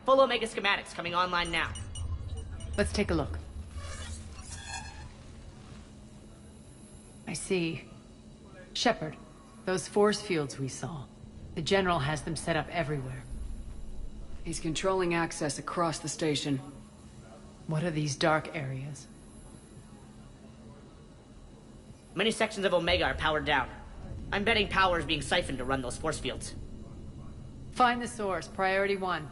Full Omega schematics coming online now. Let's take a look. I see. Shepard, those force fields we saw. The General has them set up everywhere. He's controlling access across the station. What are these dark areas? Many sections of Omega are powered down. I'm betting power is being siphoned to run those force fields. Find the source, priority 1.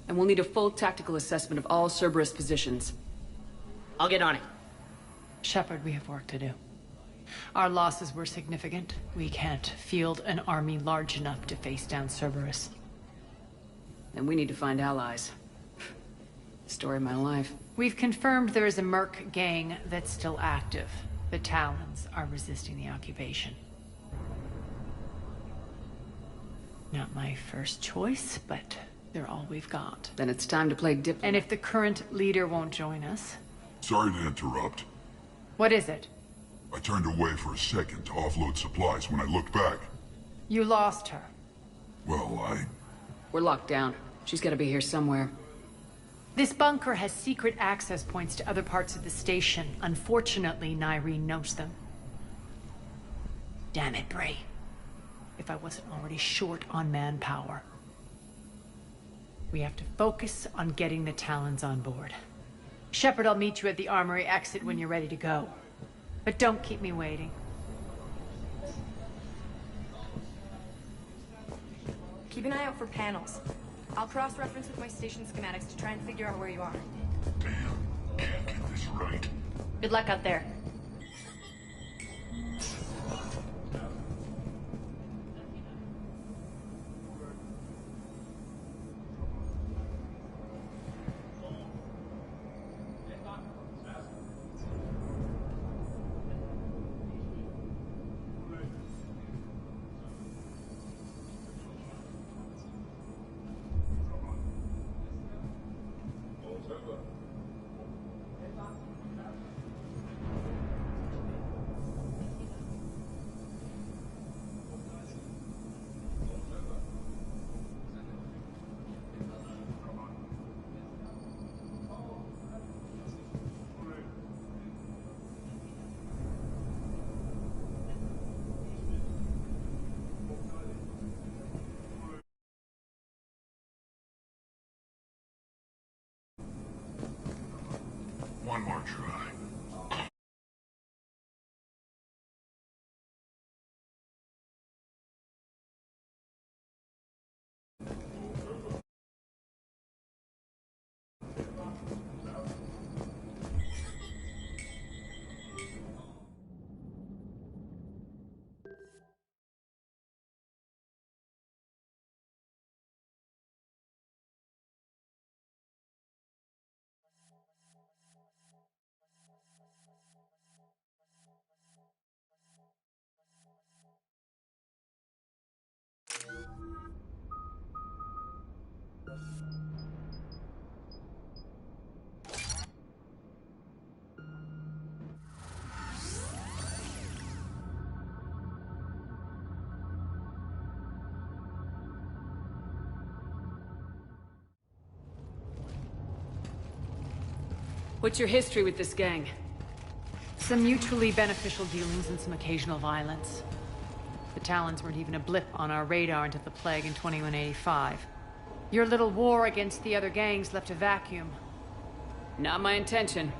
And we'll need a full tactical assessment of all Cerberus positions. I'll get on it. Shepard, we have work to do. Our losses were significant. We can't field an army large enough to face down Cerberus. And we need to find allies. Story of my life. We've confirmed there is a Merc gang that's still active. The Talons are resisting the occupation. Not my first choice, but they're all we've got. Then it's time to play diplomat. And if the current leader won't join us... Sorry to interrupt. What is it? I turned away for a second to offload supplies. When I looked back, You lost her. well, We're locked down. She's gotta be here somewhere. This bunker has secret access points to other parts of the station. Unfortunately, Nyreen knows them. Damn it, Bray. If I wasn't already short on manpower. We have to focus on getting the Talons on board. Shepard, I'll meet you at the armory exit when you're ready to go. But don't keep me waiting. Keep an eye out for panels. I'll cross-reference with my station schematics to try and figure out where you are. damn, can't get this right. Good luck out there. One more try. What's your history with this gang? Some mutually beneficial dealings and some occasional violence. The Talons weren't even a blip on our radar until the Plague in 2185. Your little war against the other gangs left a vacuum. Not my intention.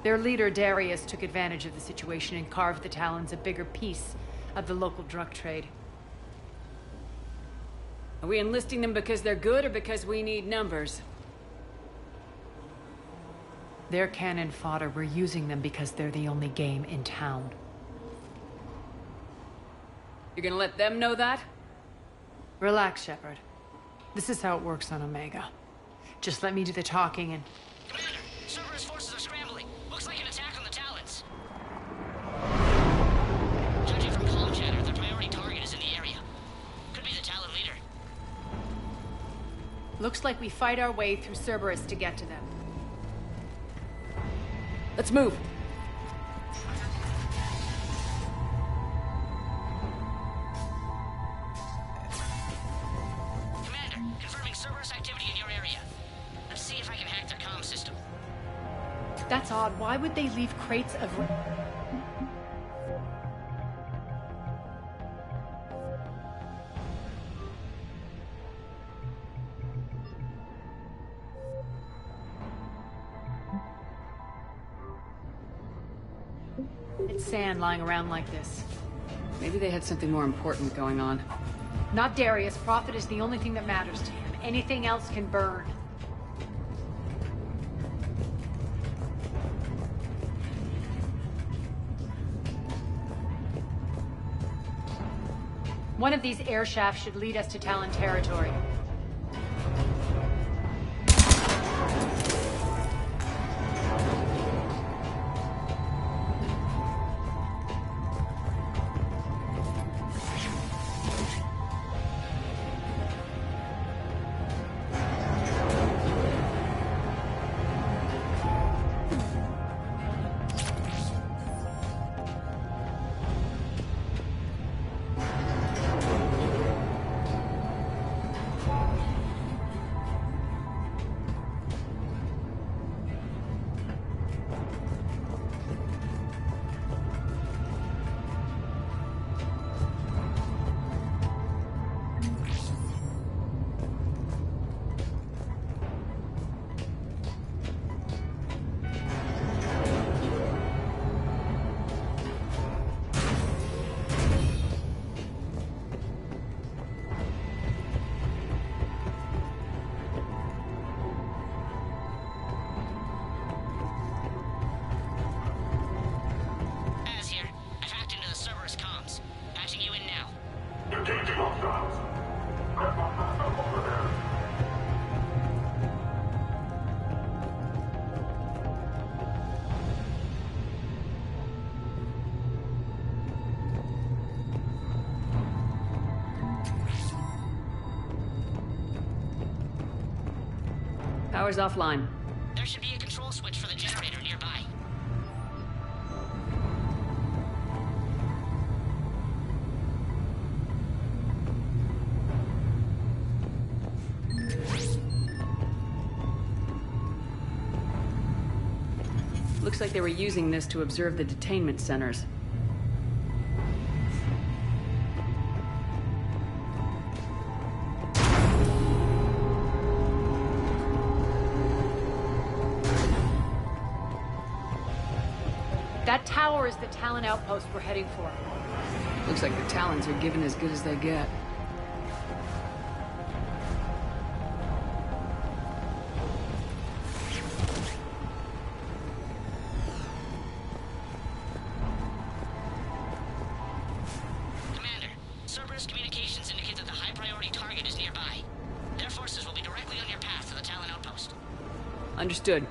Their leader, Darius, took advantage of the situation and carved the Talons a bigger piece of the local drug trade. Are we enlisting them because they're good or because we need numbers? They're cannon fodder. We're using them because they're the only game in town. You're gonna let them know that? Relax, Shepard. This is how it works on Omega. Just let me do the talking and... Commander, Cerberus forces are scrambling. Looks like an attack on the Talons. Judging from comm chatter, their priority target is in the area. Could be the Talon leader. Looks like we fight our way through Cerberus to get to them. Let's move. Cerberus activity in your area. Let's see if I can hack their comm system. That's odd. Why would they leave crates of... It's sand lying around like this. Maybe they had something more important going on. Not Darius. Profit is the only thing that matters to him. Anything else can burn. One of these air shafts should lead us to Talon territory. Power's offline. There should be a control switch for the generator nearby. Looks like they were using this to observe the detainment centers. That tower is the Talon outpost we're heading for. Looks like the Talons are given as good as they get. Commander, Cerberus communications indicate that the high-priority target is nearby. Their forces will be directly on your path to the Talon outpost. Understood.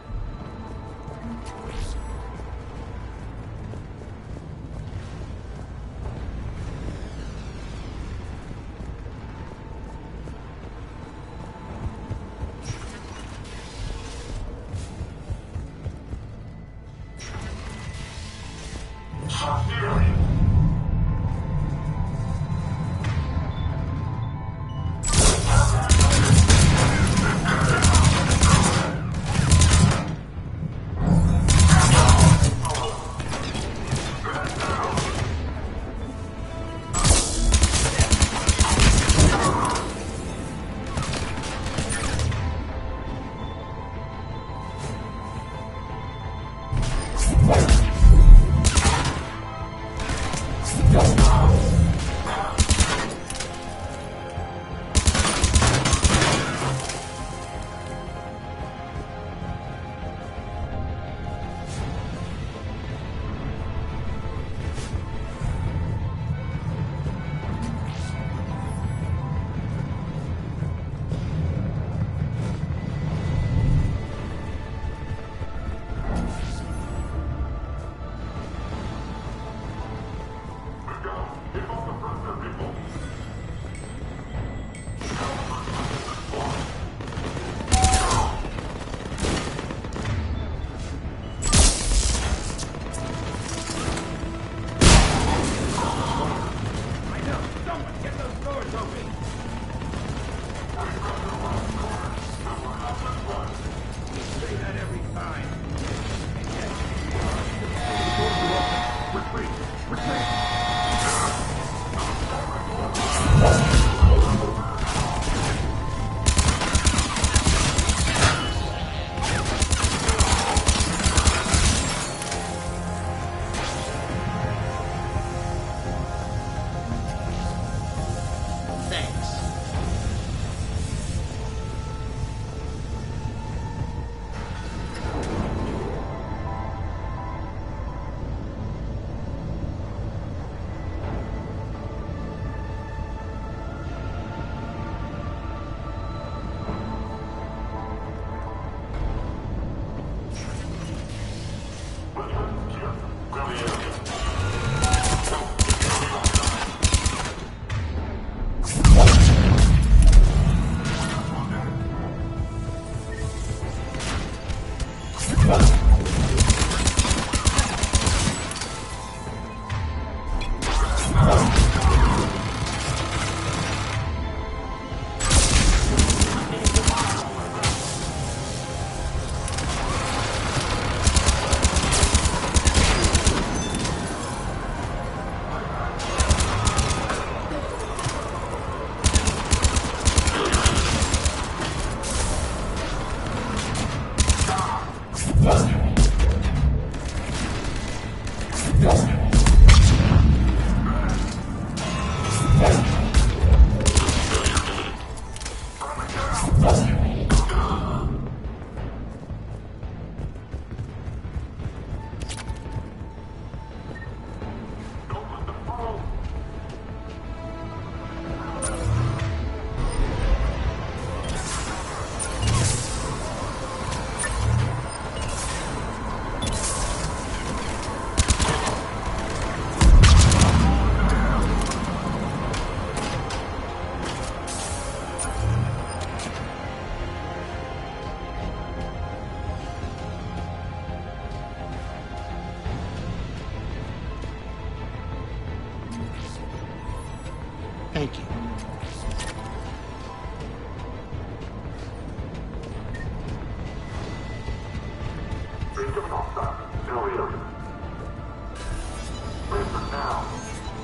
Listen now.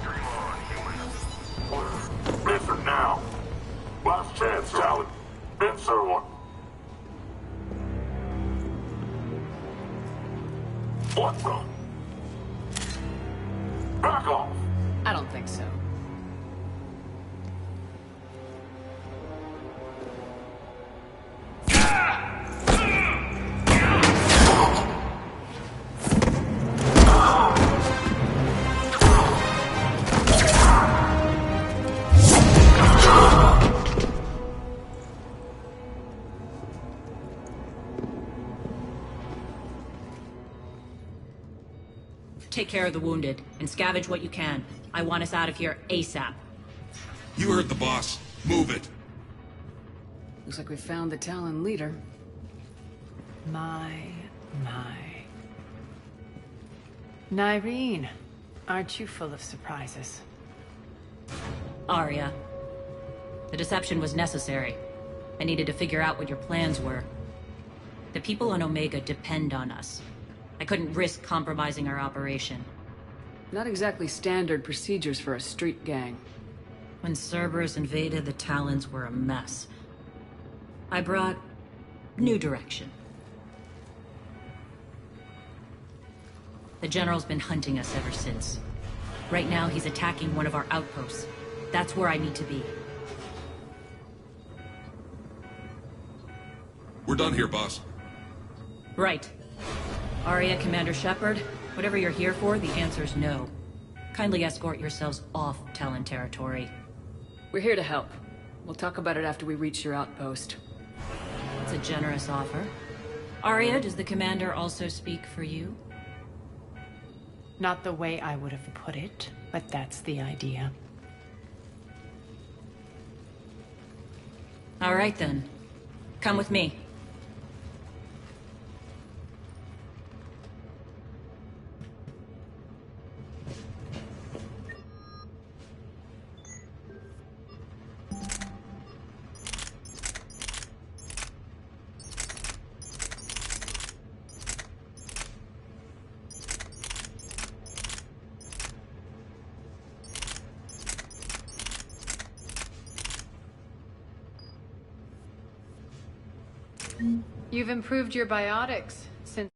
Dream on, human. Listen now. Last chance, Talon. Answer one. What the? Back off. I don't think so. Take care of the wounded, and scavenge what you can. I want us out of here ASAP. You heard the boss. Move it. Looks like we found the Talon leader. My. Nyreen, aren't you full of surprises? Arya. The deception was necessary. I needed to figure out what your plans were. The people on Omega depend on us. I couldn't risk compromising our operation. Not exactly standard procedures for a street gang. When Cerberus invaded, the Talons were a mess. I brought new direction. The General's been hunting us ever since. Right now, he's attacking one of our outposts. That's where I need to be. We're done here, boss. Right. Arya, Commander Shepard, whatever you're here for, the answer's no. Kindly escort yourselves off Talon territory. We're here to help. We'll talk about it after we reach your outpost. It's a generous offer. Arya, does the Commander also speak for you? Not the way I would have put it, but that's the idea. All right then. Come with me. You've improved your biotics since...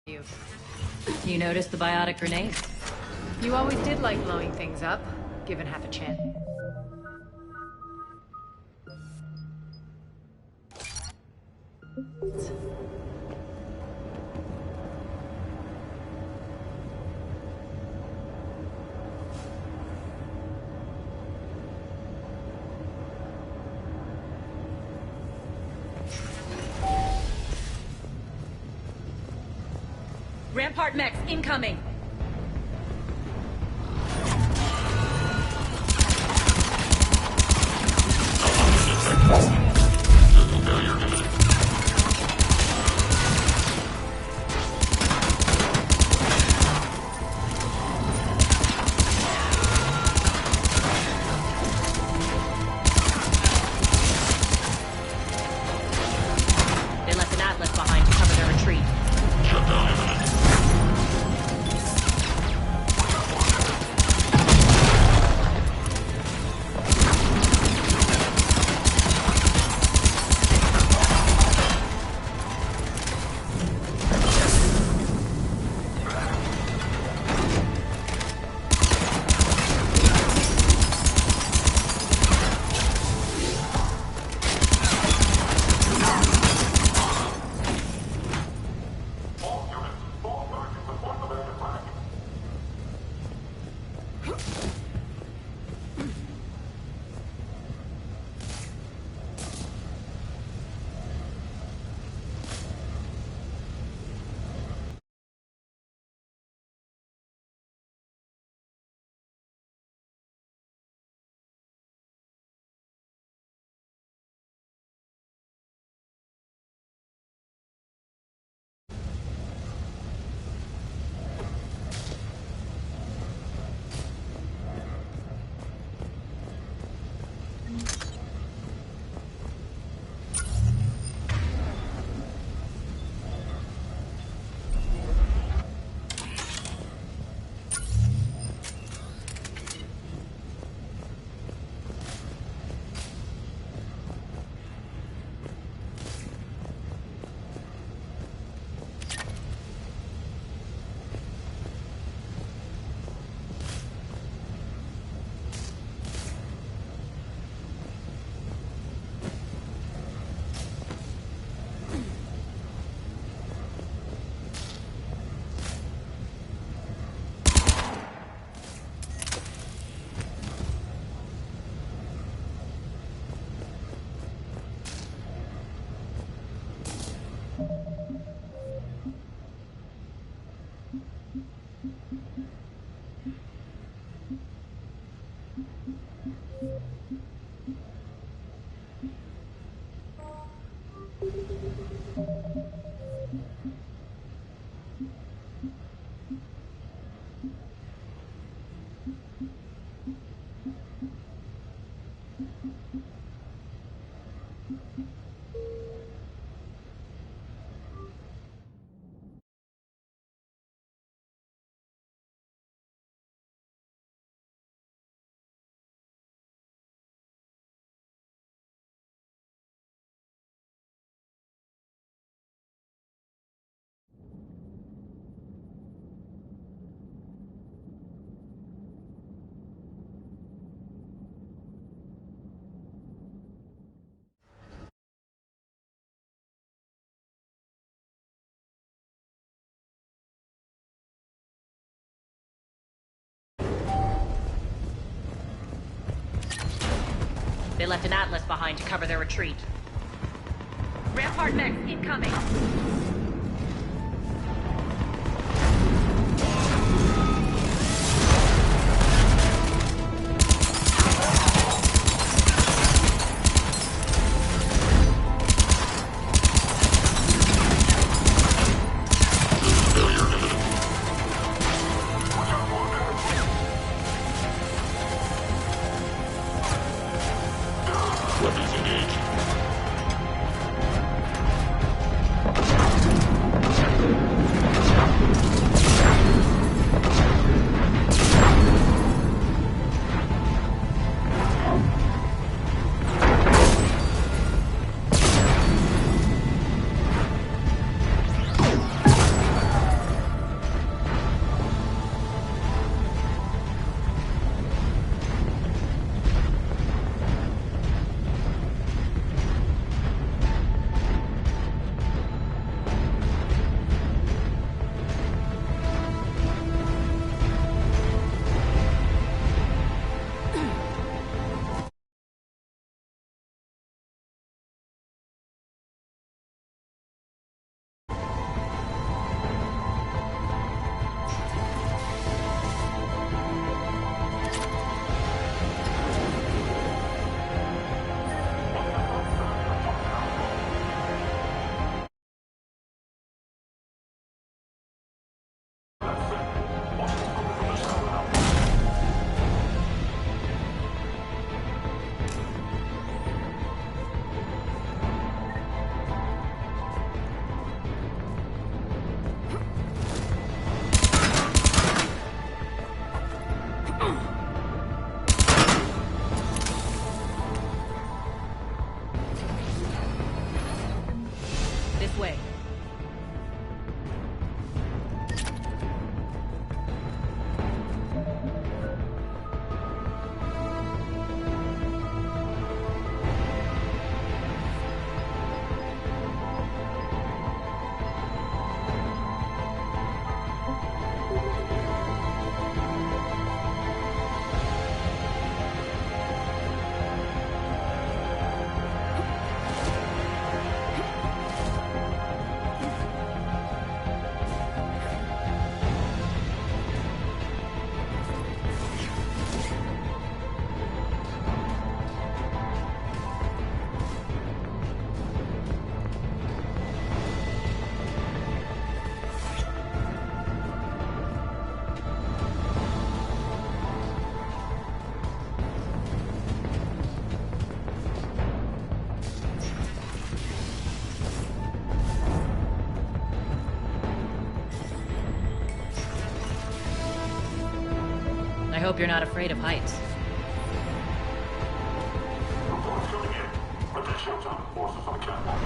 You noticed the biotic grenade? You always did like blowing things up, given half a chance. Rampart mechs incoming! They left an Atlas behind to cover their retreat. They left an Atlas behind to cover their retreat. Rampart mech incoming. This way. I hope you're not afraid of heights. Coming in. Additional time forces on catwalk.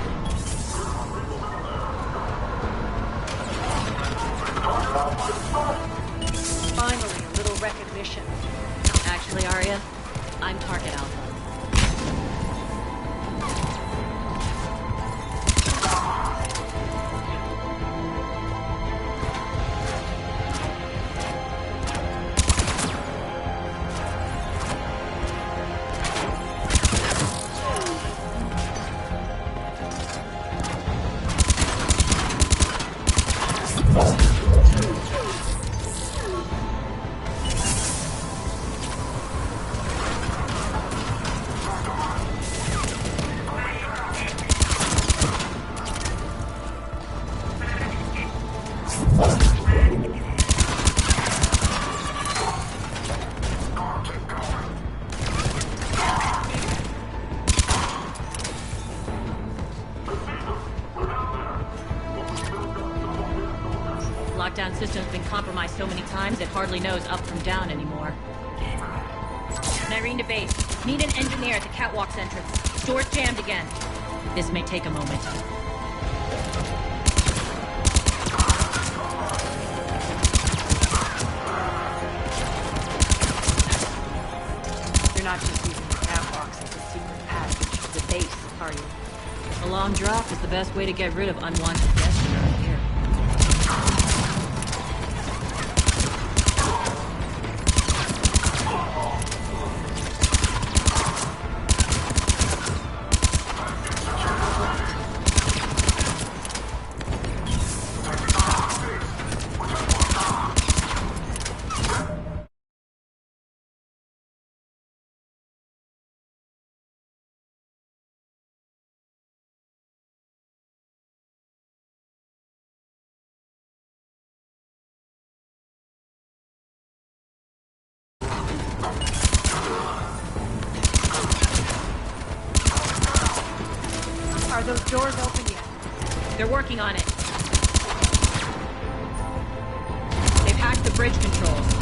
Finally, a little recognition. Actually, Arya, I'm Target Alpha. compromised so many times it hardly knows up from down anymore. Nyreen to base. Need an engineer at the catwalk's entrance. Door's jammed again. This may take a moment. You're not just using the catwalks as a secret passage to the base, are you? A long drop is the best way to get rid of unwanted guests around here. Are those doors open yet? They're working on it. They've hacked the bridge controls.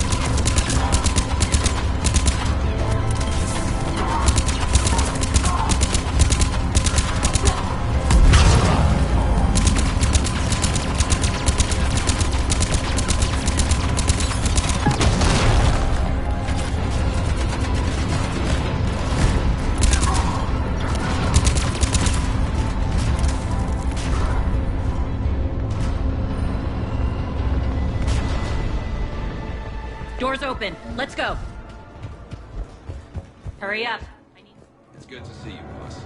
Doors open. Let's go. Hurry up. It's good to see you, boss.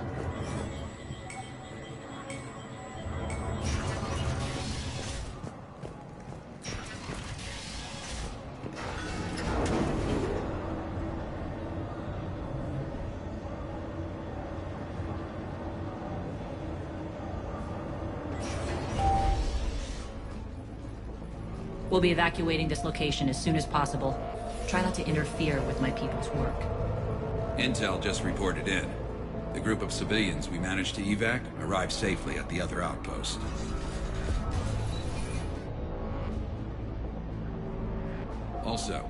We'll be evacuating this location as soon as possible. Try not to interfere with my people's work. Intel just reported in. The group of civilians we managed to evac arrived safely at the other outpost. Also,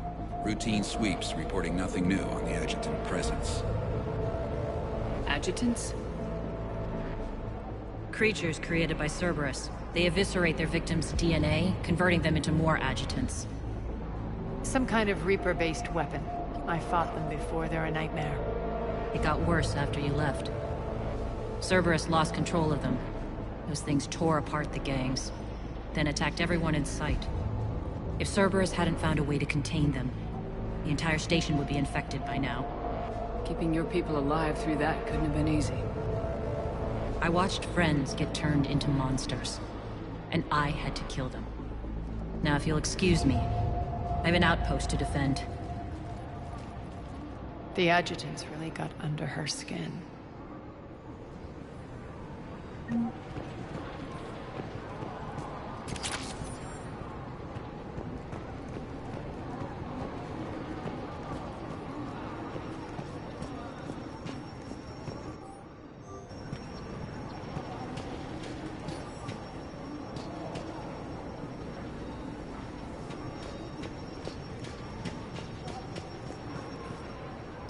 routine sweeps reporting nothing new on the adjutant presence. Adjutants? Creatures created by Cerberus. They eviscerate their victims' DNA, converting them into more adjutants. Some kind of Reaper-based weapon. I fought them before, they're a nightmare. It got worse after you left. Cerberus lost control of them. Those things tore apart the gangs, then attacked everyone in sight. If Cerberus hadn't found a way to contain them, the entire station would be infected by now. Keeping your people alive through that couldn't have been easy. I watched friends get turned into monsters, and I had to kill them. Now, if you'll excuse me, I have an outpost to defend. The adjutants really got under her skin.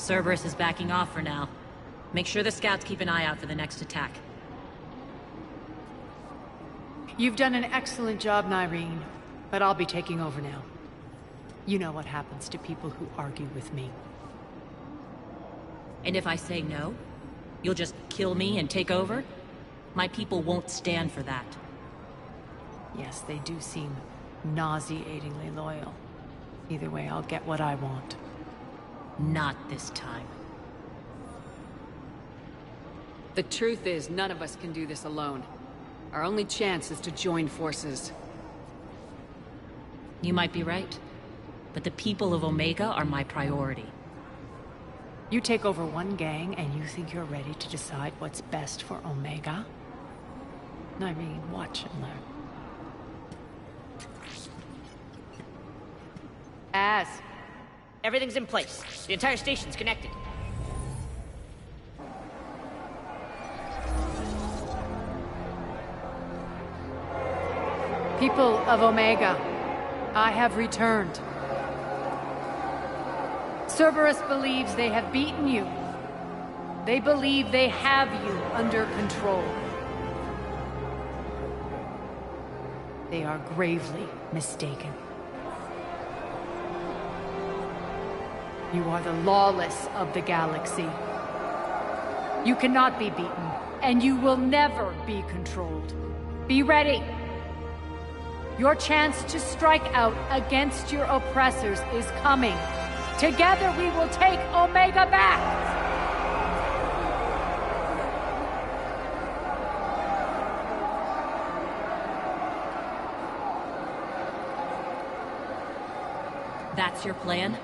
Cerberus is backing off for now. Make sure the scouts keep an eye out for the next attack. You've done an excellent job, Nyreen, but I'll be taking over now. You know what happens to people who argue with me. And if I say no, you'll just kill me and take over? My people won't stand for that. Yes, they do seem nauseatingly loyal. Either way, I'll get what I want. Not this time. The truth is, none of us can do this alone. Our only chance is to join forces. You might be right, but the people of Omega are my priority. You take over one gang and you think you're ready to decide what's best for Omega? Nyreen, watch and learn. Everything's in place. The entire station's connected. People of Omega, I have returned. Cerberus believes they have beaten you. They believe they have you under control. They are gravely mistaken. You are the lawless of the galaxy. You cannot be beaten, and you will never be controlled. Be ready. Your chance to strike out against your oppressors is coming. Together we will take Omega back! That's your plan?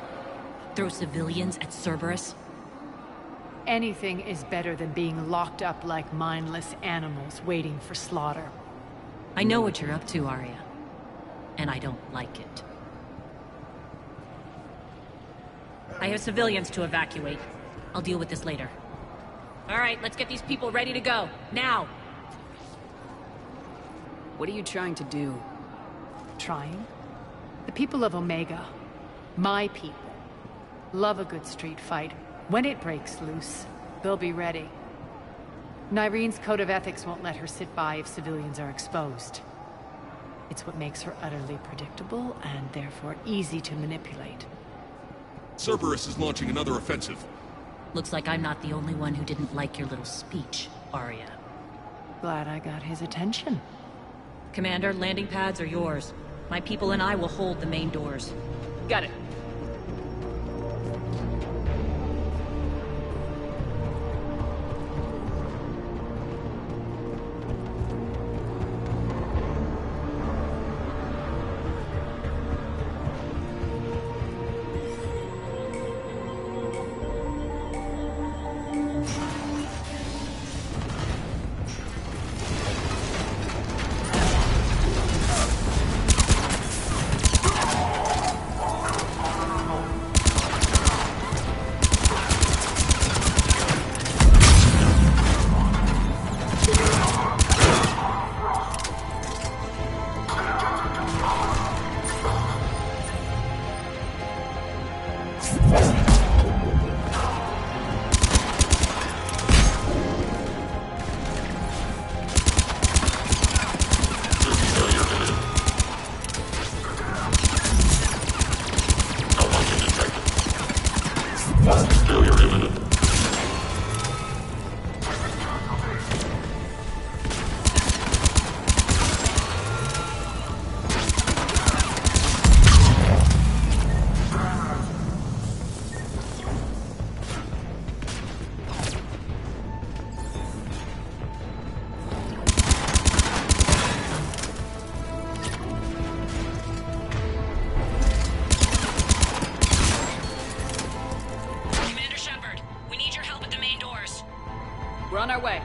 Throw civilians at Cerberus? Anything is better than being locked up like mindless animals waiting for slaughter. I know what you're up to, Arya. And I don't like it. I have civilians to evacuate. I'll deal with this later. All right, let's get these people ready to go. Now! What are you trying to do? Trying? The people of Omega, my people, love a good street fight. When it breaks loose, they'll be ready. Nyrene's code of ethics won't let her sit by if civilians are exposed. It's what makes her utterly predictable and therefore easy to manipulate. Cerberus is launching another offensive. Looks like I'm not the only one who didn't like your little speech, Arya. Glad I got his attention. Commander, landing pads are yours. My people and I will hold the main doors. Got it. We're on our way.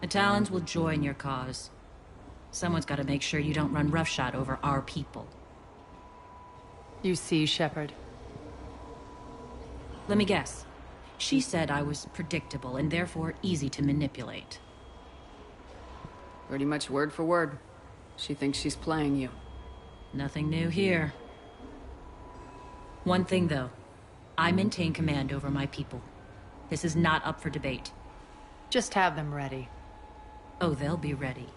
The Talons will join your cause. Someone's got to make sure you don't run roughshod over our people. You see, Shepard. Let me guess. She said I was predictable and therefore easy to manipulate. Pretty much word for word. She thinks she's playing you. Nothing new here. One thing, though. I maintain command over my people. This is not up for debate. Just have them ready. Oh, they'll be ready.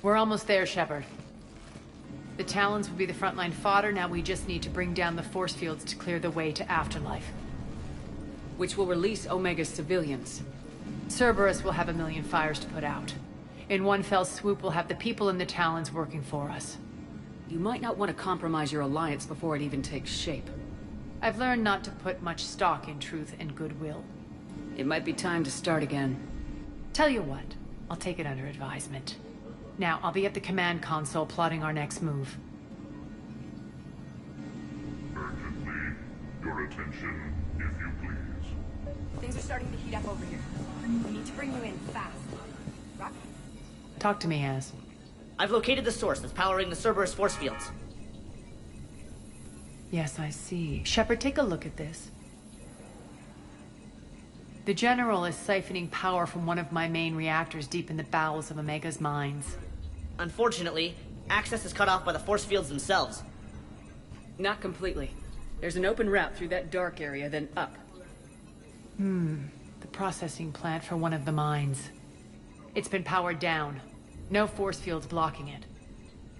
We're almost there, Shepard. The Talons will be the frontline fodder, now we just need to bring down the force fields to clear the way to Afterlife. Which will release Omega's civilians. Cerberus will have 1 million fires to put out. In one fell swoop, we'll have the people in the Talons working for us. You might not want to compromise your alliance before it even takes shape. I've learned not to put much stock in truth and goodwill. It might be time to start again. Tell you what, I'll take it under advisement. Now, I'll be at the command console plotting our next move. Urgently, your attention, if you please. Things are starting to heat up over here. We need to bring you in fast. Rock? Talk to me, Az. I've located the source that's powering the Cerberus force fields. Yes, I see. Shepard, take a look at this. The General is siphoning power from one of my main reactors deep in the bowels of Omega's mines. Unfortunately, access is cut off by the force fields themselves. Not completely. There's an open route through that dark area, then up. The processing plant for one of the mines. It's been powered down. No force fields blocking it.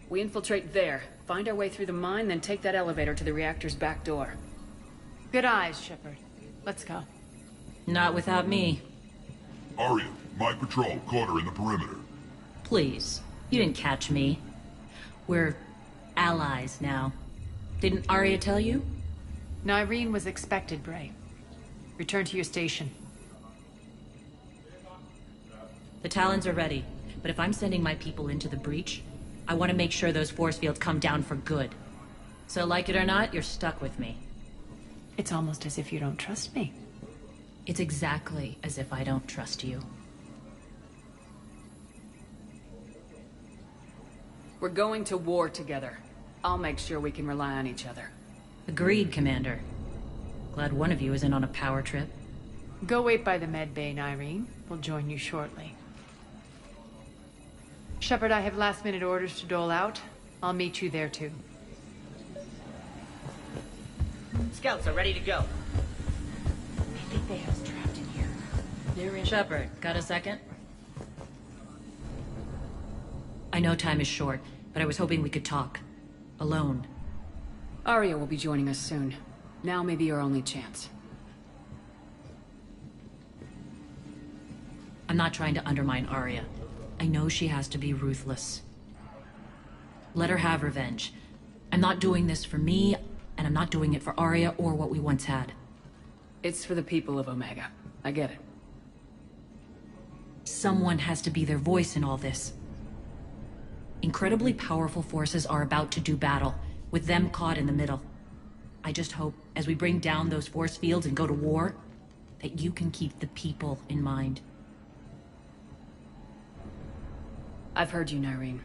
We infiltrate there, find our way through the mine, then take that elevator to the reactor's back door. Good eyes, Shepard. Let's go. Not without me. Arya, my patrol caught her in the perimeter. Please. You didn't catch me. We're allies now. Didn't Arya tell you? Nyreen was expected, Bray. Return to your station. The Talons are ready, but if I'm sending my people into the breach, I want to make sure those force fields come down for good. So like it or not, you're stuck with me. It's almost as if you don't trust me. It's exactly as if I don't trust you. We're going to war together. I'll make sure we can rely on each other. Agreed, Commander. Glad one of you isn't on a power trip. Go wait by the med bay, Nyreen. We'll join you shortly. Shepard, I have last-minute orders to dole out. I'll meet you there, too. Scouts are ready to go. I think they have us trapped in here. They're in... Shepard, got a second? I know time is short, but I was hoping we could talk. Alone. Arya will be joining us soon. Now may be your only chance. I'm not trying to undermine Arya. I know she has to be ruthless. Let her have revenge. I'm not doing this for me, and I'm not doing it for Arya or what we once had. It's for the people of Omega. I get it. Someone has to be their voice in all this. Incredibly powerful forces are about to do battle, with them caught in the middle. I just hope, as we bring down those force fields and go to war, that you can keep the people in mind. I've heard you, Nyreen.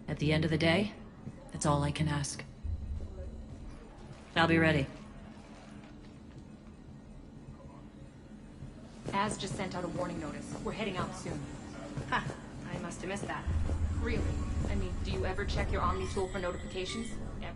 At the end of the day, that's all I can ask. I'll be ready. Az just sent out a warning notice. We're heading out soon. Ha! I must have missed that. Really? I mean, do you ever check your Omni tool for notifications? Ever?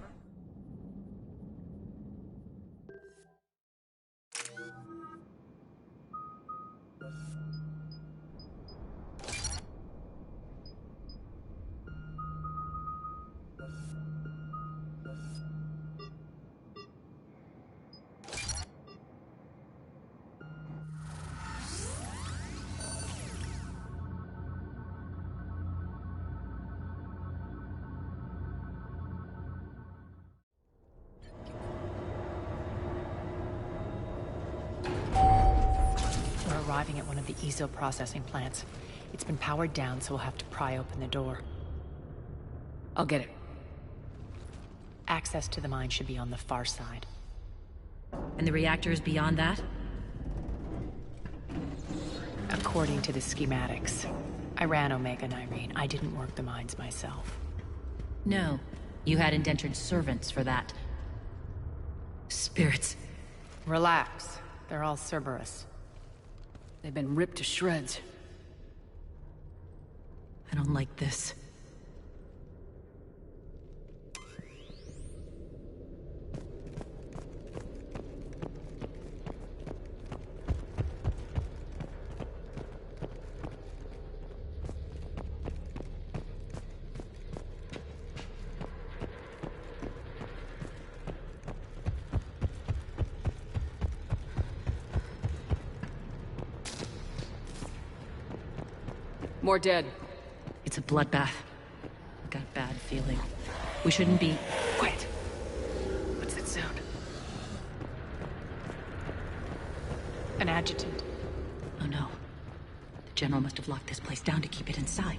Arriving at one of the ESO processing plants. It's been powered down, so we'll have to pry open the door. I'll get it. Access to the mine should be on the far side. And the reactors beyond that? According to the schematics. I ran Omega, Nyreen. I didn't work the mines myself. No. You had indentured servants for that. Spirits. Relax. They're all Cerberus. They've been ripped to shreds. I don't like this. more dead. It's a bloodbath. Got a bad feeling. We shouldn't be... Quiet. What's that sound? An adjutant. Oh no. The General must have locked this place down to keep it inside.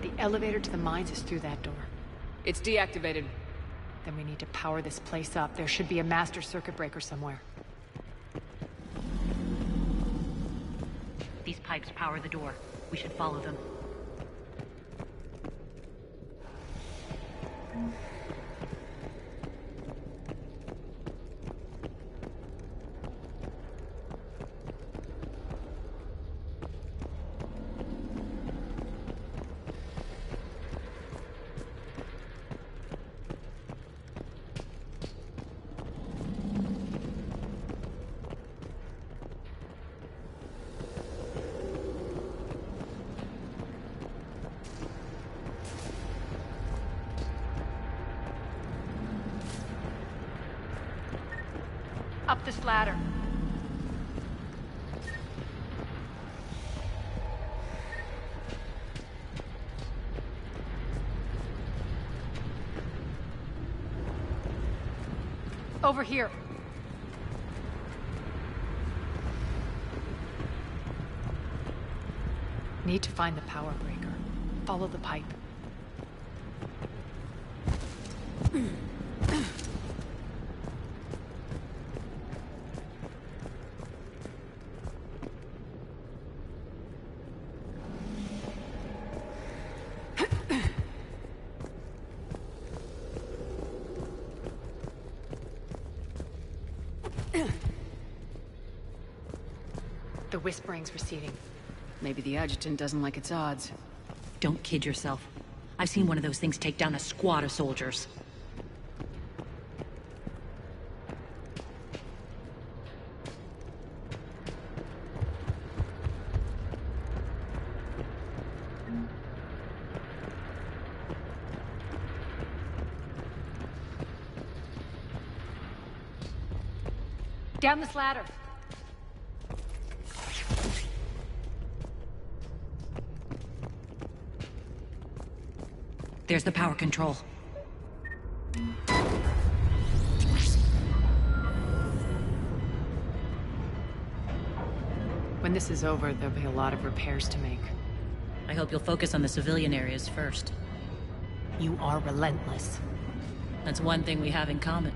The elevator to the mines is through that door. It's deactivated. Then we need to power this place up. There should be a master circuit breaker somewhere. These pipes power the door. We should follow them. Up this ladder. Over here. Need to find the power breaker. Follow the pipe. The whispering's receding. Maybe the adjutant doesn't like its odds. Don't kid yourself. I've seen one of those things take down a squad of soldiers. Down this ladder. There's the power control. When this is over, there'll be a lot of repairs to make. I hope you'll focus on the civilian areas first. You are relentless. That's one thing we have in common.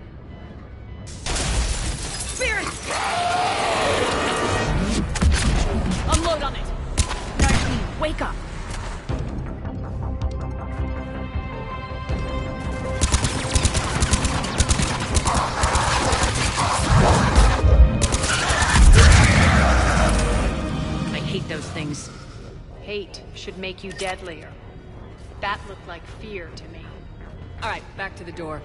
Spirit! Unload on it! Nardine, wake up! I hate those things. Hate should make you deadlier. That looked like fear to me. All right, back to the door.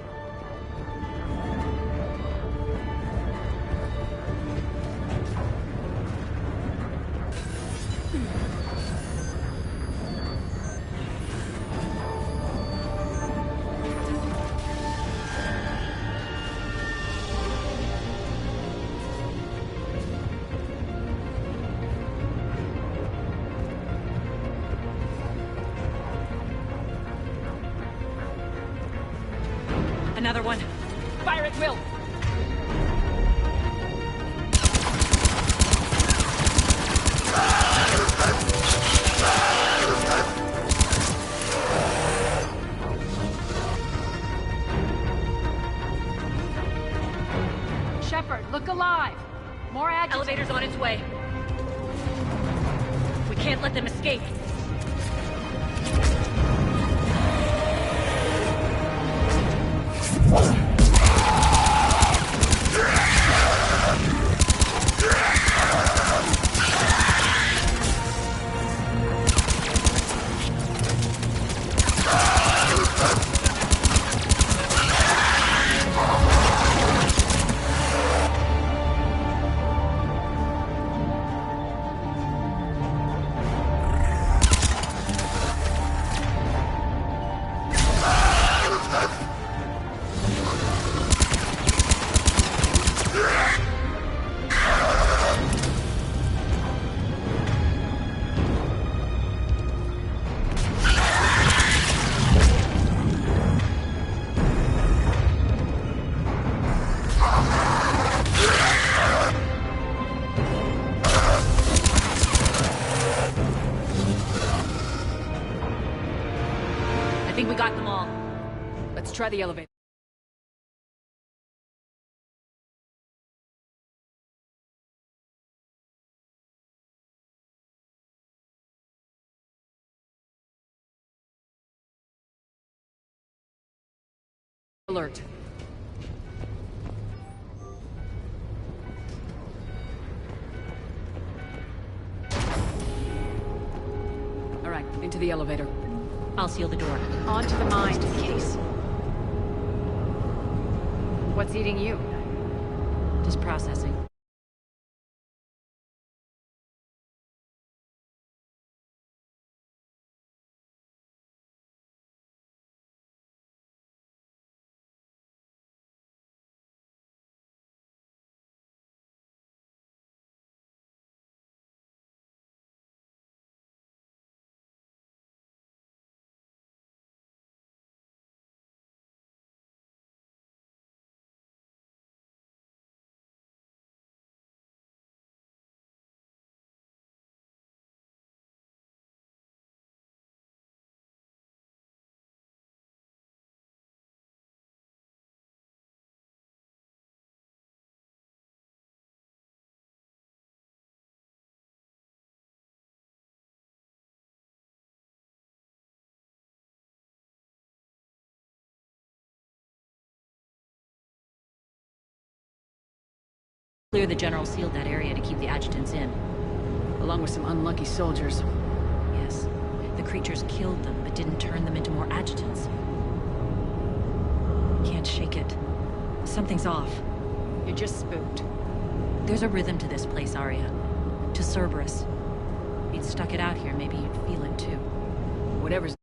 Another one. Fire at will! Shepard, look alive! More adjutants. Elevator's on its way. We can't let them escape. try the elevator. Alert. All right, into the elevator. I'll seal the door. Onto the mine, Case. What's eating you? Just processing. Clear the General sealed that area to keep the adjutants in. Along with some unlucky soldiers. Yes. The creatures killed them, but didn't turn them into more adjutants. Can't shake it. Something's off. You're just spooked. There's a rhythm to this place, Arya. To Cerberus. If you'd stuck it out here, maybe you'd feel it too. Whatever's...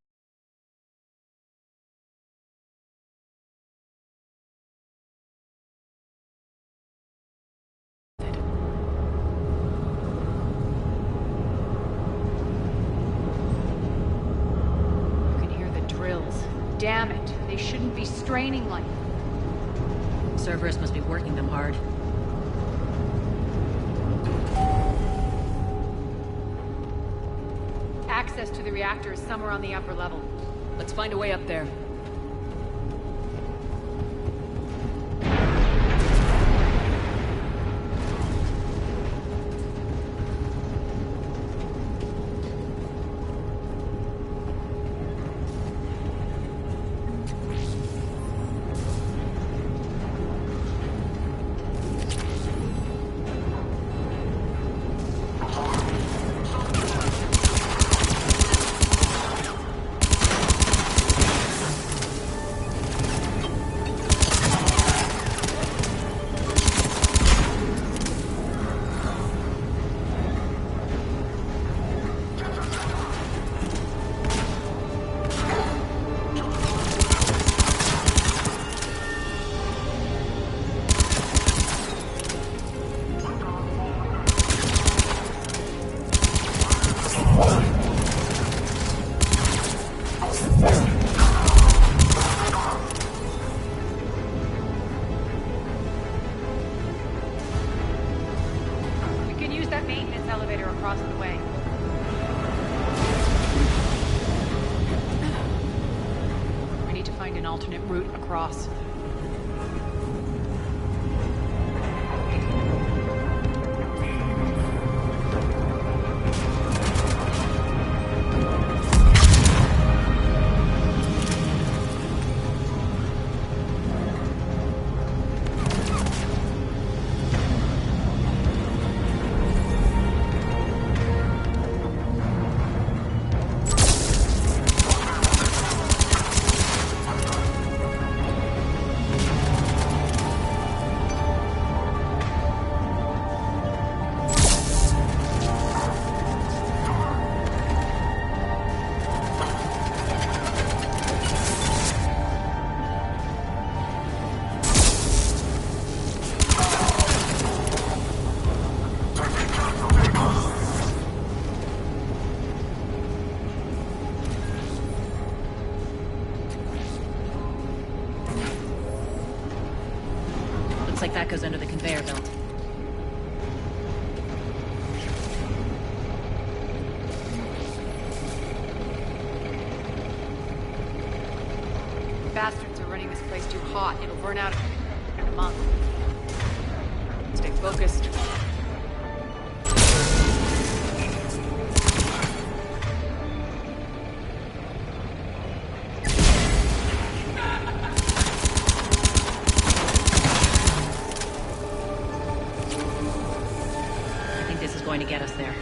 Damn it. They shouldn't be straining like... Cerberus must be working them hard. Access to the reactor is somewhere on the upper level. Let's find a way up there. Alternate route across. Looks like that goes under the conveyor belt. Bastards are running too hot. It'll burn out in a month. Stay focused. I think this is going to get us there.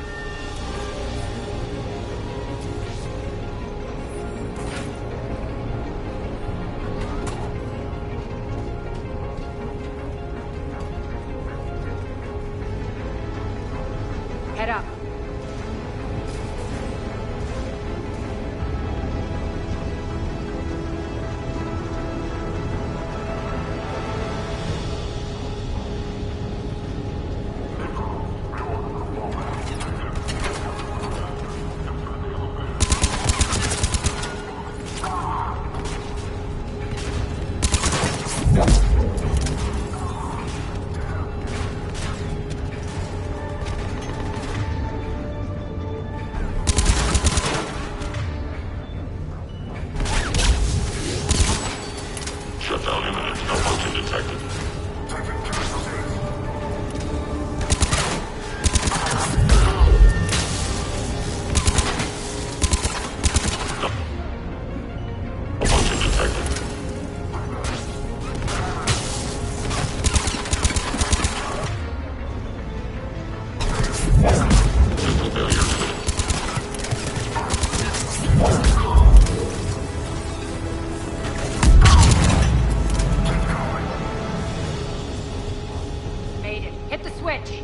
Head up. Shutdown imminent. Malfunction detected. Malfunction detected. System failure imminent. Made it. Hit the switch.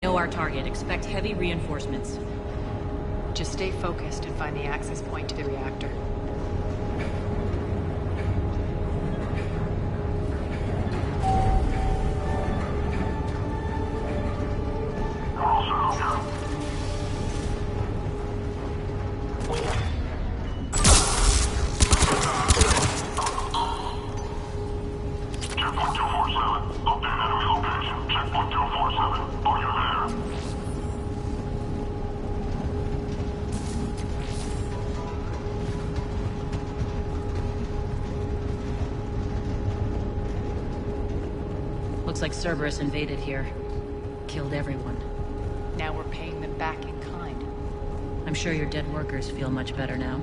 Know our target. Expect heavy reinforcements. Just stay focused and find the access point to the reactor. Checkpoint 247. Update enemy location. Checkpoint 247. Are you there? Looks like Cerberus invaded here. Killed everyone. Now we're paying them back in kind. I'm sure your dead workers feel much better now.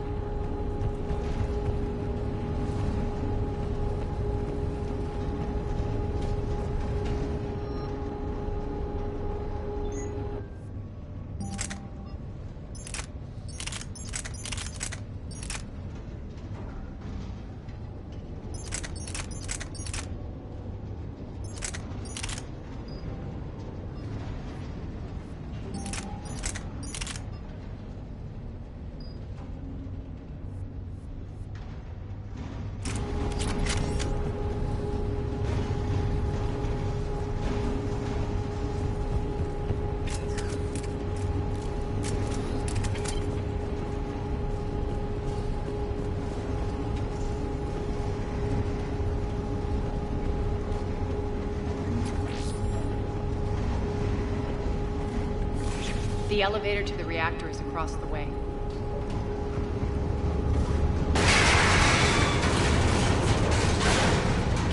The elevator to the reactor is across the way.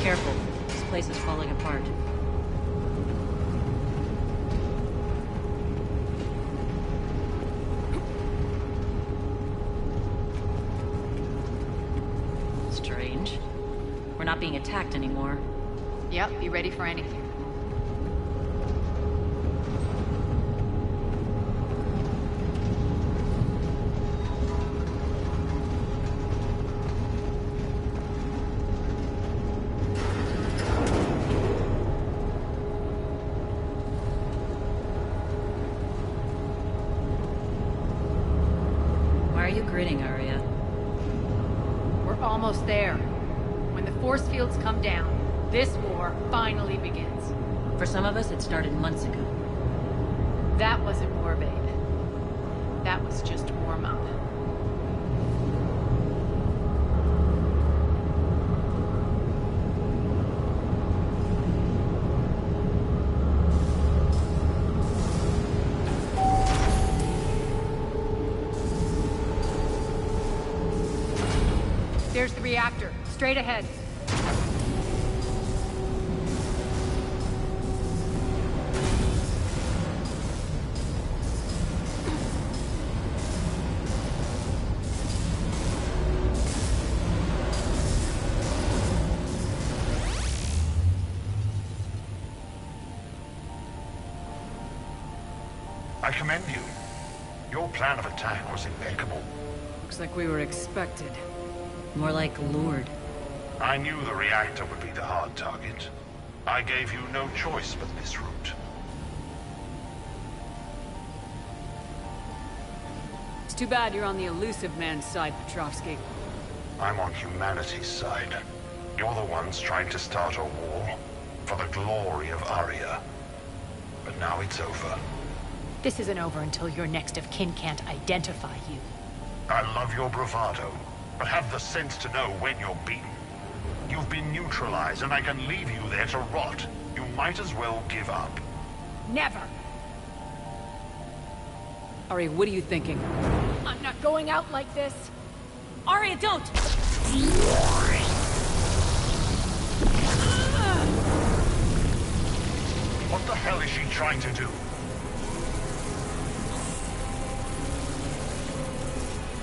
Careful. This place is falling apart. Strange. We're not being attacked anymore. Yep, be ready for anything. Why are you grinning, Arya? We're almost there. When the force fields come down, this war finally begins. For some of us, it started months ago. That wasn't war, babe. That was just warm-up. There's the reactor. Straight ahead. I commend you. Your plan of attack was impeccable. Looks like we were expected. More like lured. I knew the reactor would be the hard target. I gave you no choice but this route. It's too bad you're on the elusive man's side, Petrovsky. I'm on humanity's side. You're the ones trying to start a war for the glory of Aria. But now it's over. This isn't over until your next of kin can't identify you. I love your bravado, but have the sense to know when you're beaten. You've been neutralized, and I can leave you there to rot. You might as well give up. Never! Ari, what are you thinking? I'm not going out like this. Aria, don't! What the hell is she trying to do?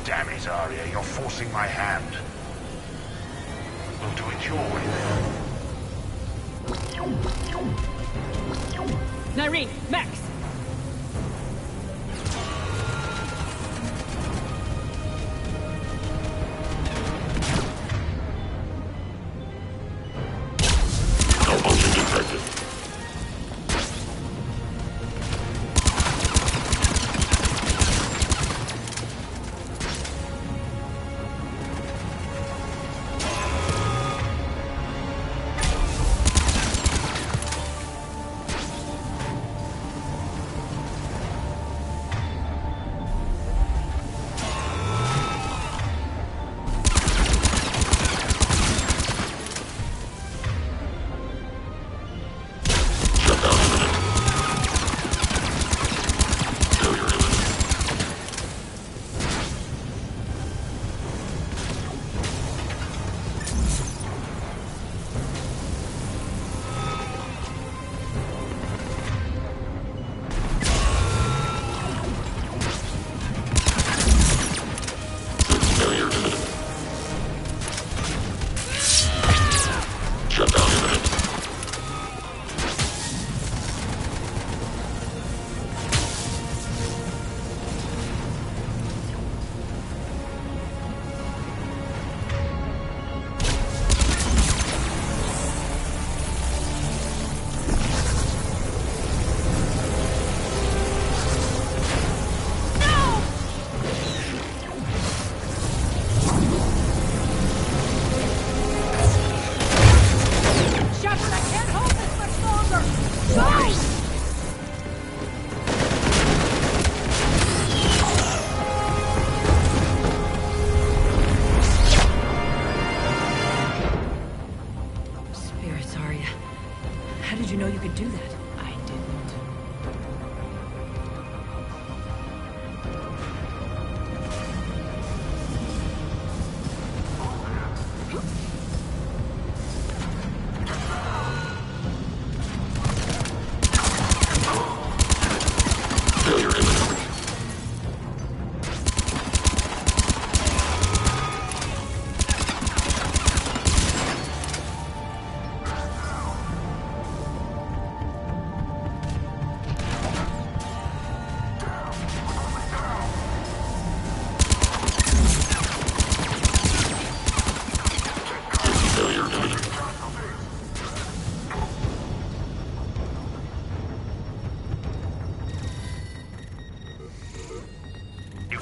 Damn it, Aria, you're forcing my hand. We'll do it your way then. Nyreen, Max! Malfunction detected.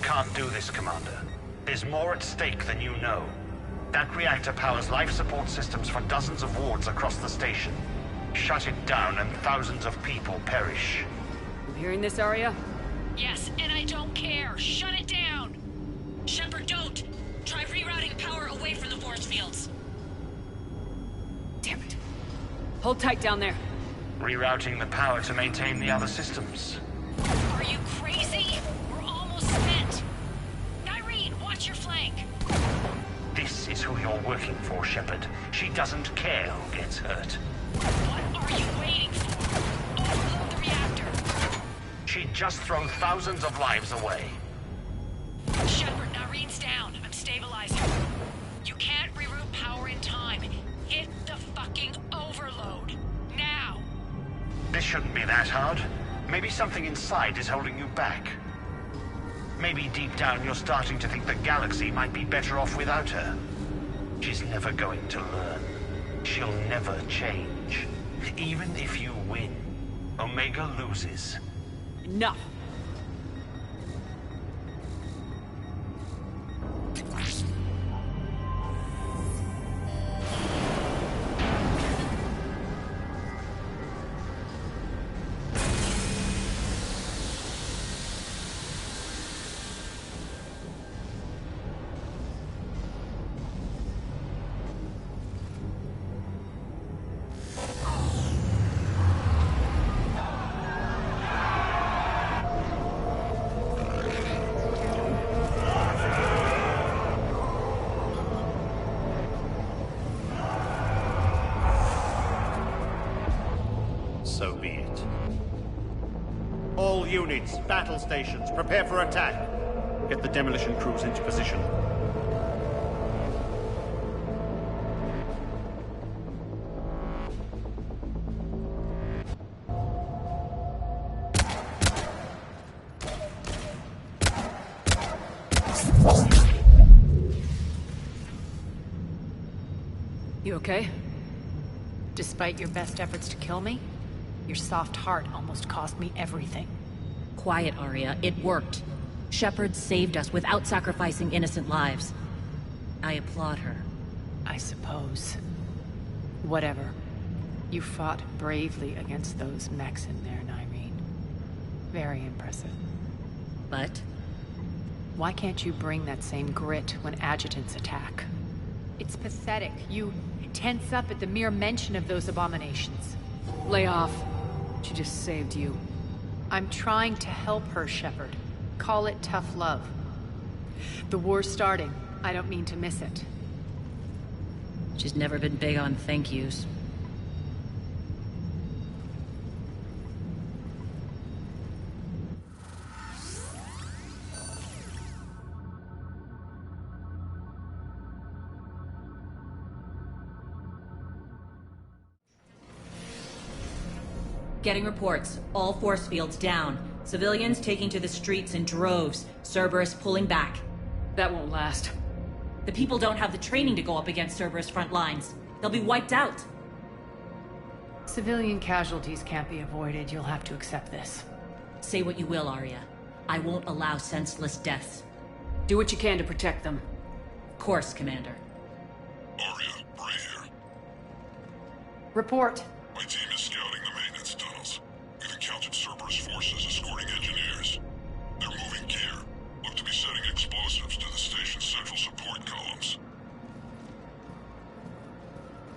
Can't do this, Commander. There's more at stake than you know. That reactor powers life support systems for dozens of wards across the station. Shut it down and thousands of people perish. You hearing this, Aria? Yes, and I don't care. Shut it down! Shepard, don't! Try rerouting power away from the force fields. Damn it. Hold tight down there. Rerouting the power to maintain the other systems. Are you crazy? We're almost spent. Nyreen, watch your flank. This is who you're working for, Shepard. She doesn't care who gets hurt. What are you waiting for? Overload the reactor. She'd just throw thousands of lives away. Shepard, Nareen's down. I'm stabilizing. You can't reroute power in time. Hit the fucking overload. Now! This shouldn't be that hard. Maybe something inside is holding you back. Maybe deep down you're starting to think the galaxy might be better off without her. She's never going to learn. She'll never change. Even if you win, Omega loses. Enough! So be it. All units, battle stations, prepare for attack. Get the demolition crews into position. You okay? Despite your best efforts to kill me, your soft heart almost cost me everything. Quiet, Arya. It worked. Shepard saved us without sacrificing innocent lives. I applaud her. I suppose. Whatever. You fought bravely against those mechs in there, Nyreen. Very impressive. But? Why can't you bring that same grit when adjutants attack? It's pathetic. You tense up at the mere mention of those abominations. Lay off. She just saved you. I'm trying to help her, Shepard. Call it tough love. The war's starting. I don't mean to miss it. She's never been big on thank yous. Getting reports. All force fields down. Civilians taking to the streets in droves. Cerberus pulling back. That won't last. The people don't have the training to go up against Cerberus front lines. They'll be wiped out. Civilian casualties can't be avoided. You'll have to accept this. Say what you will, Arya. I won't allow senseless deaths. Do what you can to protect them. Of course, Commander. Arya, Bray here. Report. My team is scouting the maintenance tunnels. We've encountered Cerberus forces escorting engineers. They're moving gear. Look to be setting explosives to the station's central support columns.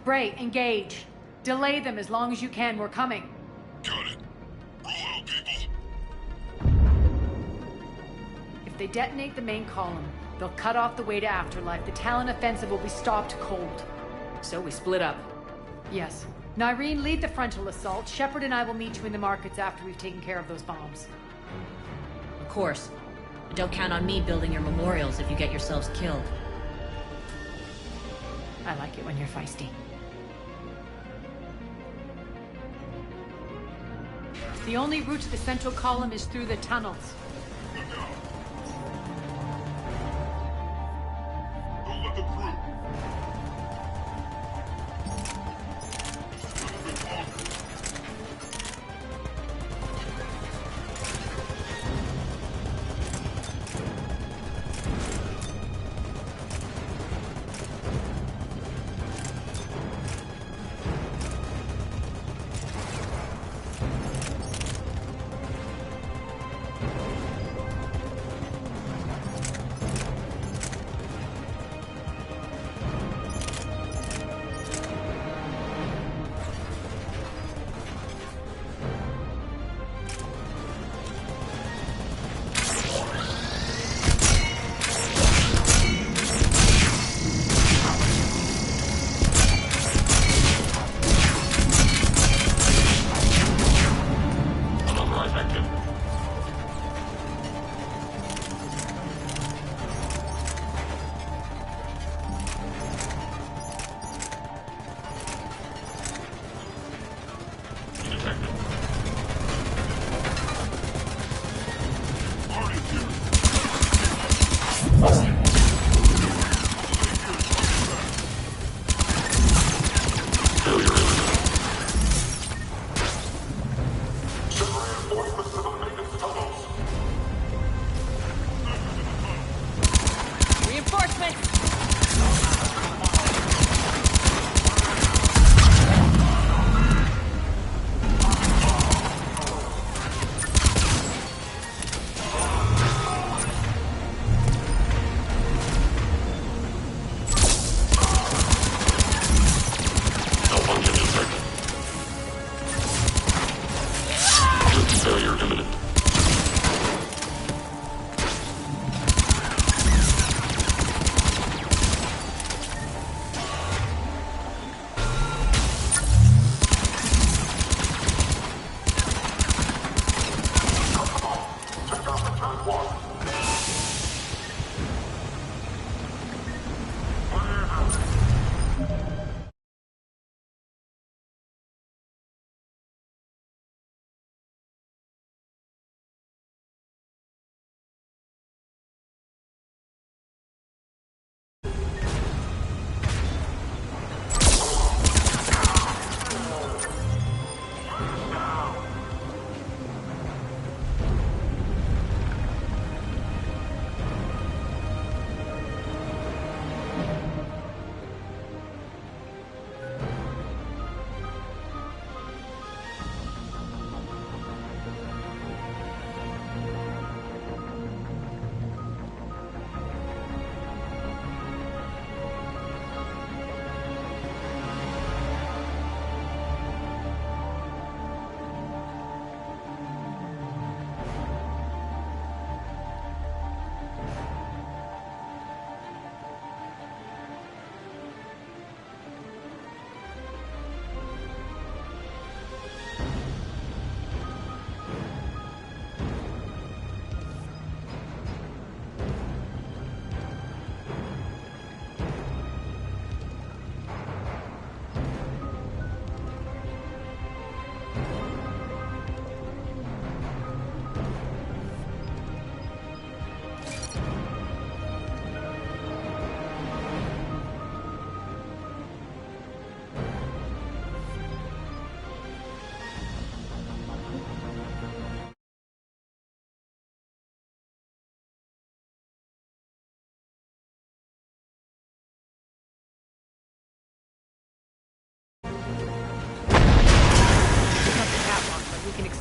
Bray, engage. Delay them as long as you can. We're coming. Got it. Roll out, people. If they detonate the main column, they'll cut off the way to Afterlife. The Talon offensive will be stopped cold. So we split up. Yes. Nyreen, lead the frontal assault. Shepard and I will meet you in the markets after we've taken care of those bombs. Of course. But don't count on me building your memorials if you get yourselves killed. I like it when you're feisty. The only route to the central column is through the tunnels. Look out. Don't let them through. A bit longer.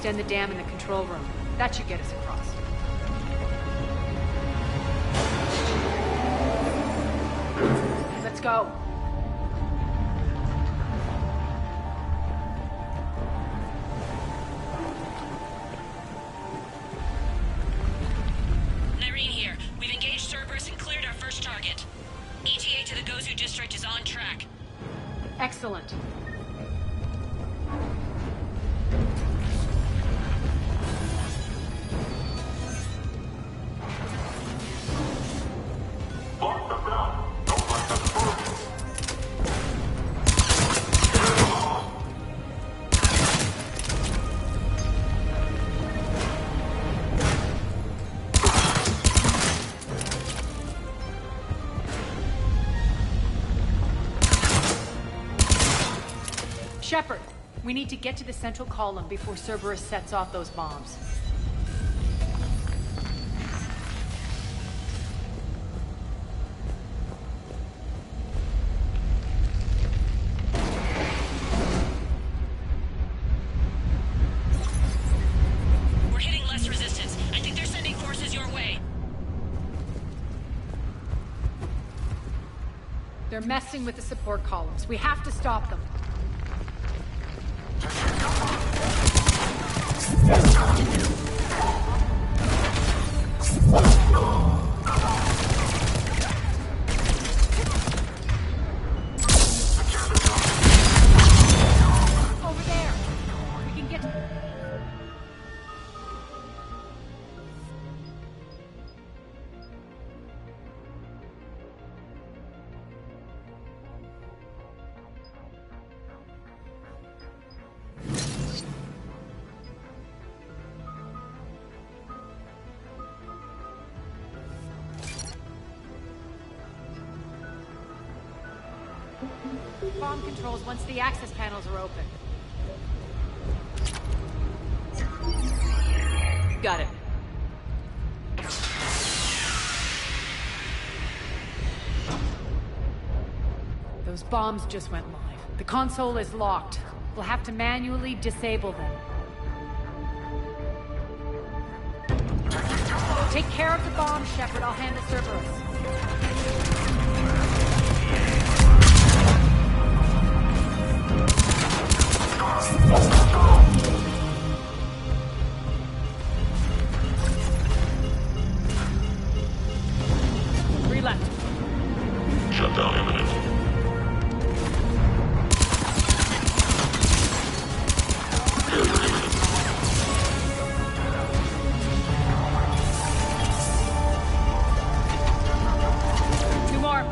extend the dam in the control room. That should get us across. Let's go. Nyreen here. We've engaged Cerberus and cleared our first target. ETA to the Gozu district is on track. Excellent. Shepard, we need to get to the central column before Cerberus sets off those bombs. We're hitting less resistance. I think they're sending forces your way. They're messing with the support columns. We have to stop them. Over there. We can get to... Bomb controls once the access panels are open. Got it. Those bombs just went live. The console is locked. We'll have to manually disable them. Take care of the bomb, Shepard. I'll handle Cerberus. Three left. Shutdown imminent. Failure imminent. Two more.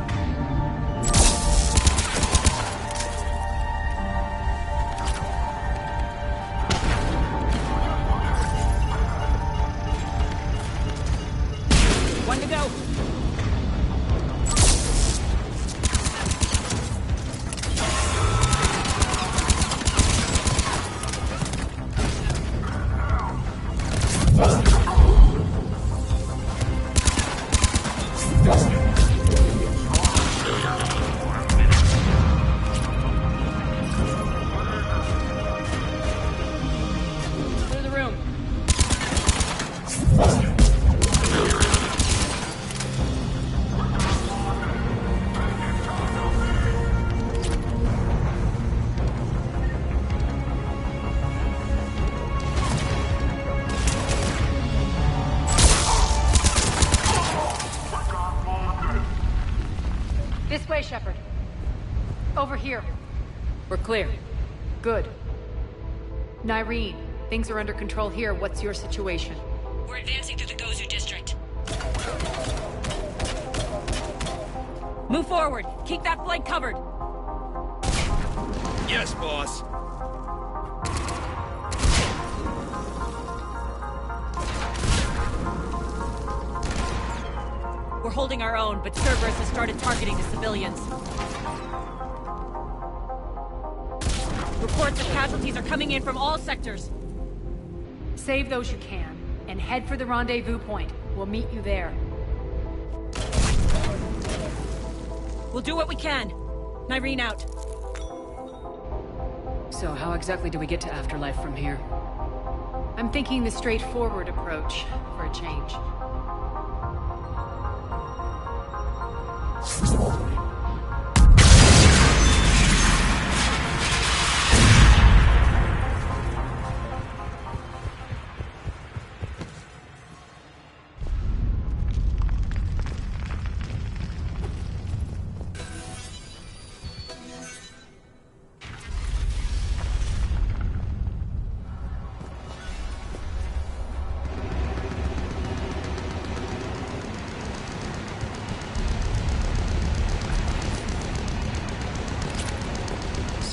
One to go. Clear the room. This way, Shepard. Over here. We're clear. Good. Nyreen, things are under control here. What's your situation? We're advancing through the Gozu district. Move forward. Keep that flank covered. Yes, boss. We're holding our own, but Cerberus has started targeting the civilians. Reports of casualties are coming in from all sectors. Save those you can, and head for the rendezvous point. We'll meet you there. We'll do what we can. Nyreen out. So how exactly do we get to Afterlife from here? I'm thinking the straightforward approach for a change.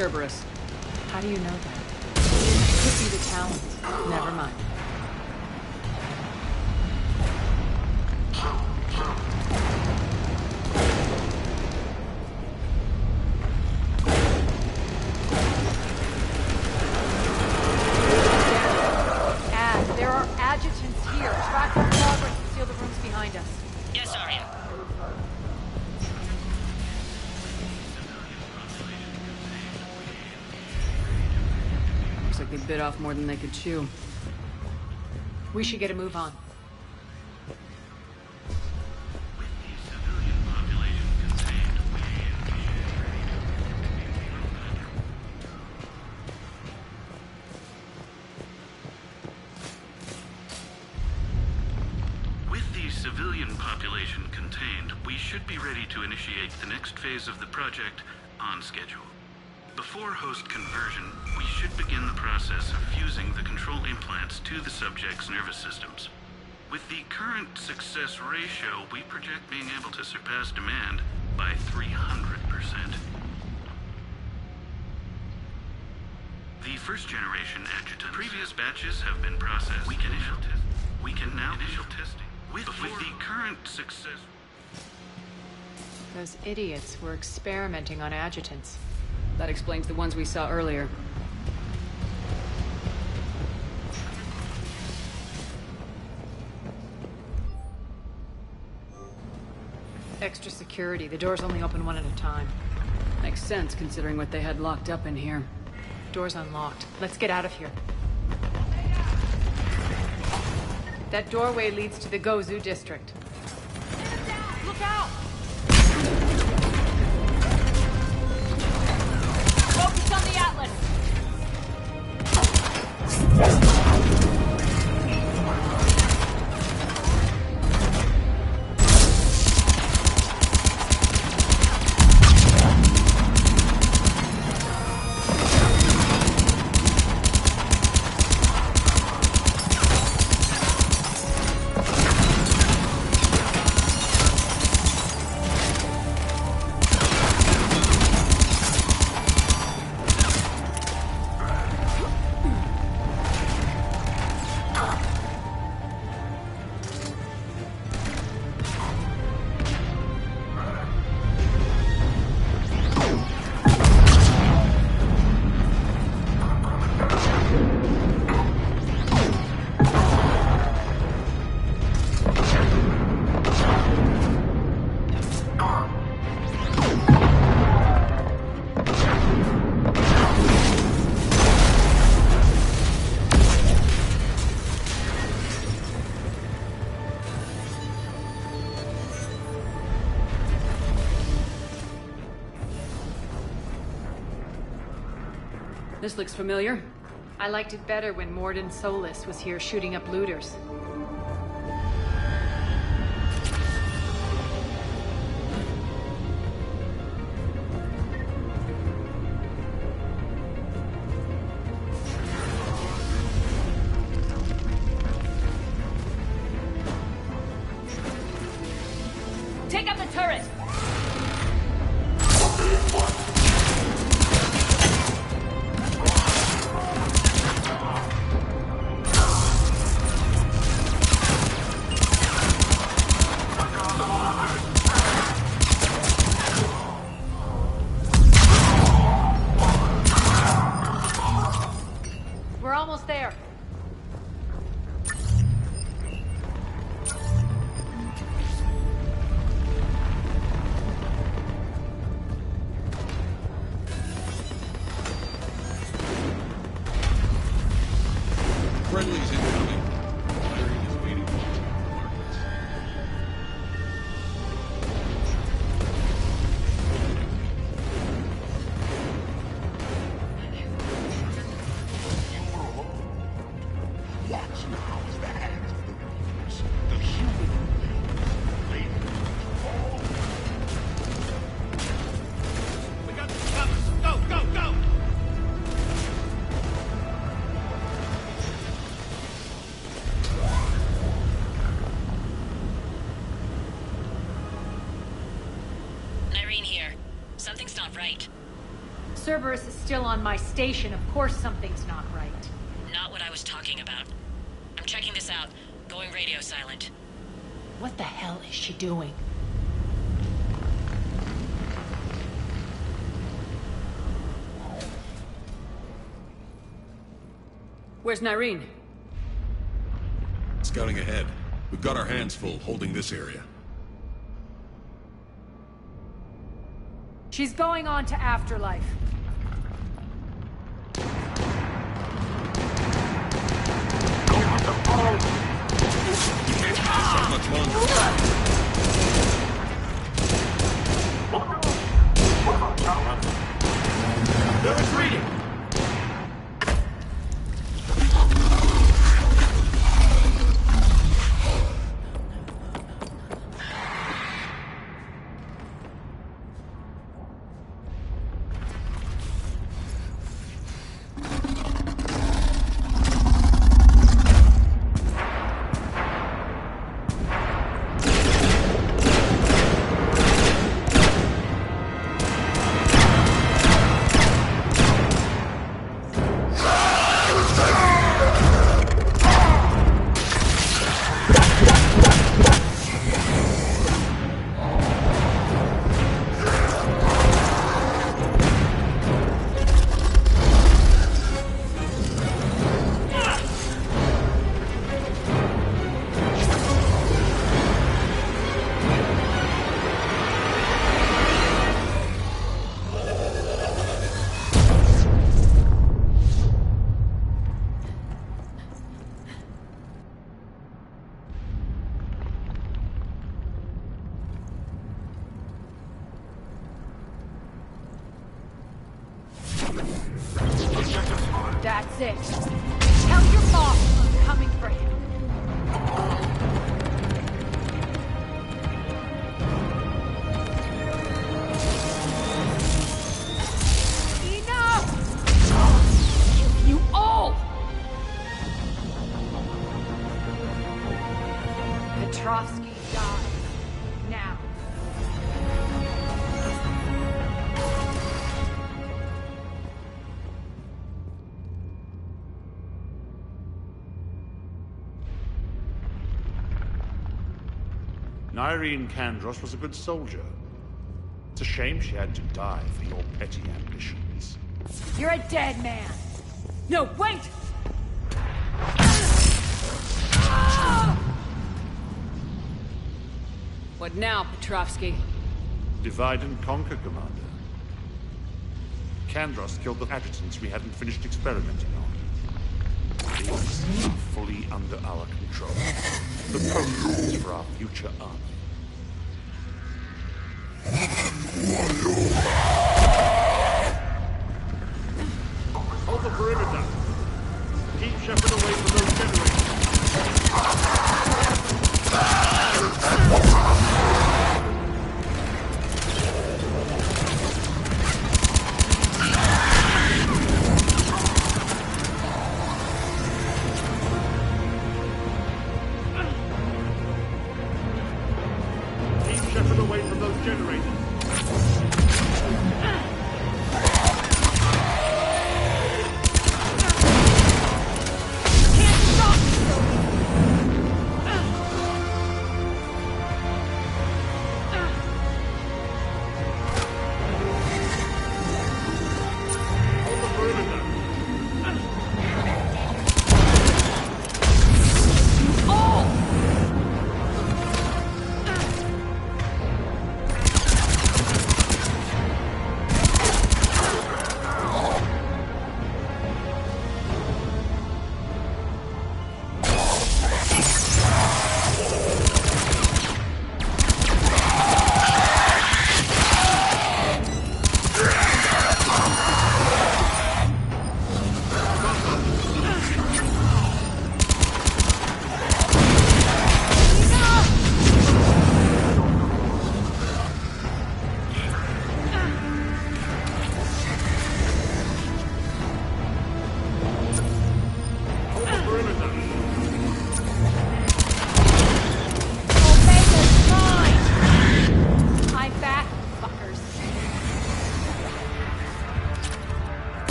Cerberus. How do you know that? It could be the Talons. Never mind. There are adjutants here. Track our progress and seal the rooms behind us. Yes, Arya. Looks like they bit off more than they could chew. We should get a move on. Civilian population contained, we should be ready to initiate the next phase of the project on schedule. Before host conversion, we should begin the process of fusing the control implants to the subject's nervous systems. With the current success ratio, we project being able to surpass demand by 300%. The first generation adjutant. Previous batches have been processed. We can now initial testing. With the current success... Those idiots were experimenting on adjutants. That explains the ones we saw earlier. Extra security. The doors only open one at a time. Makes sense, considering what they had locked up in here. Door's unlocked. Let's get out of here. That doorway leads to the Gozu district. Look out! Focus on the Atlas! This looks familiar. I liked it better when Mordin Solus was here shooting up looters. Take up the turret! Nyreen here. Something's not right. Cerberus is still on my station. Of course something's not right. Not what I was talking about. I'm checking this out. Going radio silent. What the hell is she doing? Where's Nyreen? Scouting ahead. We've got our hands full holding this area. She's going on to Afterlife. We can't keep this up much longer. They're retreating! That's it. Tell your boss I'm coming for him. Enough! You all! Petrovsky dies. Now. Nyreen Kandros was a good soldier. It's a shame she had to die for your petty ambitions. You're a dead man. No, wait! What now, Petrovsky? Divide and conquer, Commander. Kandros killed the adjutants we hadn't finished experimenting on. These are fully under our control. The programs for our future army. Hold the perimeter. Keep Shepard away from those generators. Keep Shepard away from those generators.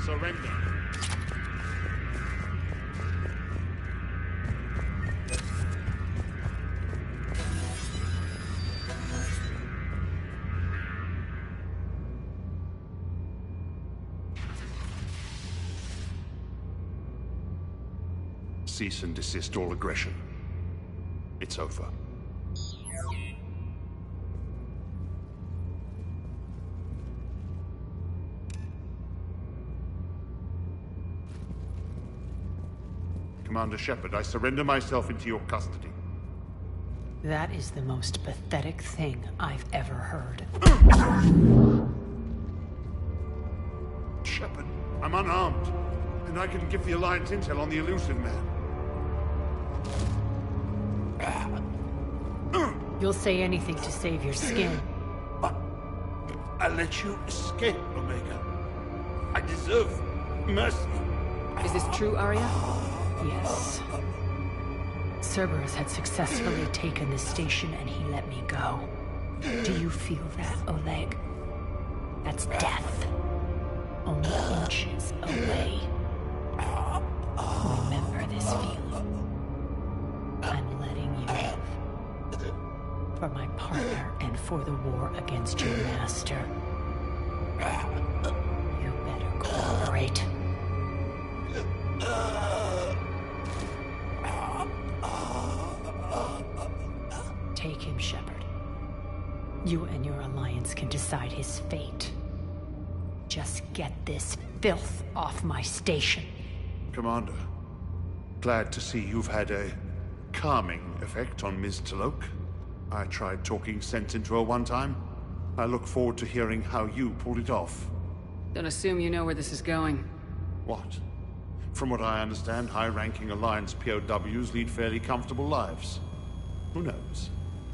Surrender. Cease and desist all aggression. It's over. Commander Shepard, I surrender myself into your custody. That is the most pathetic thing I've ever heard. Shepard, I'm unarmed, and I can give the Alliance intel on the Illusive Man. You'll say anything to save your skin. I let you escape, Omega. I deserve mercy. Is this true, Arya? Yes. Cerberus had successfully taken the station and he let me go. Do you feel that, Oleg? That's death. Only inches away. Remember this feeling. I'm letting you live. For my partner and for the war against your master. You better cooperate. Take him, Shepard. You and your Alliance can decide his fate. Just get this filth off my station. Commander, glad to see you've had a calming effect on Ms. T'Loak. I tried talking sense into her one time. I look forward to hearing how you pulled it off. Don't assume you know where this is going. What? From what I understand, high-ranking Alliance POWs lead fairly comfortable lives. Who knows?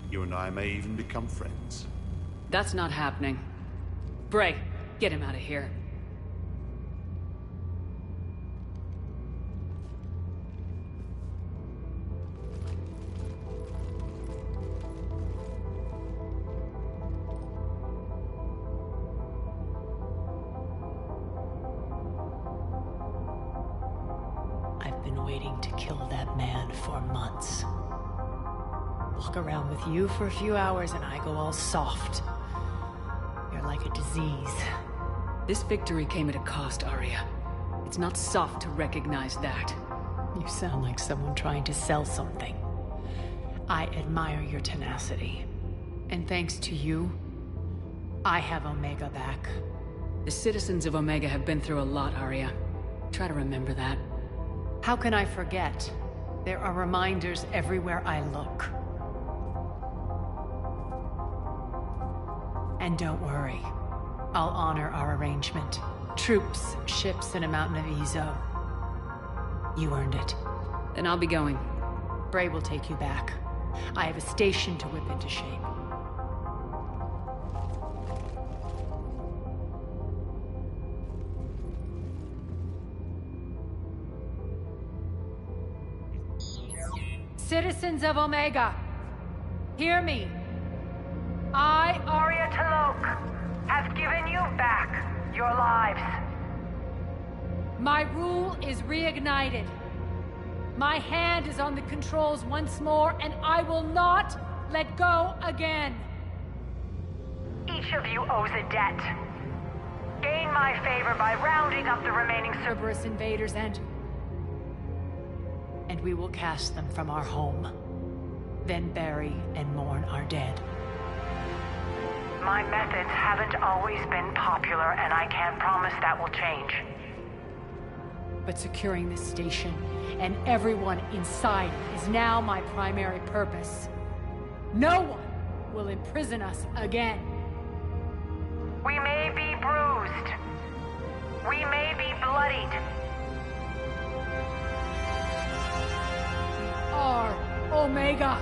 You and I may even become friends. That's not happening. Bray, get him out of here. I've been waiting to kill that man for months. Walk around with you for a few hours and I go all soft. You're like a disease. This victory came at a cost, Arya. It's not soft to recognize that. You sound like someone trying to sell something. I admire your tenacity. And thanks to you, I have Omega back. The citizens of Omega have been through a lot, Arya. Try to remember that. How can I forget? There are reminders everywhere I look. And don't worry. I'll honor our arrangement. Troops, ships, and a mountain of Ezo. You earned it. Then I'll be going. Bray will take you back. I have a station to whip into shape. Citizens of Omega, hear me. I, Arya T'Loak, have given you back your lives. My rule is reignited. My hand is on the controls once more, and I will not let go again. Each of you owes a debt. Gain my favor by rounding up the remaining Cerberus invaders and we will cast them from our home. Then bury and mourn our dead. My methods haven't always been popular, and I can't promise that will change. But securing this station and everyone inside is now my primary purpose. No one will imprison us again. We may be bruised. We may be bloodied. We are Omega.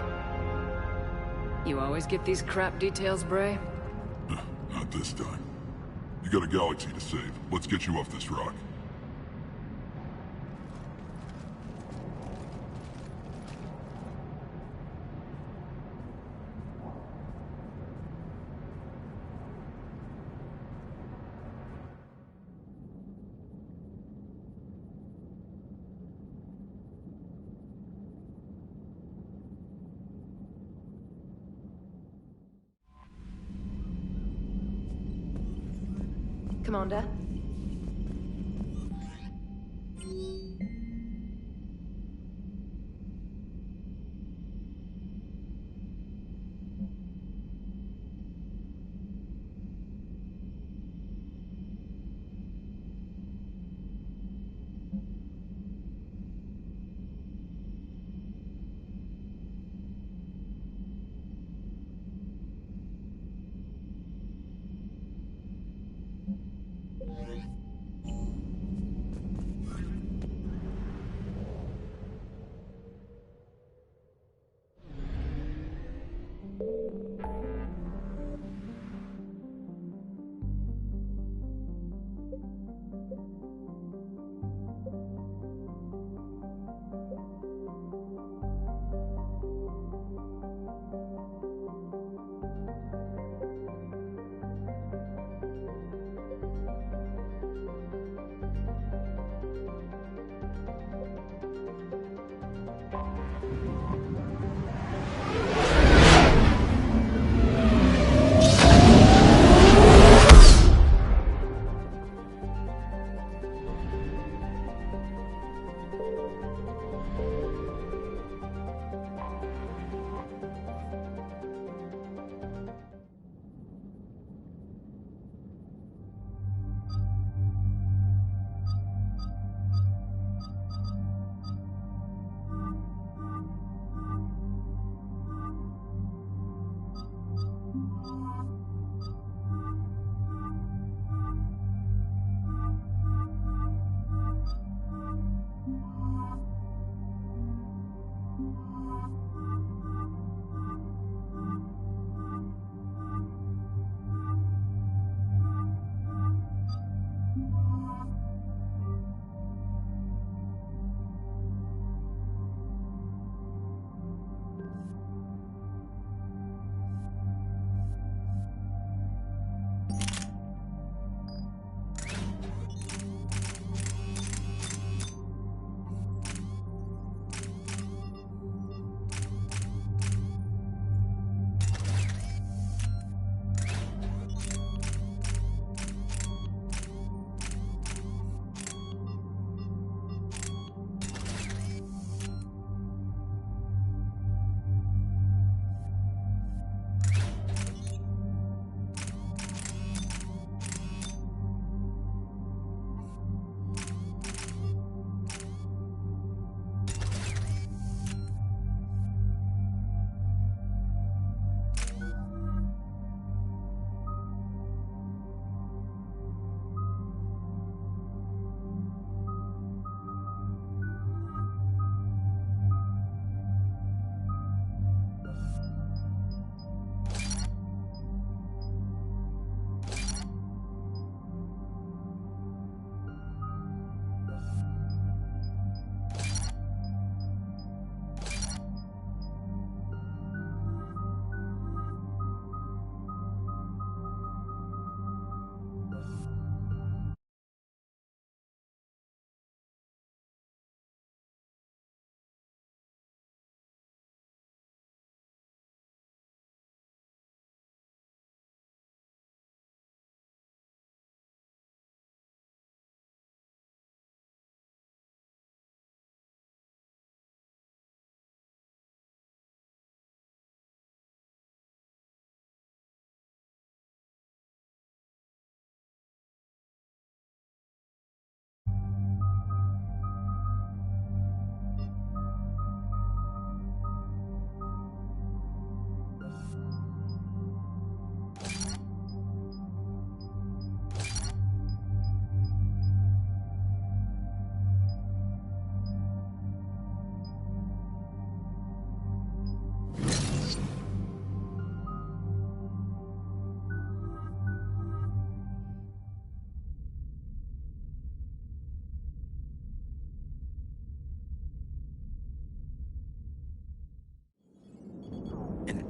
You always get these crap details, Bray? Not this time. You got a galaxy to save. Let's get you off this rock. Commander.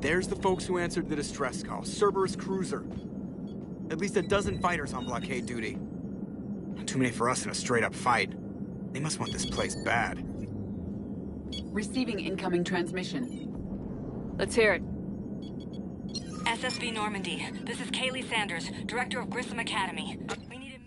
There's the folks who answered the distress call. Cerberus cruiser. At least a dozen fighters on blockade duty. Not too many for us in a straight-up fight. They must want this place bad. Receiving incoming transmission. Let's hear it. SSV Normandy. This is Kaylee Sanders, Director of Grissom Academy. We need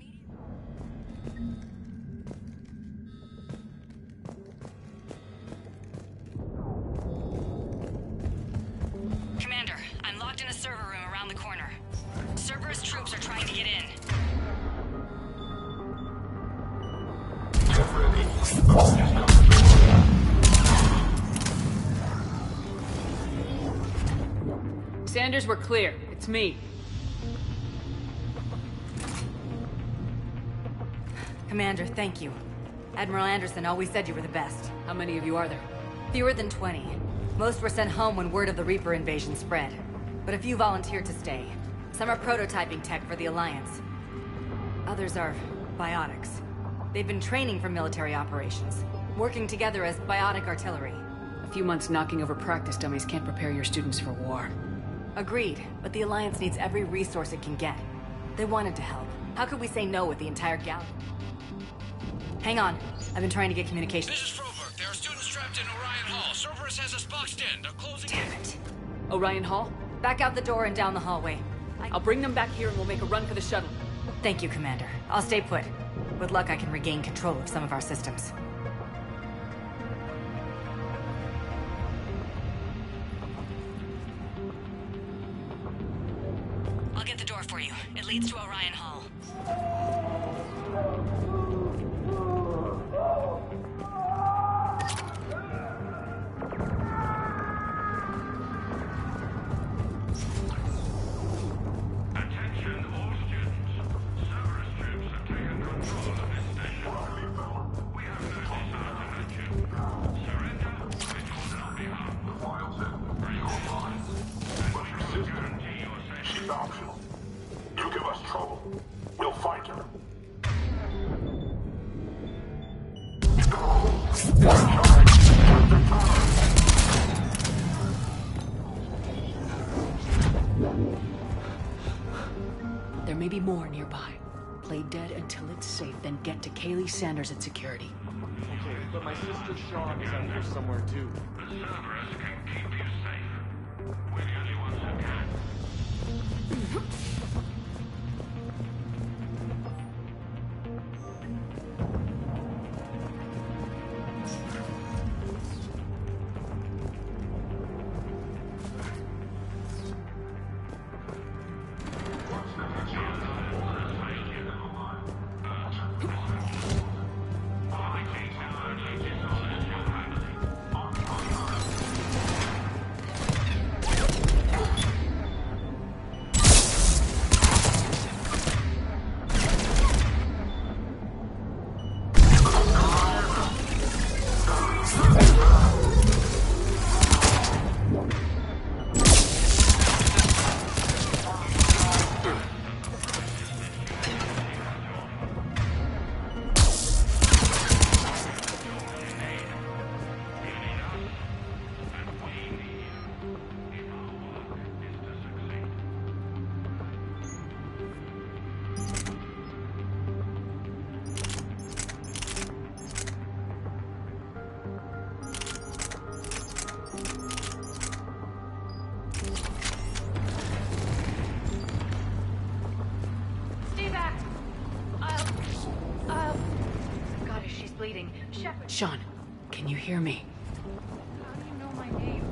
Sanders, we're clear. It's me. Commander, thank you. Admiral Anderson always said you were the best. How many of you are there? Fewer than 20. Most were sent home when word of the Reaper invasion spread. But a few volunteered to stay. Some are prototyping tech for the Alliance. Others are biotics. They've been training for military operations, working together as biotic artillery. A few months knocking over practice dummies can't prepare your students for war. Agreed, but the Alliance needs every resource it can get. They wanted to help. How could we say no with the entire galaxy? Hang on. I've been trying to get communication. This is Froberg. There are students trapped in Orion Hall. Cerberus has us boxed in. They're closing. Damn it. Orion Hall? Back out the door and down the hallway. I'll bring them back here and we'll make a run for the shuttle. Thank you, Commander. I'll stay put. With luck, I can regain control of some of our systems. I'll get the door for you. It leads to Orion Hall. There may be more nearby. Play dead until it's safe, then get to Kaylee Sanders at security. Okay, but my sister Shawn is out here somewhere too. The Cerberus can keep you safe. We're the only ones who can. Shawn, can you hear me? How do you know my name?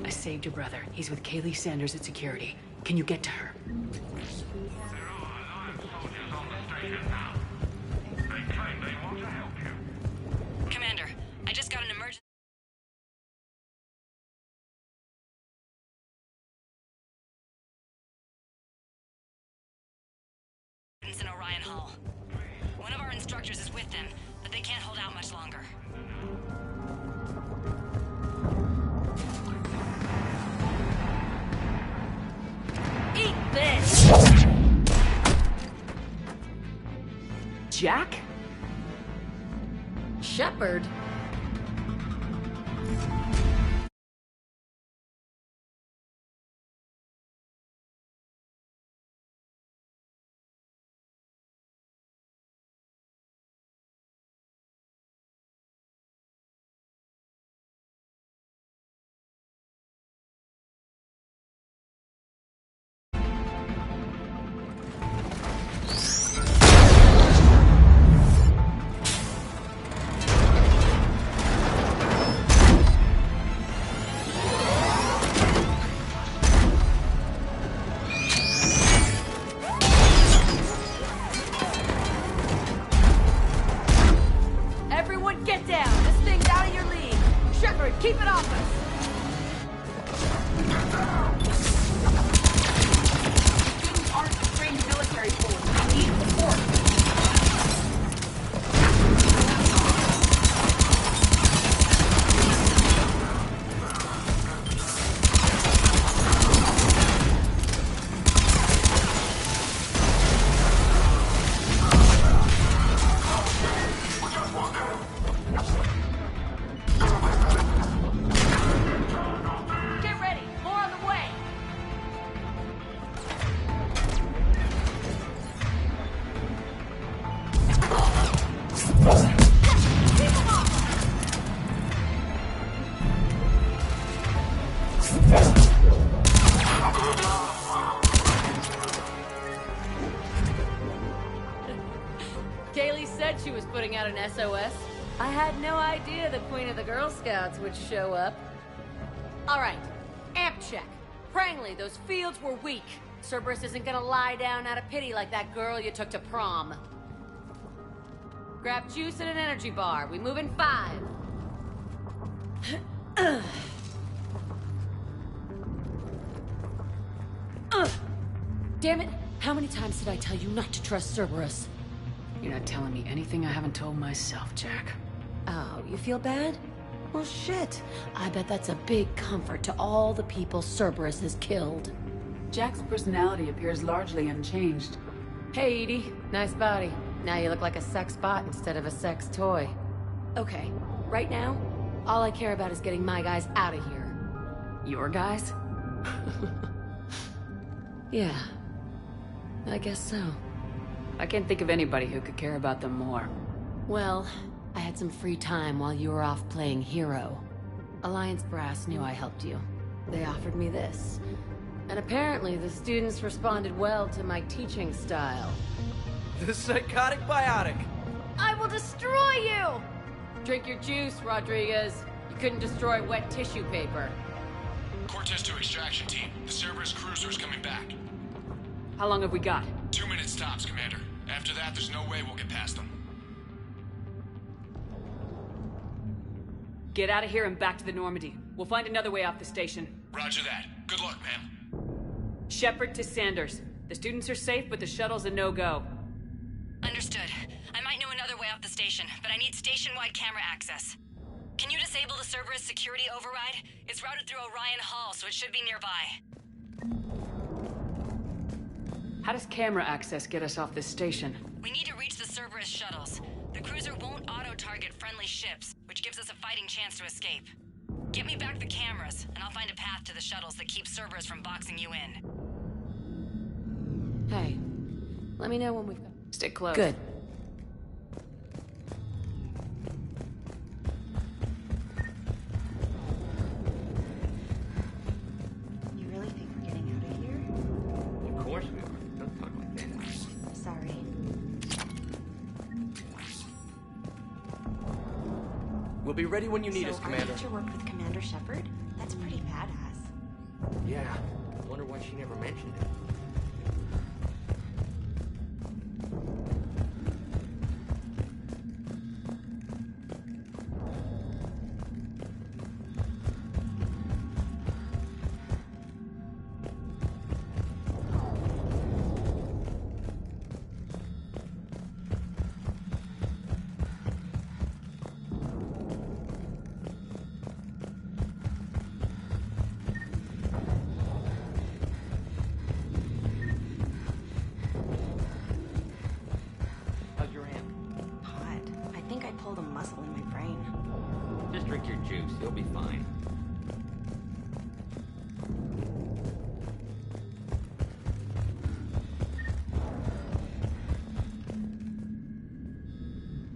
I saved your brother. He's with Kaylee Sanders at security. Can you get to her? There are Alliance soldiers on the station now. They claim they want to help you. Commander, I just got an emergency in Orion Hall. One of our instructors is with them, but they can't hold out much longer. Eat this! Jack? Shepard? Keep it off us! Students aren't a trained military force. We need support. Kaylee said she was putting out an SOS. I had no idea the Queen of the Girl Scouts would show up. All right, amp check. Prangley, those fields were weak. Cerberus isn't gonna lie down out of pity like that girl you took to prom. Grab juice and an energy bar. We move in 5. Damn it! How many times did I tell you not to trust Cerberus? You're not telling me anything I haven't told myself, Jack. Oh, you feel bad? Well, shit. I bet that's a big comfort to all the people Cerberus has killed. Jack's personality appears largely unchanged. Hey, Edie. Nice body. Now you look like a sex bot instead of a sex toy. Okay, right now, all I care about is getting my guys out of here. Your guys? Yeah. I guess so. I can't think of anybody who could care about them more. Well, I had some free time while you were off playing hero. Alliance Brass knew I helped you. They offered me this. And apparently the students responded well to my teaching style. The psychotic biotic! I will destroy you! Drink your juice, Rodriguez. You couldn't destroy wet tissue paper. Cortez to extraction team. The Cerberus cruiser's coming back. How long have we got? 2 minutes tops, Commander. After that, there's no way we'll get past them. Get out of here and back to the Normandy. We'll find another way off the station. Roger that. Good luck, ma'am. Shepard to Sanders. The students are safe, but the shuttle's a no-go. Understood. I might know another way off the station, but I need station-wide camera access. Can you disable the Cerberus security override? It's routed through Orion Hall, so it should be nearby. How does camera access get us off this station? We need to reach the Cerberus shuttles. The cruiser won't auto-target friendly ships, which gives us a fighting chance to escape. Get me back the cameras, and I'll find a path to the shuttles that keep Cerberus from boxing you in. Hey, let me know when we've got... Stick close. Good. You really think we're getting out of here? Of course we are. Don't talk like that. Sorry. We'll be ready when you need us, Our Commander. teacher worked with Commander Shepard? That's pretty badass. Yeah. I wonder why she never mentioned it. Just drink your juice. You'll be fine.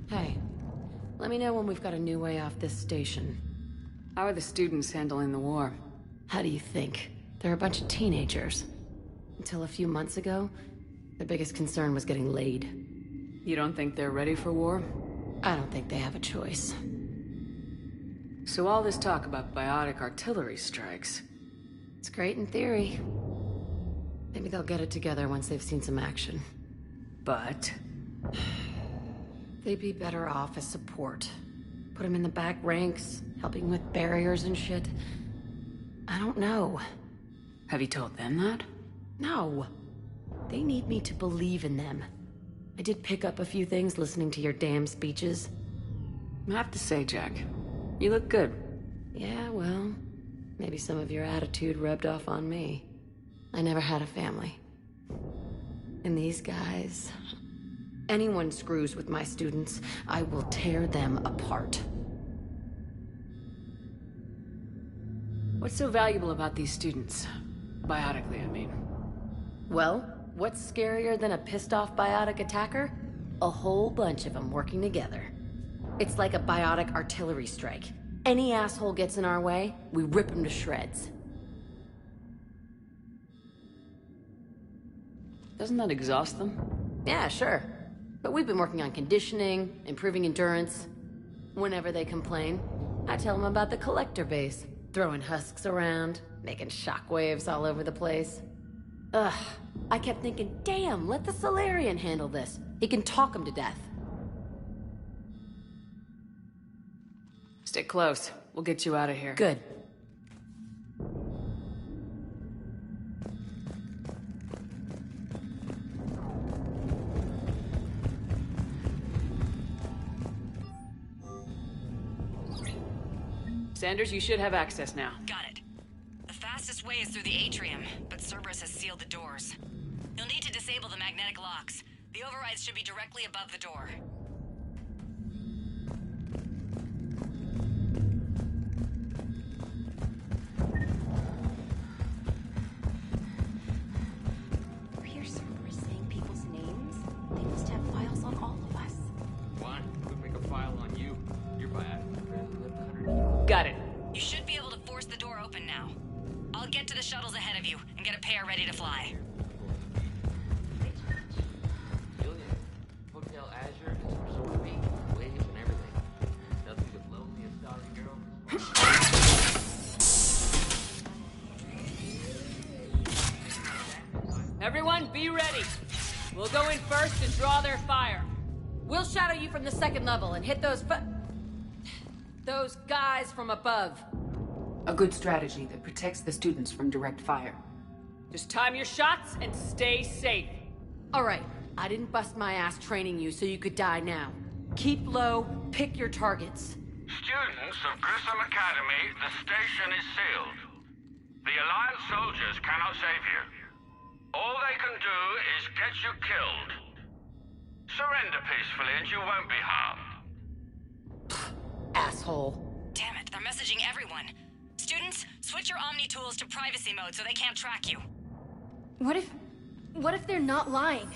Hey, let me know when we've got a new way off this station. How are the students handling the war? How do you think? They're a bunch of teenagers. Until a few months ago, their biggest concern was getting laid. You don't think they're ready for war? I don't think they have a choice. So all this talk about biotic artillery strikes... It's great in theory. Maybe they'll get it together once they've seen some action. But... They'd be better off as support. Put him in the back ranks, helping with barriers and shit. I don't know. Have you told them that? No. They need me to believe in them. I did pick up a few things listening to your damn speeches. I have to say, Jack, you look good. Yeah, well, maybe some of your attitude rubbed off on me. I never had a family. And these guys... Anyone screws with my students, I will tear them apart. What's so valuable about these students? Biotically, I mean. Well, what's scarier than a pissed-off biotic attacker? A whole bunch of them working together. It's like a biotic artillery strike. Any asshole gets in our way, we rip him to shreds. Doesn't that exhaust them? Yeah, sure. But we've been working on conditioning, improving endurance. Whenever they complain, I tell them about the collector base. Throwing husks around, making shockwaves all over the place. Ugh, I kept thinking, damn, let the Solarian handle this. He can talk him to death. Stick close. We'll get you out of here. Good. Sanders, you should have access now. Got it. The fastest way is through the atrium, but Cerberus has sealed the doors. You'll need to disable the magnetic locks. The overrides should be directly above the door. You hear Cerberus saying people's names? They must have files on all of us. Why? Could make a file on you. You're bad. Got it. You should be able to force the door open now. I'll get to the shuttles ahead of you and get a pair ready to fly. Julian, Hotel Azure is for sore feet, waves, and everything. Nothing but lonely and sorry girl. Everyone, be ready. We'll go in first and draw their fire. We'll shadow you from the second level and hit those guys from above. A good strategy that protects the students from direct fire. Just time your shots and stay safe. All right, I didn't bust my ass training you so you could die now. Keep low, pick your targets. Students of Grissom Academy, the station is sealed. The Alliance soldiers cannot save you. All they can do is get you killed. Surrender peacefully and you won't be harmed. Asshole. Damn it, they're messaging everyone. Students, switch your Omni tools to privacy mode so they can't track you. What if they're not lying?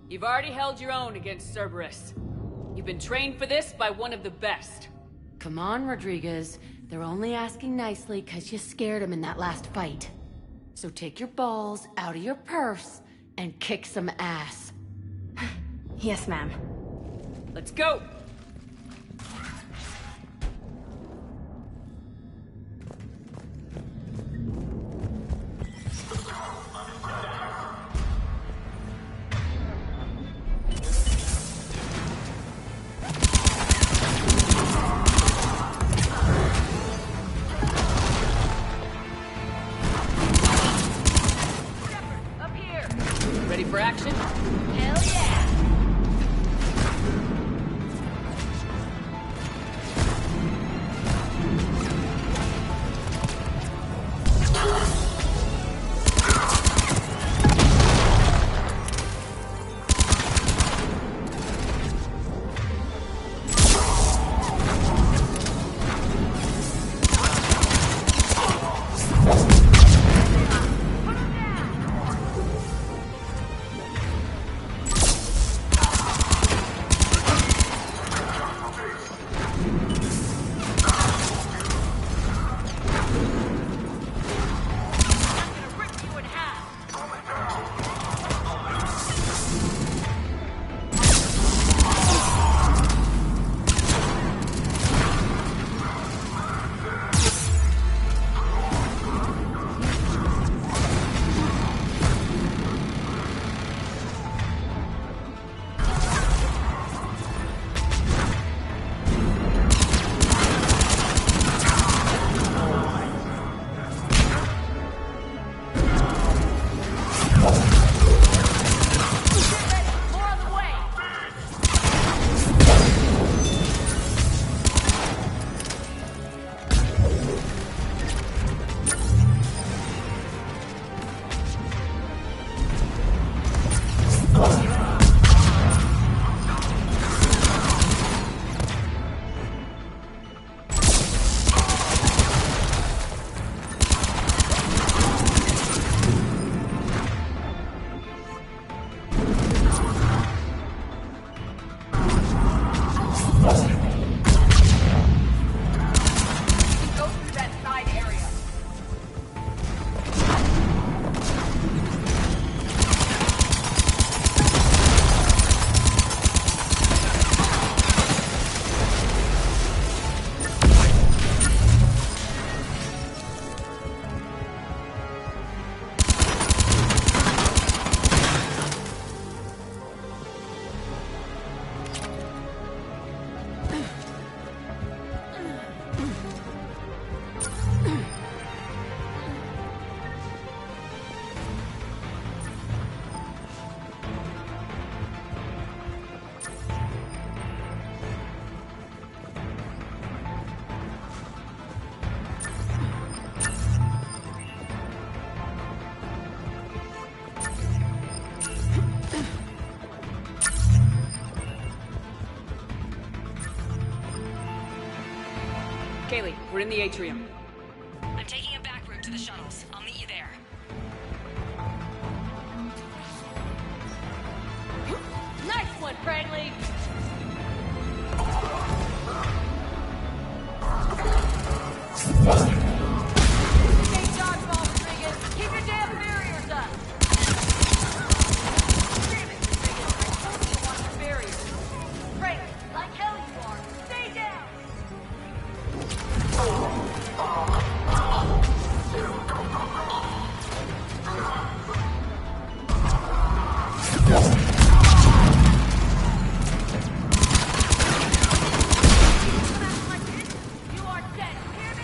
You've already held your own against Cerberus. You've been trained for this by one of the best. Come on, Rodriguez. They're only asking nicely because you scared them in that last fight. So take your balls out of your purse and kick some ass. Yes, ma'am. Let's go! Ready for action? Hell yeah! Kaylee, we're in the atrium. I'm taking a back route to the shuttles. I'll meet you there. Nice one, Franklin! Stay dodgeball, Rodriguez! Keep your damn barriers up! Damn it, Rodriguez! I told you to watch your barriers! Franklin, like hell you are! Stay down! You are dead, hear me?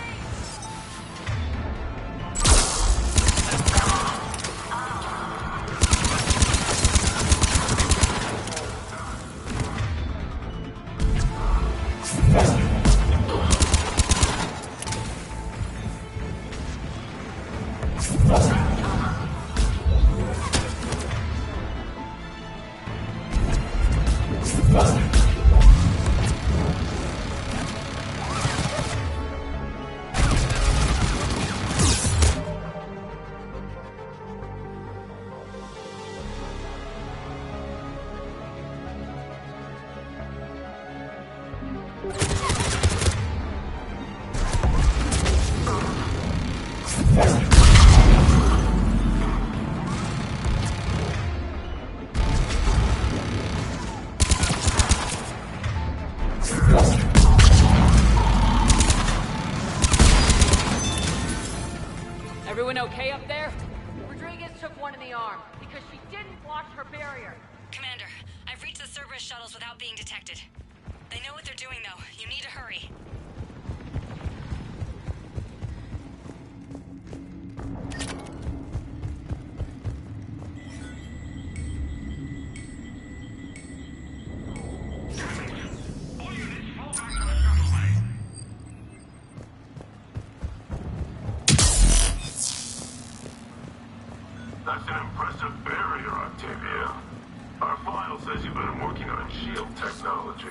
Everyone okay up there? Rodriguez took one in the arm because she didn't watch her barrier. Commander, I've reached the Cerberus shuttles without being detected. They know what they're doing, though. You need to hurry. That's an impressive barrier, Octavia. Our file says you've been working on shield technology.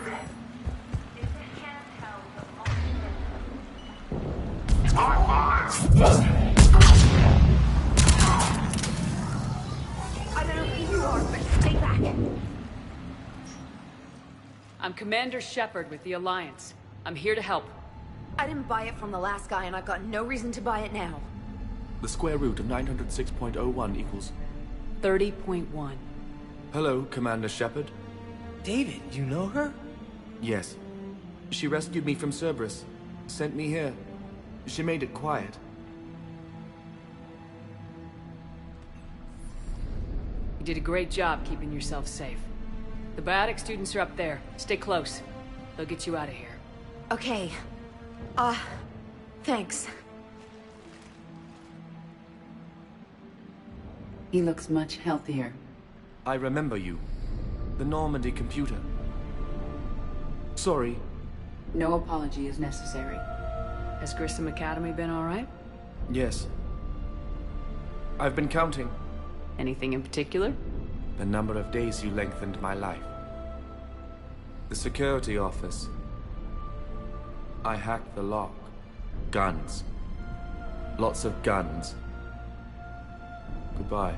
High five! I don't know who you are, but stay back. I'm Commander Shepard with the Alliance. I'm here to help. I didn't buy it from the last guy, and I've got no reason to buy it now. The square root of 906.01 equals... 30.1. Hello, Commander Shepard. David, you know her? Yes. She rescued me from Cerberus. Sent me here. She made it quiet. You did a great job keeping yourself safe. The biotic students are up there. Stay close. They'll get you out of here. Okay. Thanks. He looks much healthier. I remember you. The Normandy computer. Sorry. No apology is necessary. Has Grissom Academy been all right? Yes. I've been counting. Anything in particular? The number of days you lengthened my life. The security office. I hacked the lock. Guns. Lots of guns. Goodbye.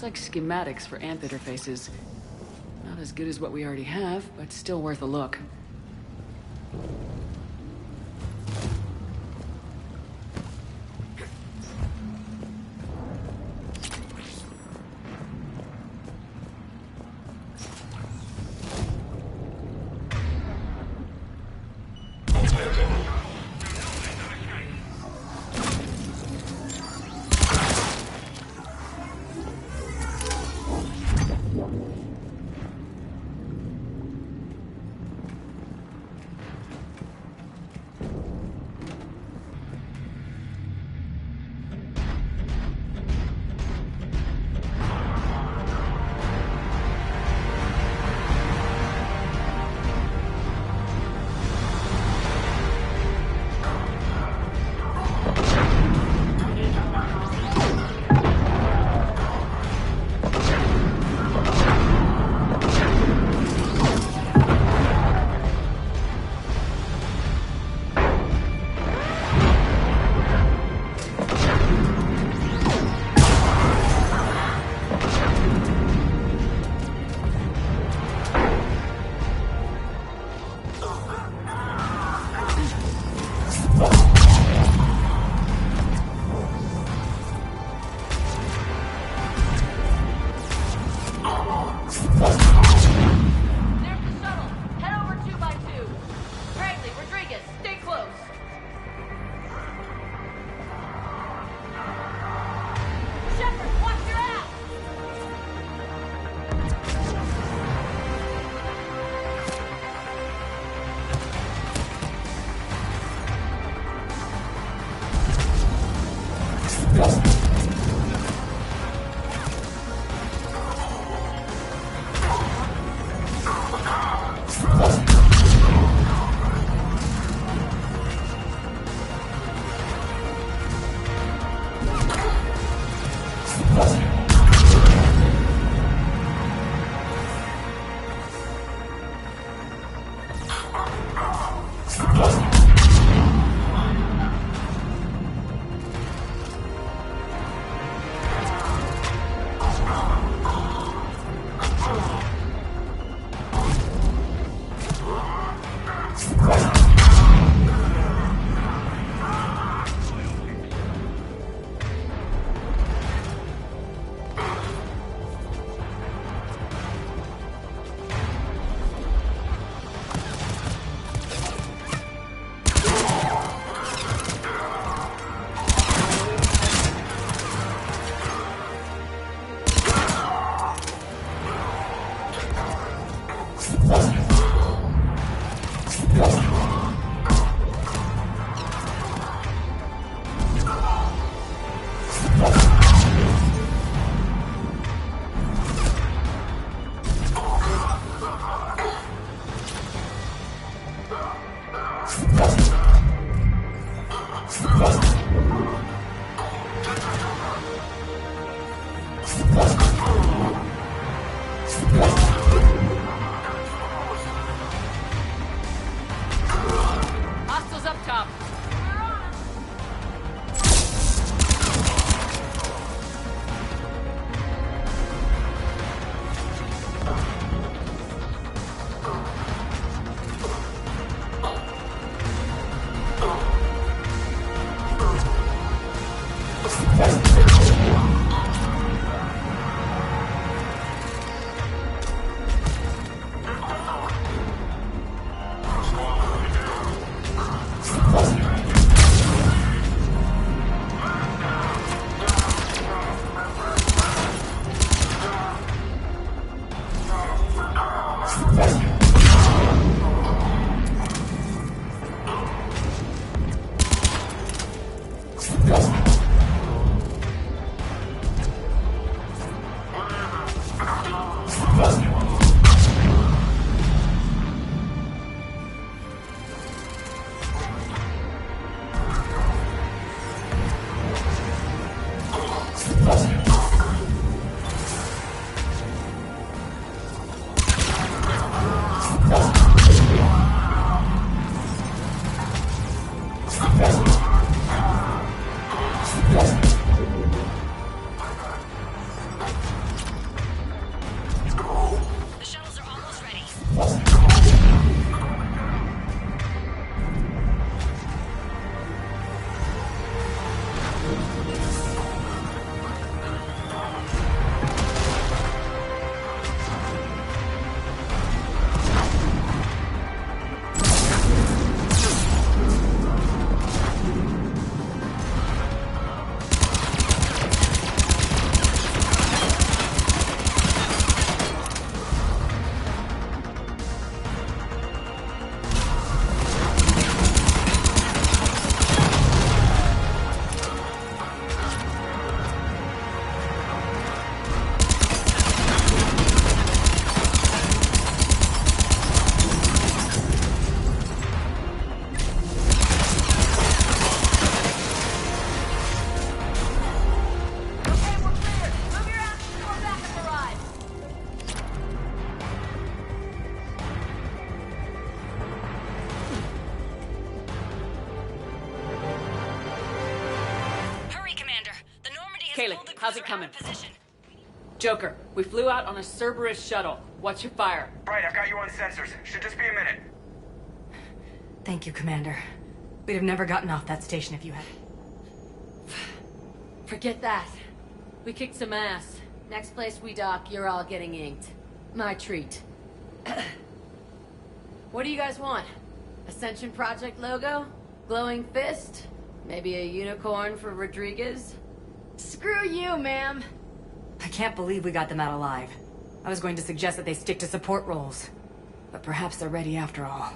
Like schematics for AMP interfaces. Not as good as what we already have, but still worth a look. How's it coming? Joker, we flew out on a Cerberus shuttle. What's your fire? Right, I've got you on sensors. Should just be a minute. Thank you, Commander. We'd have never gotten off that station if you had. Forget that. We kicked some ass. Next place we dock, you're all getting inked. My treat. What do you guys want? Ascension Project logo? Glowing fist? Maybe a unicorn for Rodriguez? Screw you, ma'am! I can't believe we got them out alive. I was going to suggest that they stick to support roles. But perhaps they're ready after all.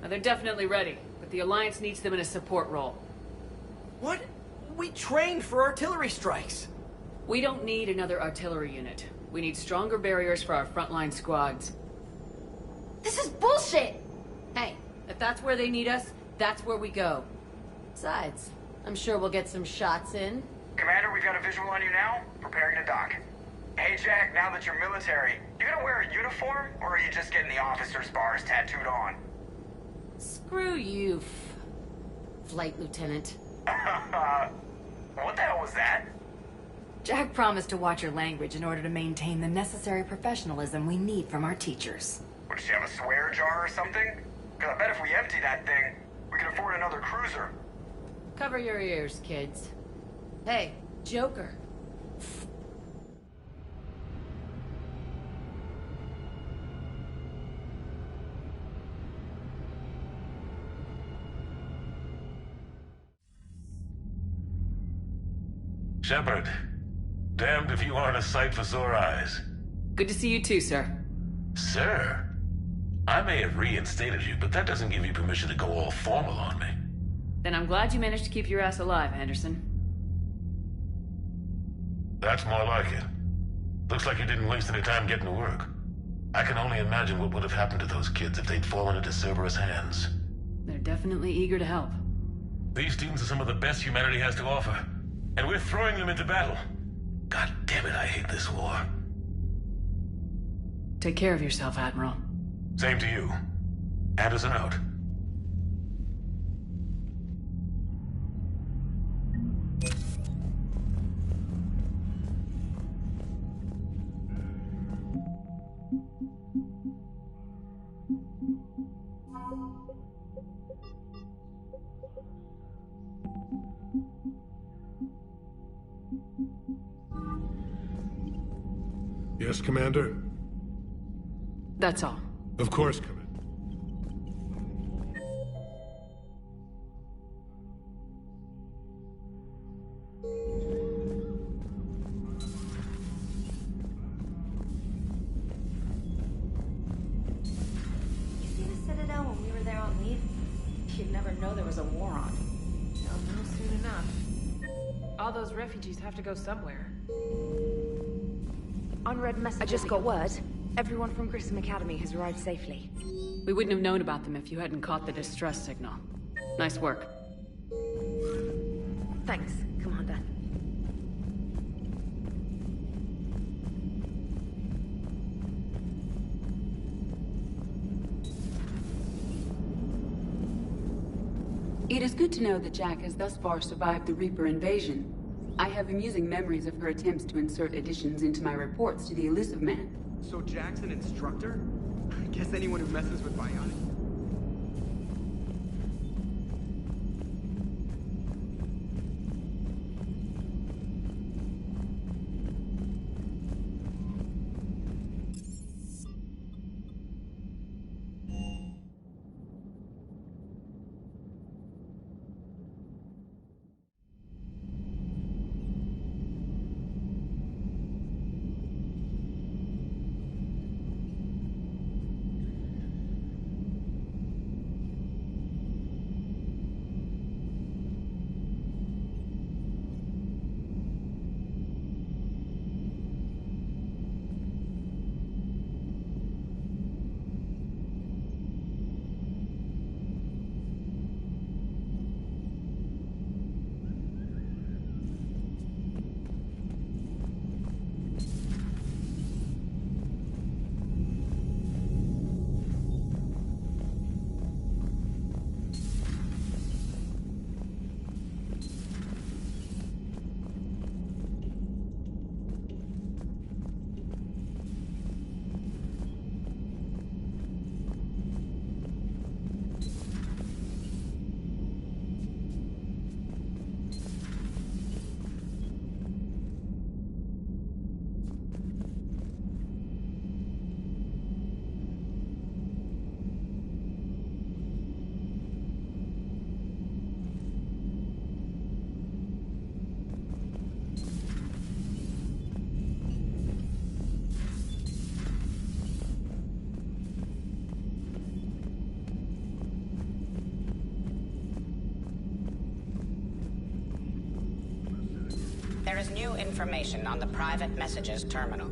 Now, they're definitely ready, but the Alliance needs them in a support role. What? We trained for artillery strikes. We don't need another artillery unit. We need stronger barriers for our frontline squads. This is bullshit! Hey, if that's where they need us, that's where we go. Besides, I'm sure we'll get some shots in. Commander, we've got a visual on you now. Preparing to dock. Hey, Jack, now that you're military, you gonna wear a uniform, or are you just getting the officer's bars tattooed on? Screw you, Flight Lieutenant. What the hell was that? Jack promised to watch your language in order to maintain the necessary professionalism we need from our teachers. Would she have a swear jar or something? Because I bet if we empty that thing, we can afford another cruiser. Cover your ears, kids. Hey, Joker. Shepard, damned if you aren't a sight for sore eyes. Good to see you too, sir. Sir? I may have reinstated you, but that doesn't give you permission to go all formal on me. Then I'm glad you managed to keep your ass alive, Anderson. That's more like it. Looks like you didn't waste any time getting to work. I can only imagine what would have happened to those kids if they'd fallen into Cerberus hands. They're definitely eager to help. These students are some of the best humanity has to offer. And we're throwing them into battle. God damn it, I hate this war. Take care of yourself, Admiral. Same to you. Anderson out. Yes, Commander? That's all. Of course, Commander. You see the Citadel when we were there on leave? You'd never know there was a war on. They'll know soon enough. All those refugees have to go somewhere. Unread message. I just got word. Everyone from Grissom Academy has arrived safely. We wouldn't have known about them if you hadn't caught the distress signal. Nice work. Thanks, Commander. It is good to know that Jack has thus far survived the Reaper invasion. I have amusing memories of her attempts to insert additions into my reports to the Elusive Man. So Jack's an instructor? I guess anyone who messes with bionic... new information on the private messages terminal.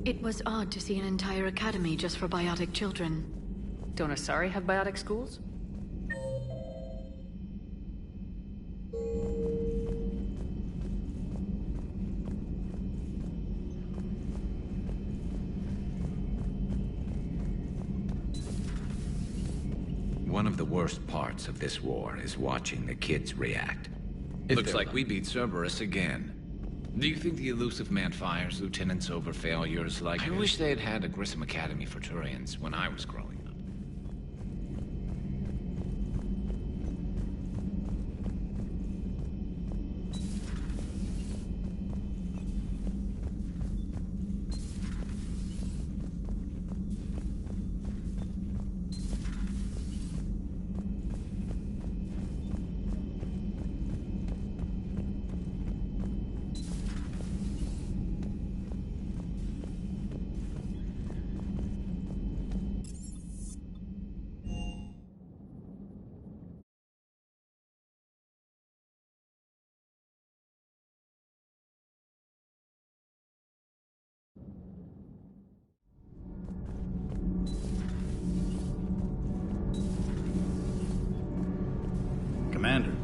It was odd to see an entire academy just for biotic children. Don't Asari have biotic schools? One of the worst parts of this war is watching the kids react. Looks like we beat Cerberus again. Do you think the Illusive Man fires lieutenants over failures like... I wish they had had a Grissom Academy for Turians when I was growing up. Commander.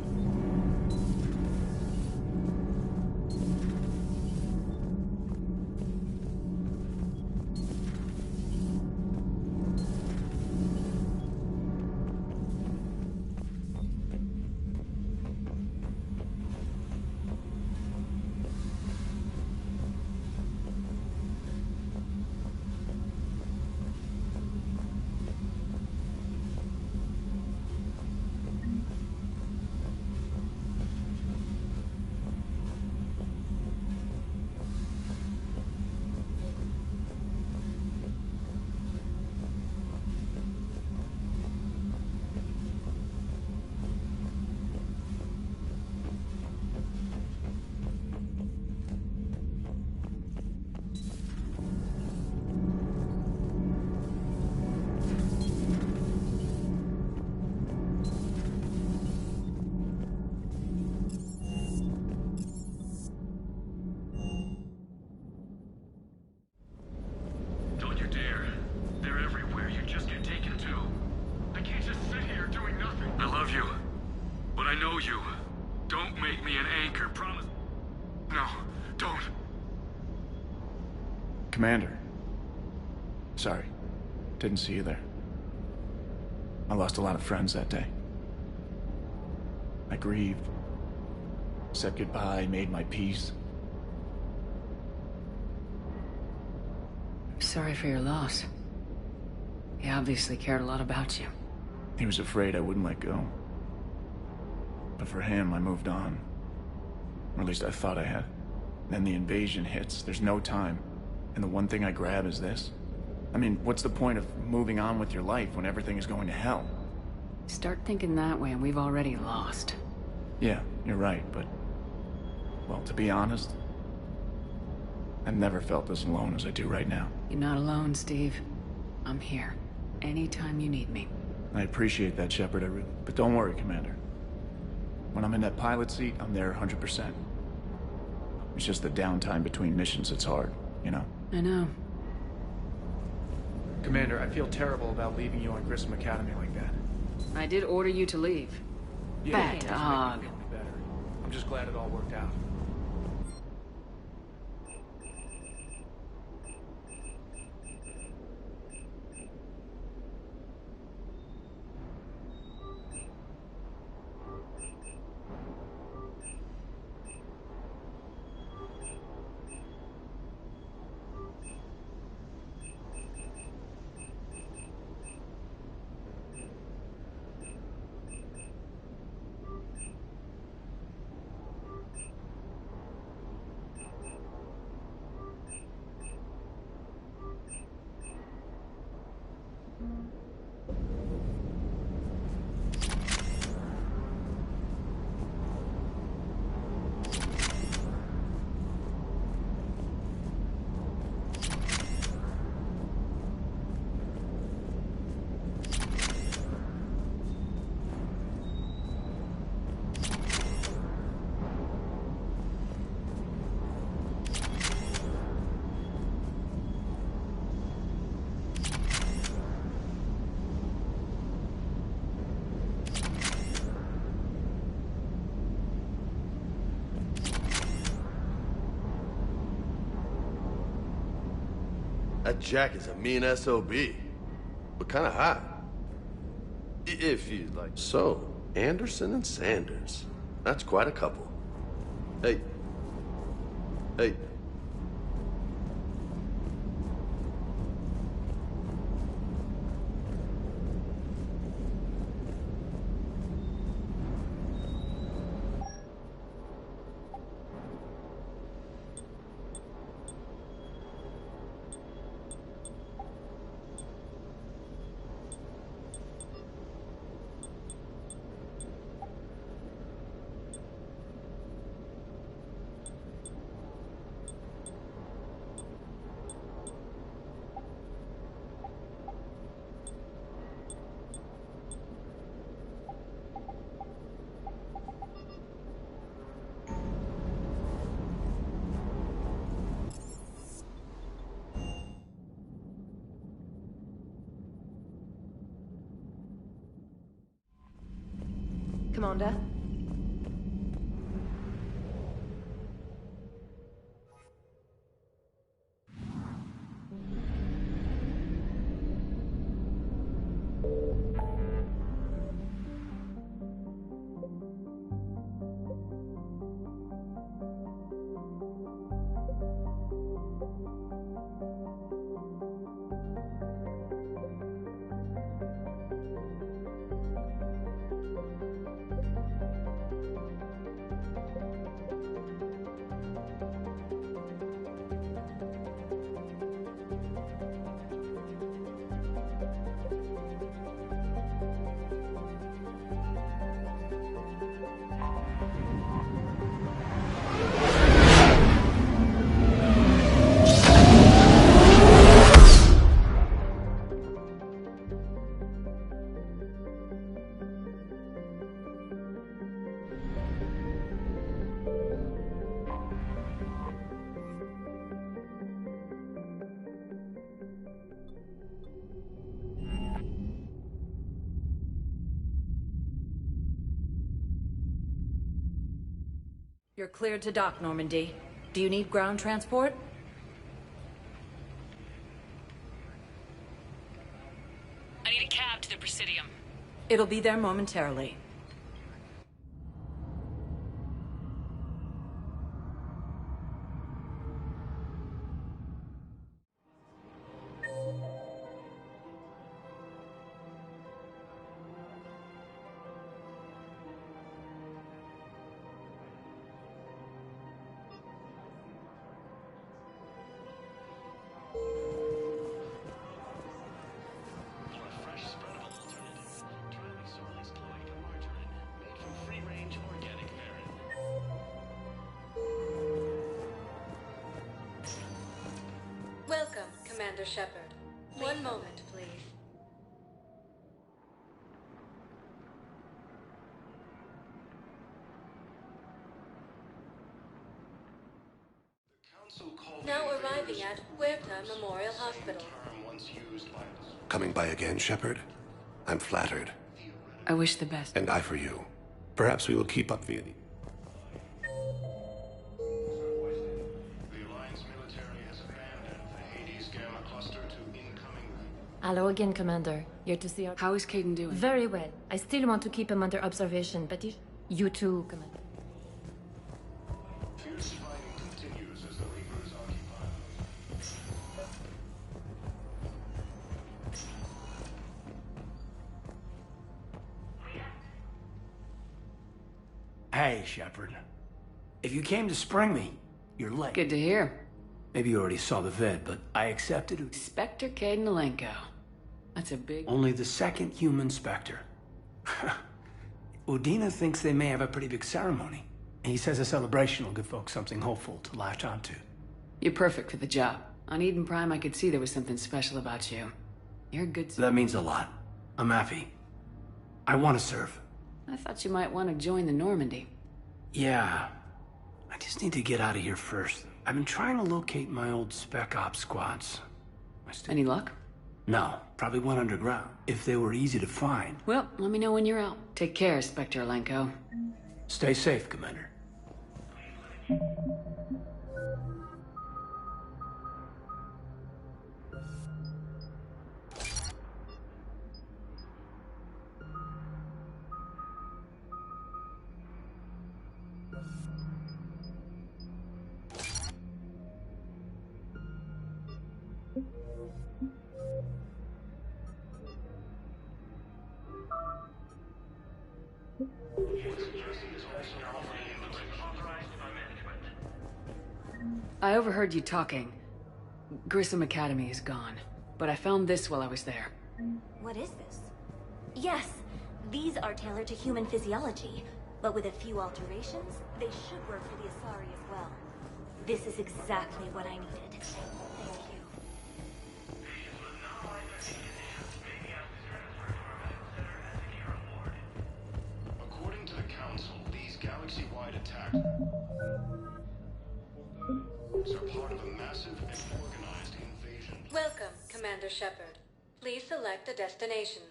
Commander. Sorry. Didn't see you there. I lost a lot of friends that day. I grieved. Said goodbye, made my peace. I'm sorry for your loss. He obviously cared a lot about you. He was afraid I wouldn't let go. But for him, I moved on. Or at least I thought I had. Then the invasion hits. There's no time. And the one thing I grab is this. I mean, what's the point of moving on with your life when everything is going to hell? Start thinking that way and we've already lost. Yeah, you're right, but... well, to be honest... I've never felt as alone as I do right now. You're not alone, Steve. I'm here. Anytime you need me. I appreciate that, Shepard, but don't worry, Commander. When I'm in that pilot seat, I'm there 100%. It's just the downtime between missions that's hard, you know? I know. Commander, I feel terrible about leaving you on Grissom Academy like that. I did order you to leave. Yeah, Bad dog. Better. I'm just glad it all worked out. That Jack is a mean SOB. But kinda hot. If you like. So, Anderson and Sanders. That's quite a couple. Hey. Hey. Commander? You're cleared to dock, Normandy. Do you need ground transport? I need a cab to the Presidium. It'll be there momentarily. Welcome, Commander Shepard. One moment, please. Now arriving at Huerta Memorial Hospital. Coming by again, Shepard? I'm flattered. I wish the best. And I for you. Perhaps we will keep up the... Hello again, Commander. Here to see our... How is Caden doing? Very well. I still want to keep him under observation, but if... You too, Commander. Hey, Shepard. If you came to spring me, you're late. Good to hear. Maybe you already saw the vid, but I accepted it. Spectre Caden Alenko. That's a big... Only the second human Spectre. Udina thinks they may have a pretty big ceremony. He says a celebration will give folks something hopeful to latch onto. You're perfect for the job. On Eden Prime, I could see there was something special about you. You're a good... That means a lot. I'm happy. I want to serve. I thought you might want to join the Normandy. Yeah. I just need to get out of here first. I've been trying to locate my old Spec Ops squads. Any luck? No, probably went underground. If they were easy to find. Well, let me know when you're out. Take care, Spectre Alenko. Stay safe, Commander. I overheard you talking. Grissom Academy is gone, but I found this while I was there. What is this? Yes, these are tailored to human physiology, but with a few alterations, they should work for the Asari as well. This is exactly what I needed. Thank you. According to the Council, these galaxy-wide attacks are part of a massive and organized invasion. Welcome, Commander Shepard. Please select a destination.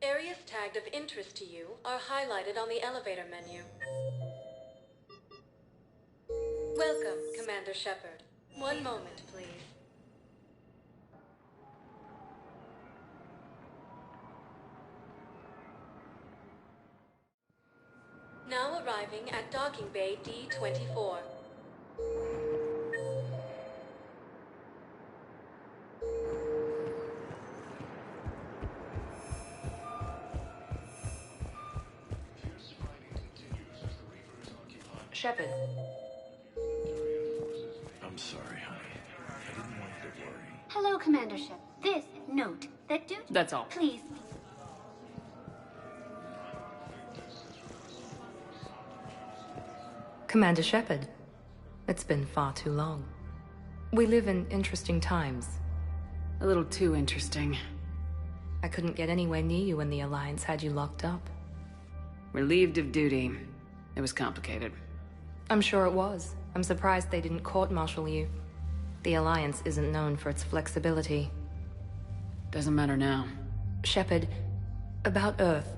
Areas tagged of interest to you are highlighted on the elevator menu. Welcome, Commander Shepard. One moment, please. Now arriving at Docking Bay D-24. Shepard. I'm sorry, honey. I didn't want you to worry. Hello, Commander Shep. This note that dude. That's all. Please. Commander Shepard, it's been far too long. We live in interesting times. A little too interesting. I couldn't get anywhere near you when the Alliance had you locked up. Relieved of duty. It was complicated. I'm sure it was. I'm surprised they didn't court-martial you. The Alliance isn't known for its flexibility. Doesn't matter now. Shepard, about Earth.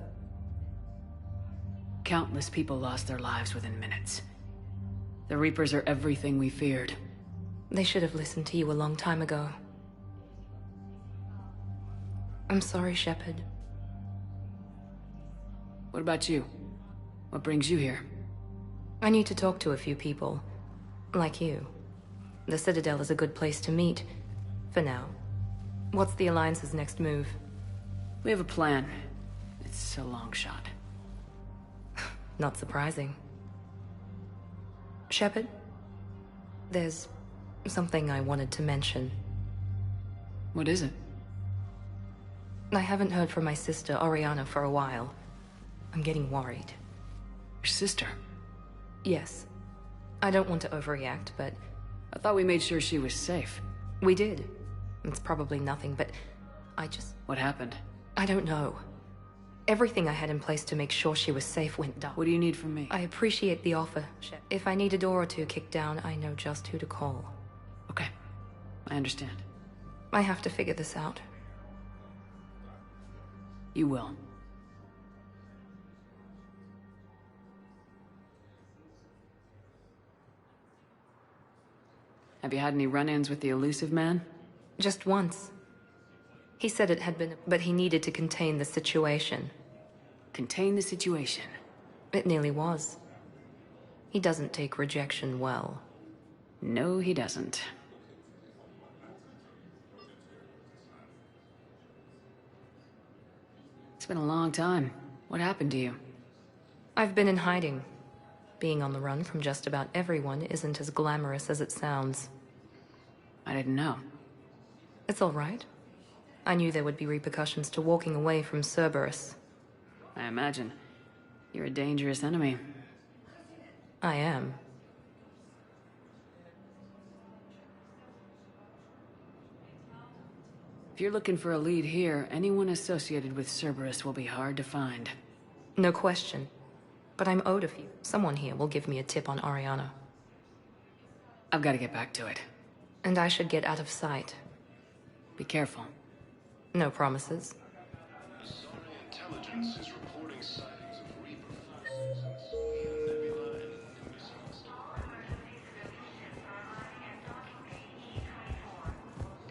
Countless people lost their lives within minutes. The Reapers are everything we feared. They should have listened to you a long time ago. I'm sorry, Shepard. What about you? What brings you here? I need to talk to a few people. Like you. The Citadel is a good place to meet. For now. What's the Alliance's next move? We have a plan. It's a long shot. Not surprising. Shepard? There's something I wanted to mention. What is it? I haven't heard from my sister, Oriana, for a while. I'm getting worried. Your sister? Yes. I don't want to overreact, but... I thought we made sure she was safe. We did. It's probably nothing, but I just... What happened? I don't know. Everything I had in place to make sure she was safe went dark. What do you need from me? I appreciate the offer, Shep. If I need a door or two kicked down, I know just who to call. Okay. I understand. I have to figure this out. You will. Have you had any run-ins with the elusive man? Just once. He said it had been, but he needed to contain the situation. Contain the situation? It nearly was. He doesn't take rejection well. No, he doesn't. It's been a long time. What happened to you? I've been in hiding. Being on the run from just about everyone isn't as glamorous as it sounds. I didn't know. It's all right. I knew there would be repercussions to walking away from Cerberus. I imagine. You're a dangerous enemy. I am. If you're looking for a lead here, anyone associated with Cerberus will be hard to find. No question. But I'm owed a few. Someone here will give me a tip on Oriana. I've got to get back to it. And I should get out of sight. Be careful. No promises. Asari intelligence is reporting sightings of Reaper forces in Nebula and Nimbus cluster.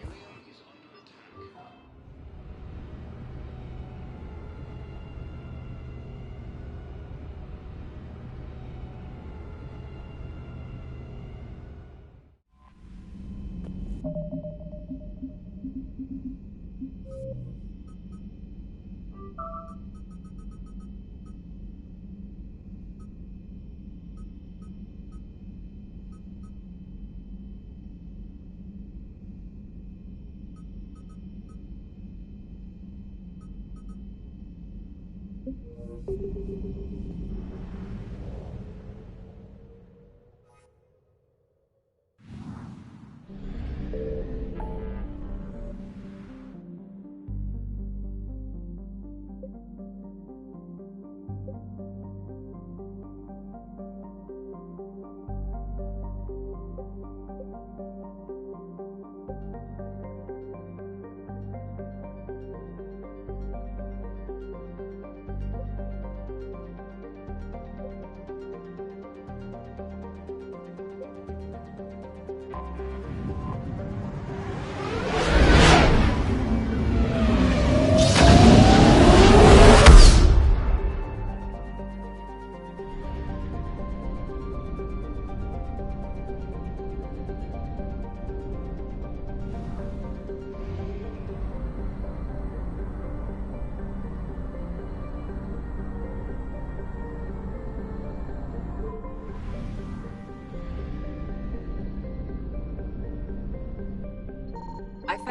Ilium is under attack.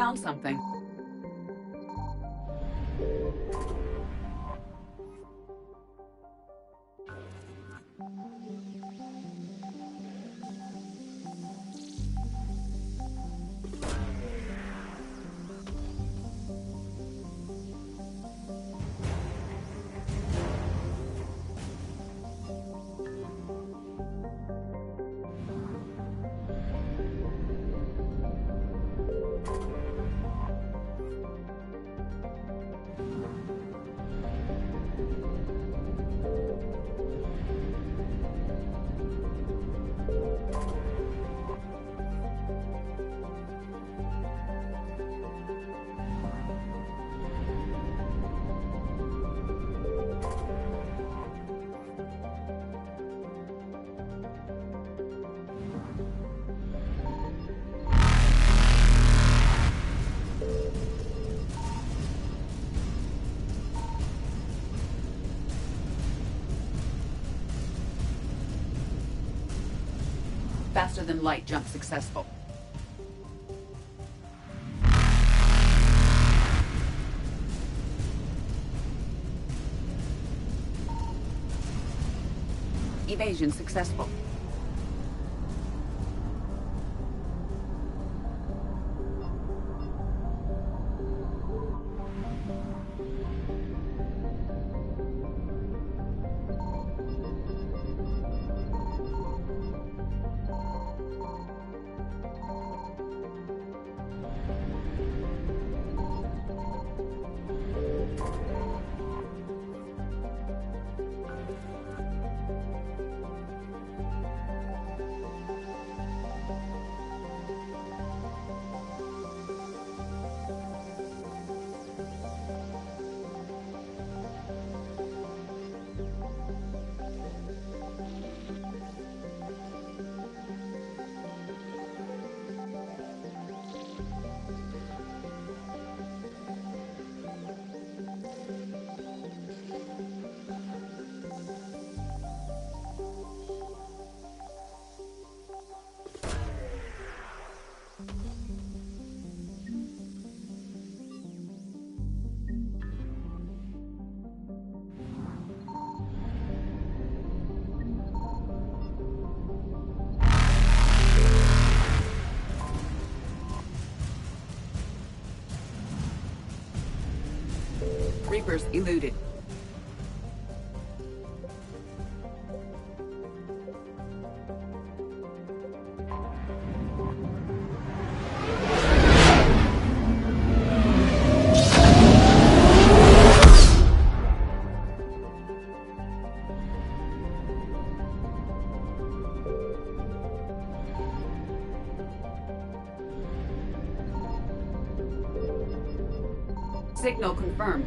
found something. Faster than light jump successful. Evasion successful. Reapers eluded. Signal confirmed.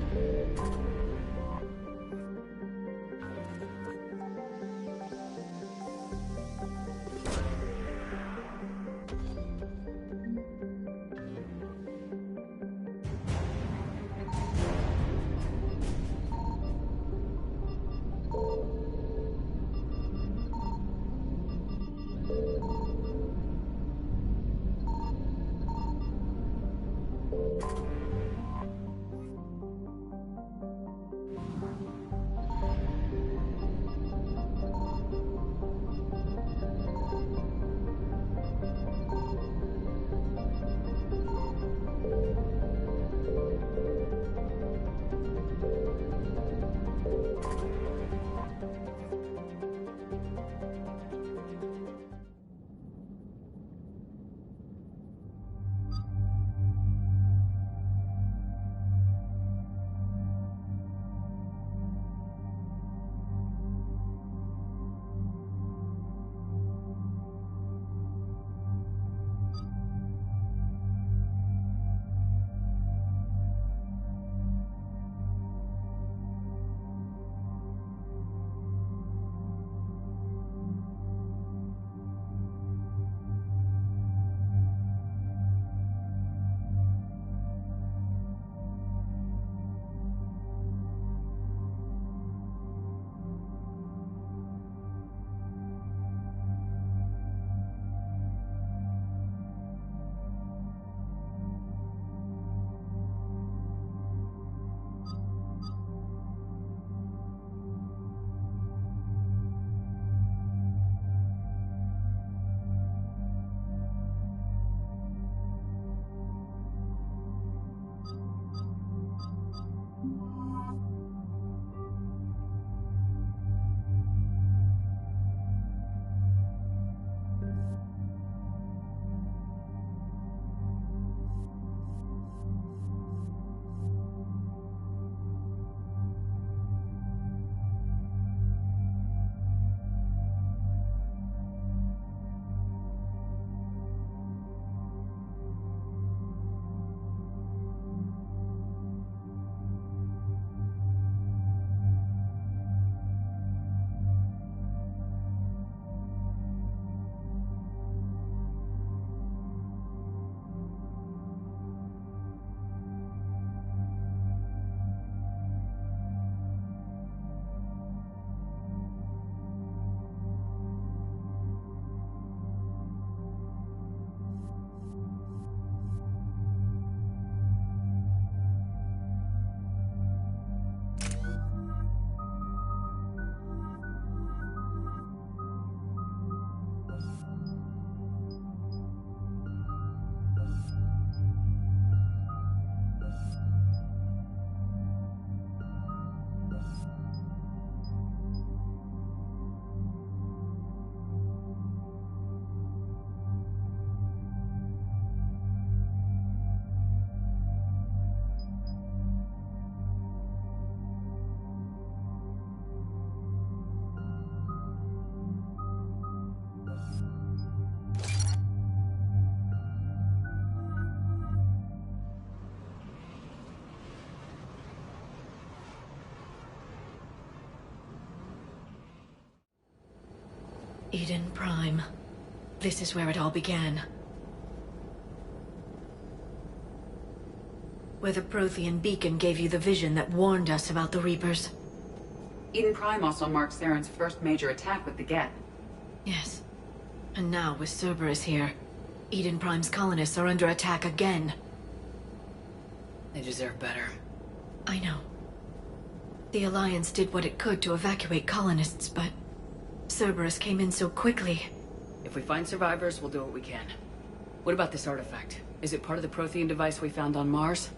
Eden Prime. This is where it all began. Where the Prothean beacon gave you the vision that warned us about the Reapers. Eden Prime also marked Saren's first major attack with the Geth. Yes. And now, with Cerberus here, Eden Prime's colonists are under attack again. They deserve better. I know. The Alliance did what it could to evacuate colonists, but Cerberus came in so quickly. If we find survivors, we'll do what we can. What about this artifact? Is it part of the Prothean device we found on Mars?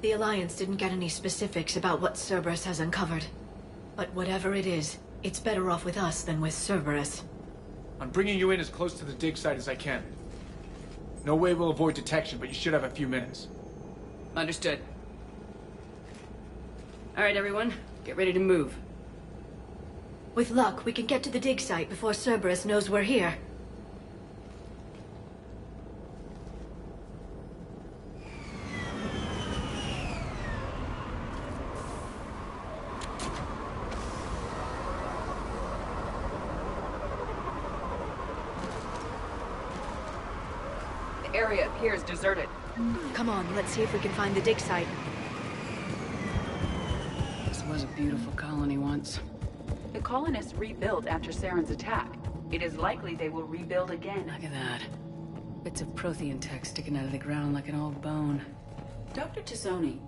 The Alliance didn't get any specifics about what Cerberus has uncovered. But whatever it is, it's better off with us than with Cerberus. I'm bringing you in as close to the dig site as I can. No way we'll avoid detection, but you should have a few minutes. Understood. All right, everyone. Get ready to move. With luck, we can get to the dig site before Cerberus knows we're here. The area appears deserted. Come on, let's see if we can find the dig site. This was a beautiful colony once. The colonists rebuilt after Saren's attack. It is likely they will rebuild again. Look at that. Bits of Prothean tech sticking out of the ground like an old bone. Dr. Tassoni,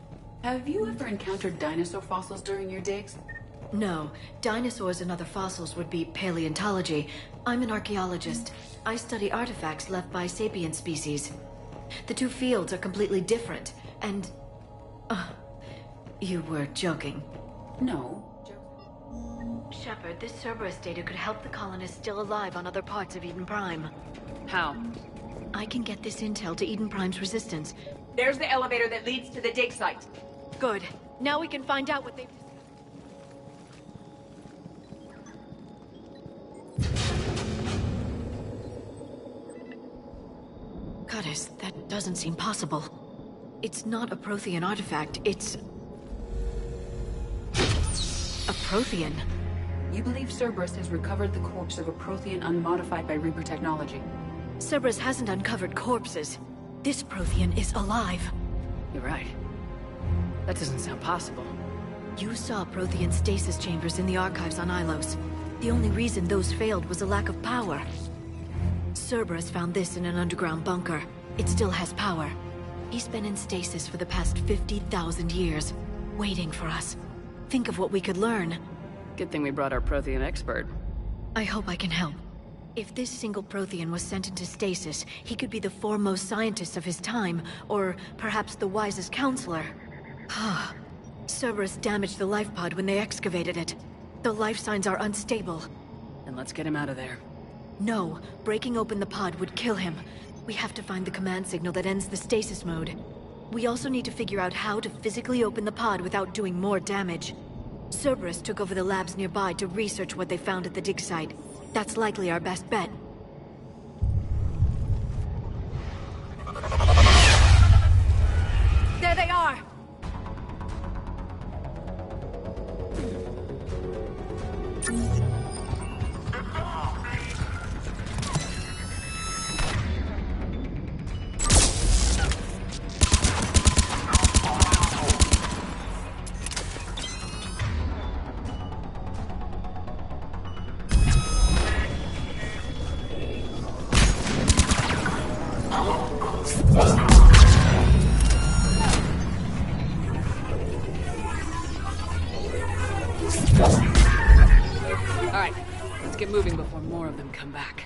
have you ever encountered dinosaur fossils during your digs? No. Dinosaurs and other fossils would be paleontology. I'm an archaeologist. I study artifacts left by sapient species. The two fields are completely different, and... you were joking. No. Shepard, this Cerberus data could help the colonists still alive on other parts of Eden Prime. How? I can get this intel to Eden Prime's resistance. There's the elevator that leads to the dig site. Good. Now we can find out what they've... Goddess, that doesn't seem possible. It's not a Prothean artifact, it's... a Prothean. You believe Cerberus has recovered the corpse of a Prothean unmodified by Reaper technology? Cerberus hasn't uncovered corpses. This Prothean is alive. You're right. That doesn't sound possible. You saw Prothean stasis chambers in the archives on Ilos. The only reason those failed was a lack of power. Cerberus found this in an underground bunker. It still has power. He's been in stasis for the past 50,000 years, waiting for us. Think of what we could learn. Good thing we brought our Prothean expert. I hope I can help. If this single Prothean was sent into stasis, he could be the foremost scientist of his time, or perhaps the wisest counselor. Cerberus damaged the life pod when they excavated it. The life signs are unstable. Then let's get him out of there. No, breaking open the pod would kill him. We have to find the command signal that ends the stasis mode. We also need to figure out how to physically open the pod without doing more damage. Cerberus took over the labs nearby to research what they found at the dig site. That's likely our best bet. There they are! Alright, let's get moving before more of them come back.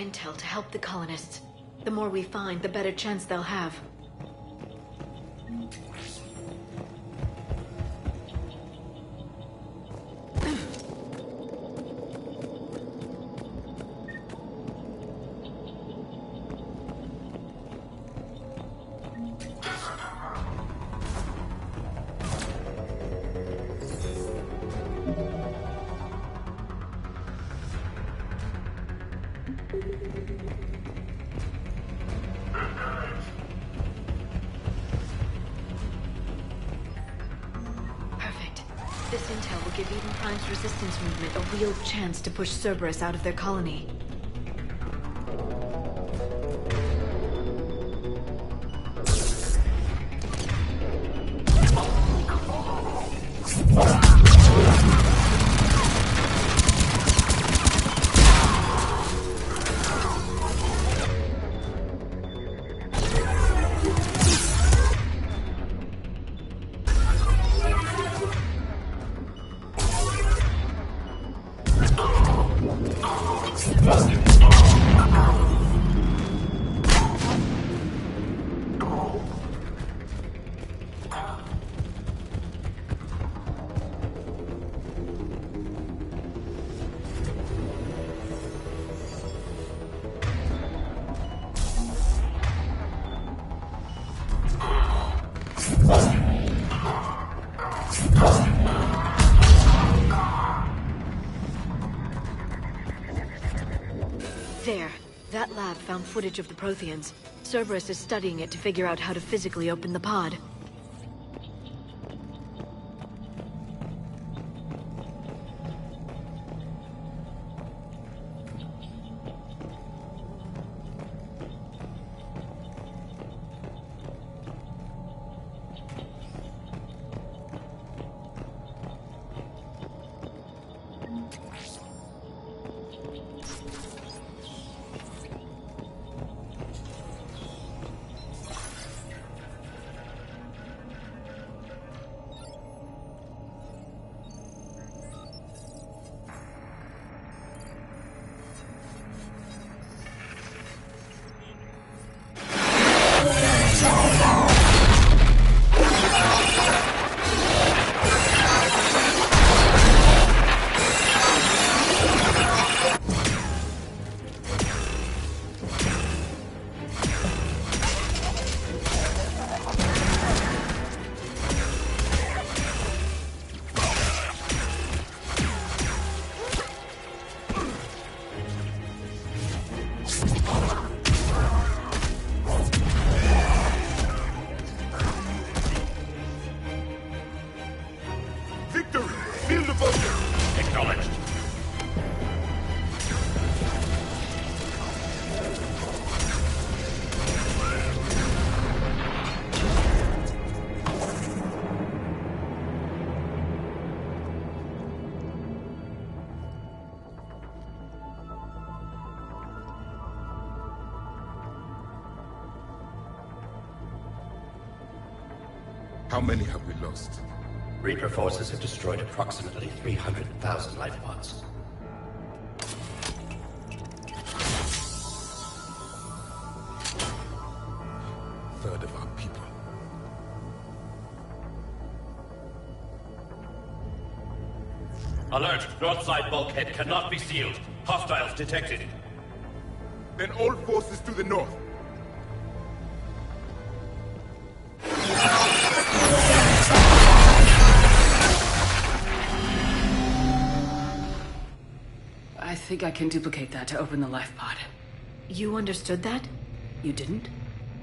intel to help the colonists. The more we find, the better chance they'll have. This intel will give Eden Prime's resistance movement a real chance to push Cerberus out of their colony. There. That lab found footage of the Protheans. Cerberus is studying it to figure out how to physically open the pod. How many have we lost? Reaper forces have destroyed approximately 300,000 life pods. Third of our people. Alert! North side bulkhead cannot be sealed. Hostiles detected. Then all forces to the north. I think I can duplicate that to open the life pod. You understood that? You didn't?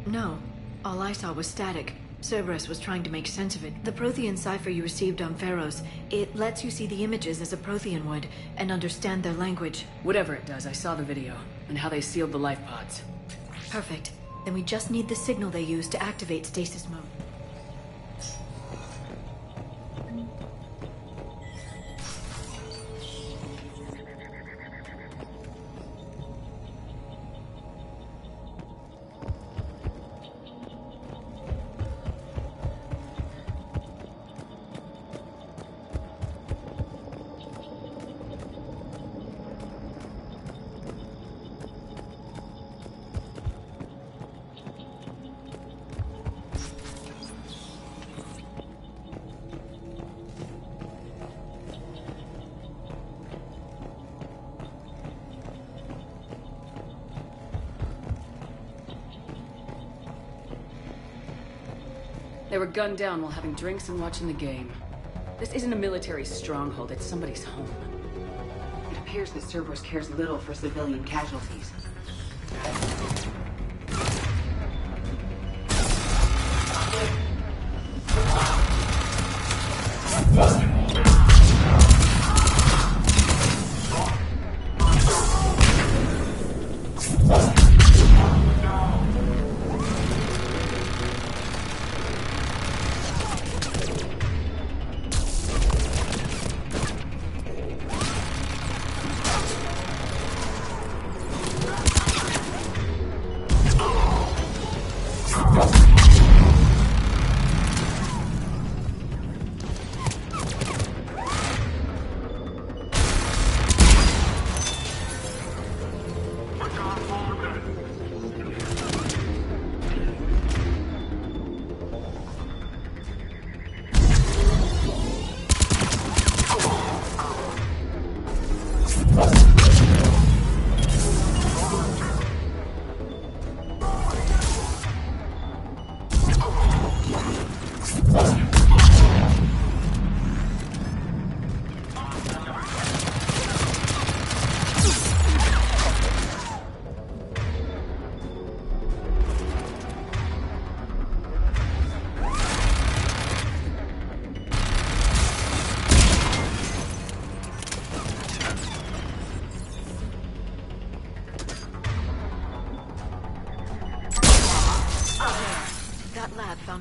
No. All I saw was static. Cerberus was trying to make sense of it. The Prothean cipher you received on Pharos, it lets you see the images as a Prothean would, and understand their language. Whatever it does, I saw the video, and how they sealed the life pods. Perfect. Then we just need the signal they used to activate stasis mode. They were gunned down while having drinks and watching the game. This isn't a military stronghold, it's somebody's home. It appears that Cerberus cares little for civilian casualties.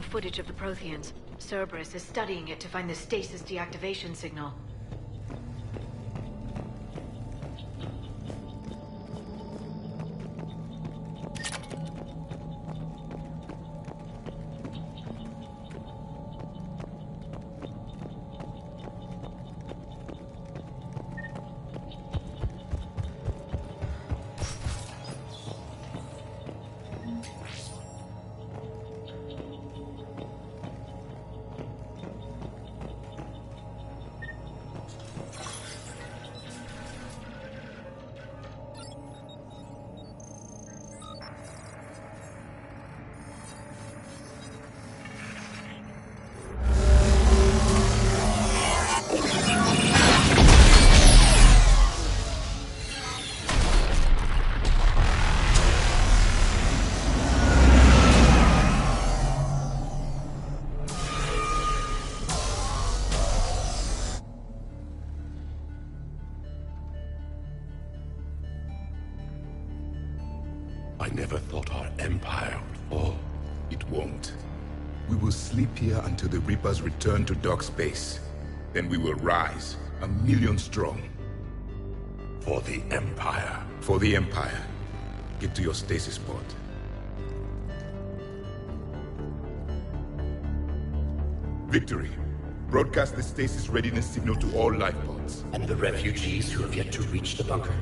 Footage of the Protheans. Cerberus is studying it to find the stasis deactivation signal. I never thought our empire would fall. It won't. We will sleep here until the Reapers return to Dock Space. Then we will rise, 1,000,000 strong. For the Empire. For the Empire. Get to your stasis pod. Victory. Broadcast the stasis readiness signal to all life pods. And the refugees who have yet to reach the bunker?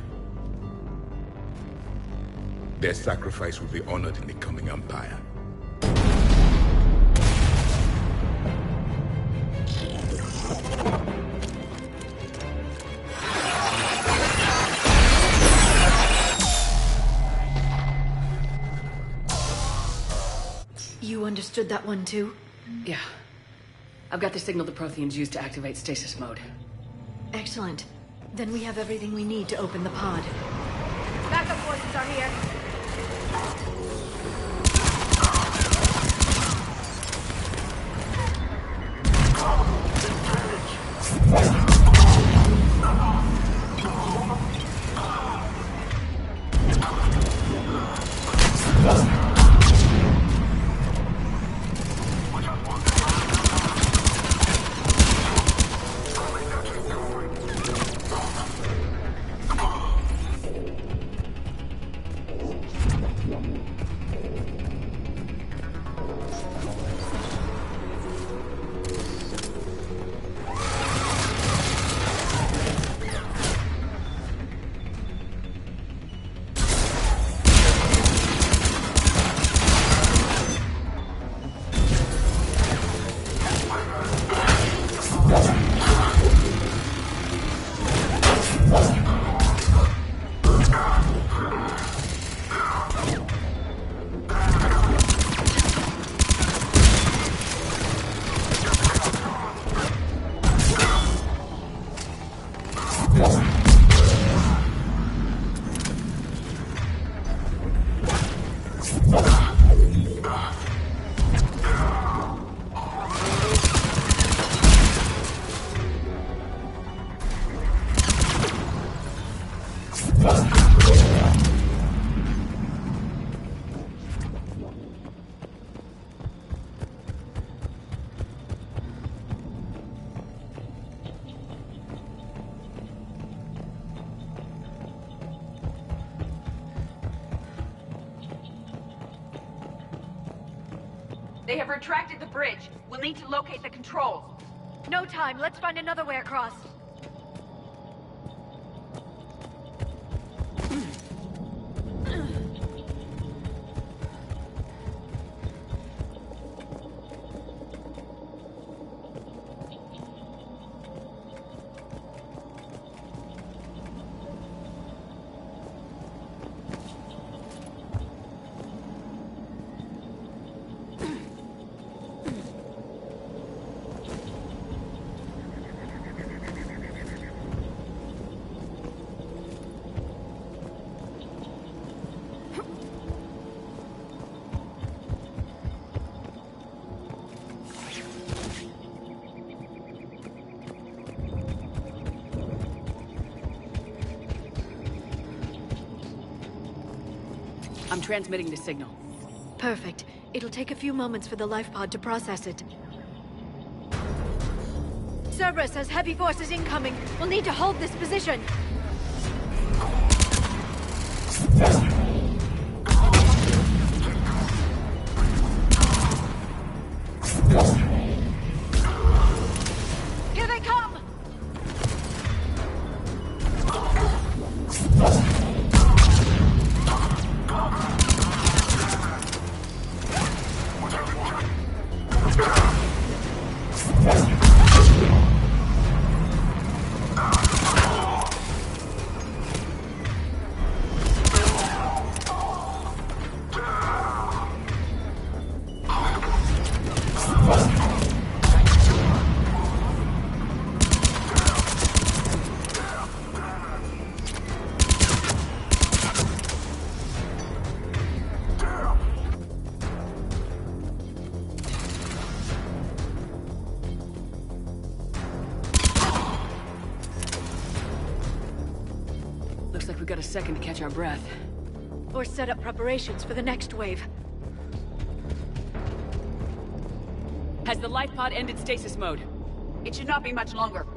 Their sacrifice will be honored in the coming Empire. You understood that one too? Yeah. I've got the signal the Protheans used to activate stasis mode. Excellent. Then we have everything we need to open the pod. Backup forces are here. They have retracted the bridge. We'll need to locate the controls. No time. Let's find another way across. I'm transmitting the signal. Perfect. It'll take a few moments for the life pod to process it. Cerberus has heavy forces incoming. We'll need to hold this position. Here they come! Looks like we got a second to catch our breath. Or set up preparations for the next wave. Has the life pod ended stasis mode? It should not be much longer.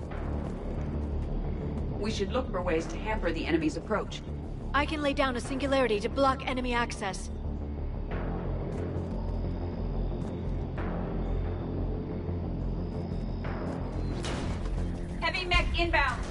We should look for ways to hamper the enemy's approach. I can lay down a singularity to block enemy access. Heavy mech inbound.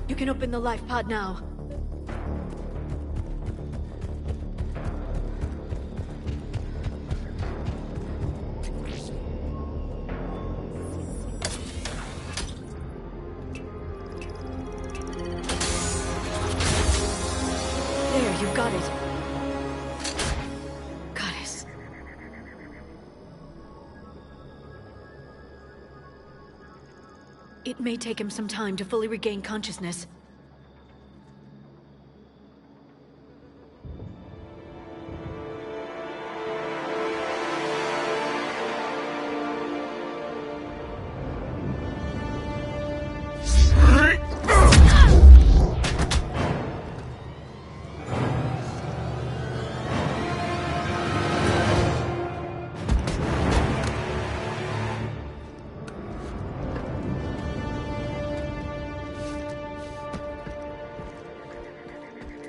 You can open the life pod now. There, you've got it. Goddess. It may take him some time to fully regain consciousness.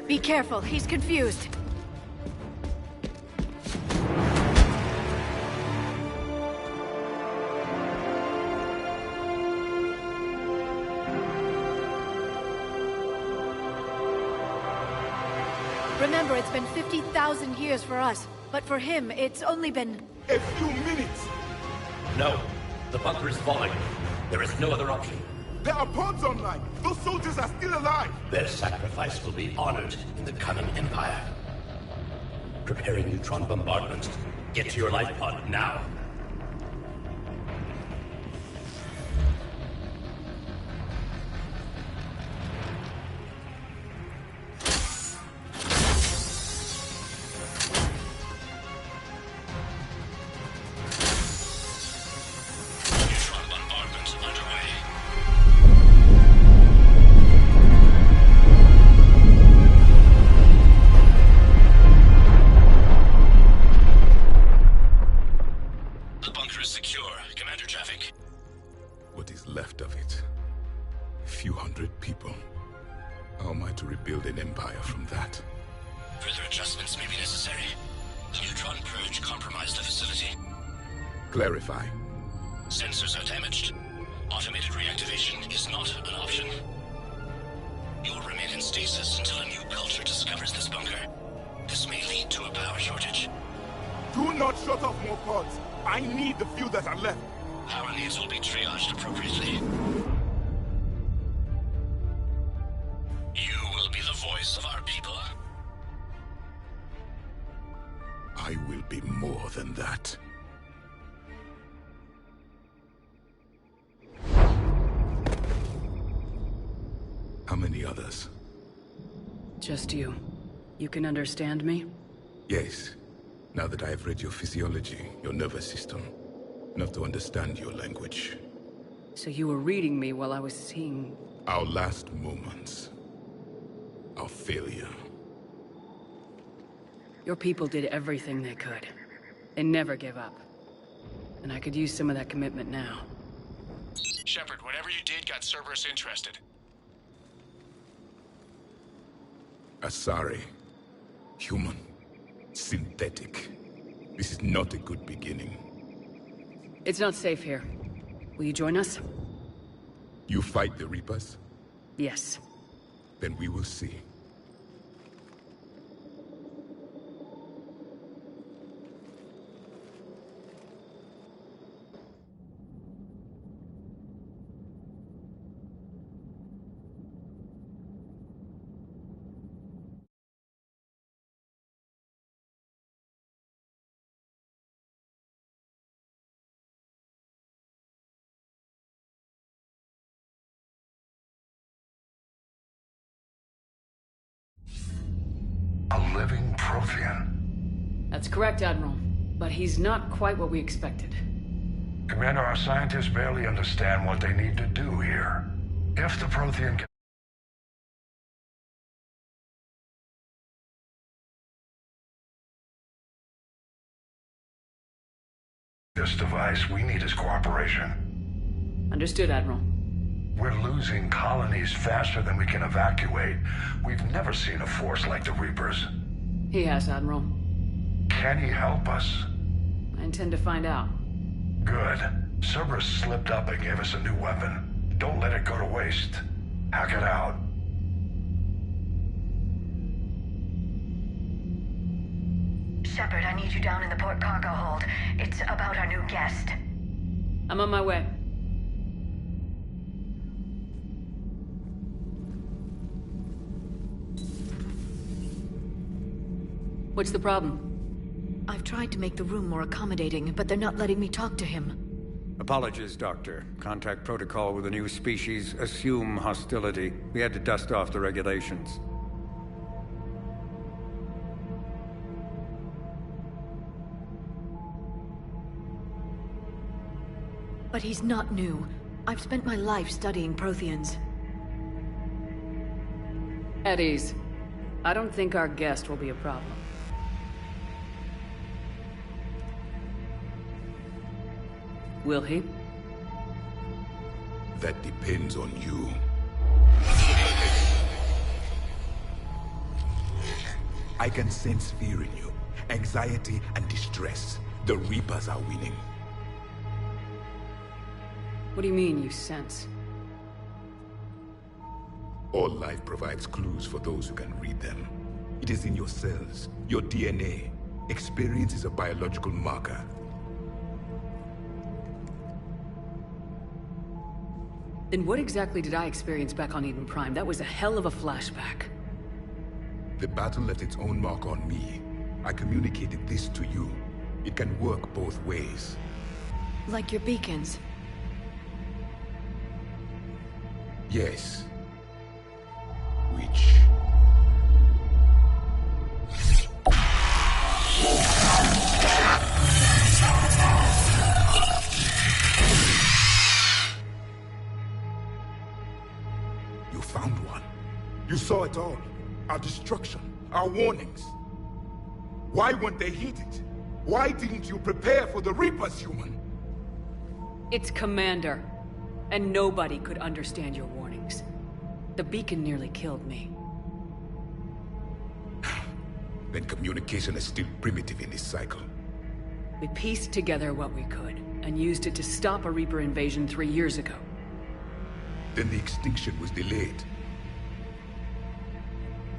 Be careful, he's confused. Remember, it's been 50,000 years for us, but for him, it's only been... A few minutes! No. The bunker is falling. There is no other option. There are pods online! Those soldiers are still alive! Their sacrifice will be honored in the coming Empire. Preparing neutron bombardment. Get to your life pod now. Clarify. Sensors are damaged. Automated reactivation is not an option. You'll remain in stasis until a new culture discovers this bunker. This may lead to a power shortage. Do not shut off more pods. I need the few that are left. Power needs will be triaged appropriately. You will be the voice of our people. I will be more than that. How many others? Just you. You can understand me? Yes. Now that I have read your physiology, your nervous system, enough to understand your language. So you were reading me while I was seeing... Our last moments. Our failure. Your people did everything they could. They never gave up. And I could use some of that commitment now. Shepard, whatever you did got Cerberus interested. Asari. Human. Synthetic. This is not a good beginning. It's not safe here. Will you join us? You fight the Reapers? Yes. Then we will see. A living Prothean. That's correct, Admiral. But he's not quite what we expected. Commander, our scientists barely understand what they need to do here. If the Prothean can... this device, we need his cooperation. Understood, Admiral. We're losing colonies faster than we can evacuate. We've never seen a force like the Reapers. He has, Admiral. Can he help us? I intend to find out. Good. Cerberus slipped up and gave us a new weapon. Don't let it go to waste. Hack it out. Shepard, I need you down in the port cargo hold. It's about our new guest. I'm on my way. What's the problem? I've tried to make the room more accommodating, but they're not letting me talk to him. Apologies, Doctor. Contact protocol with a new species. Assume hostility. We had to dust off the regulations. But he's not new. I've spent my life studying Protheans. At ease. I don't think our guest will be a problem. Will he? That depends on you. I can sense fear in you. Anxiety and distress. The Reapers are winning. What do you mean, you sense? All life provides clues for those who can read them. It is in your cells, your DNA. Experience is a biological marker. Then what exactly did I experience back on Eden Prime? That was a hell of a flashback. The battle left its own mark on me. I communicated this to you. It can work both ways. Like your beacons. Yes. Which... You found one. You saw it all. Our destruction, our warnings. Why weren't they heeded? Why didn't you prepare for the Reapers, human? It's Commander. And nobody could understand your warnings. The beacon nearly killed me. Then communication is still primitive in this cycle. We pieced together what we could, and used it to stop a Reaper invasion 3 years ago. Then the extinction was delayed.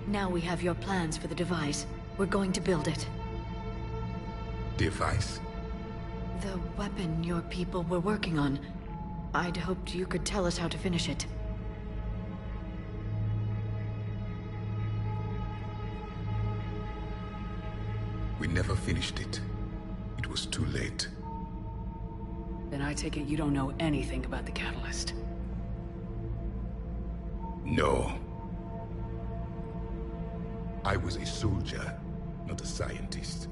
Now we have your plans for the device. We're going to build it. Device? The weapon your people were working on. I'd hoped you could tell us how to finish it. We never finished it. It was too late. Then I take it you don't know anything about the catalyst. No. I was a soldier, not a scientist.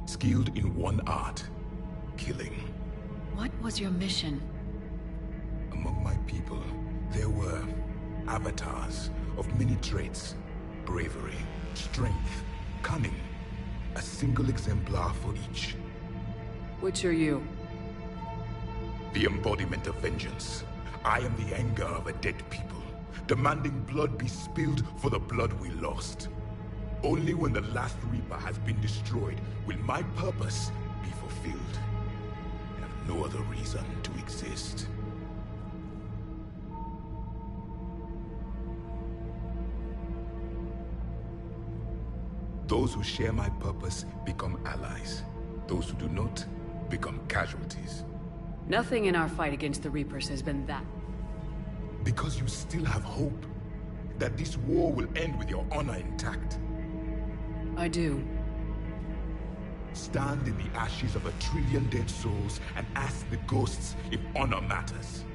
Skilled in one art, killing. What was your mission? Among my people, there were avatars of many traits. Bravery, strength, cunning. A single exemplar for each. Which are you? The embodiment of vengeance. I am the anger of a dead people, demanding blood be spilled for the blood we lost. Only when the last Reaper has been destroyed will my purpose be fulfilled. I have no other reason to exist. Those who share my purpose become allies. Those who do not become casualties. Nothing in our fight against the Reapers has been that. Because you still have hope that this war will end with your honor intact. I do. Stand in the ashes of 1 trillion dead souls and ask the ghosts if honor matters.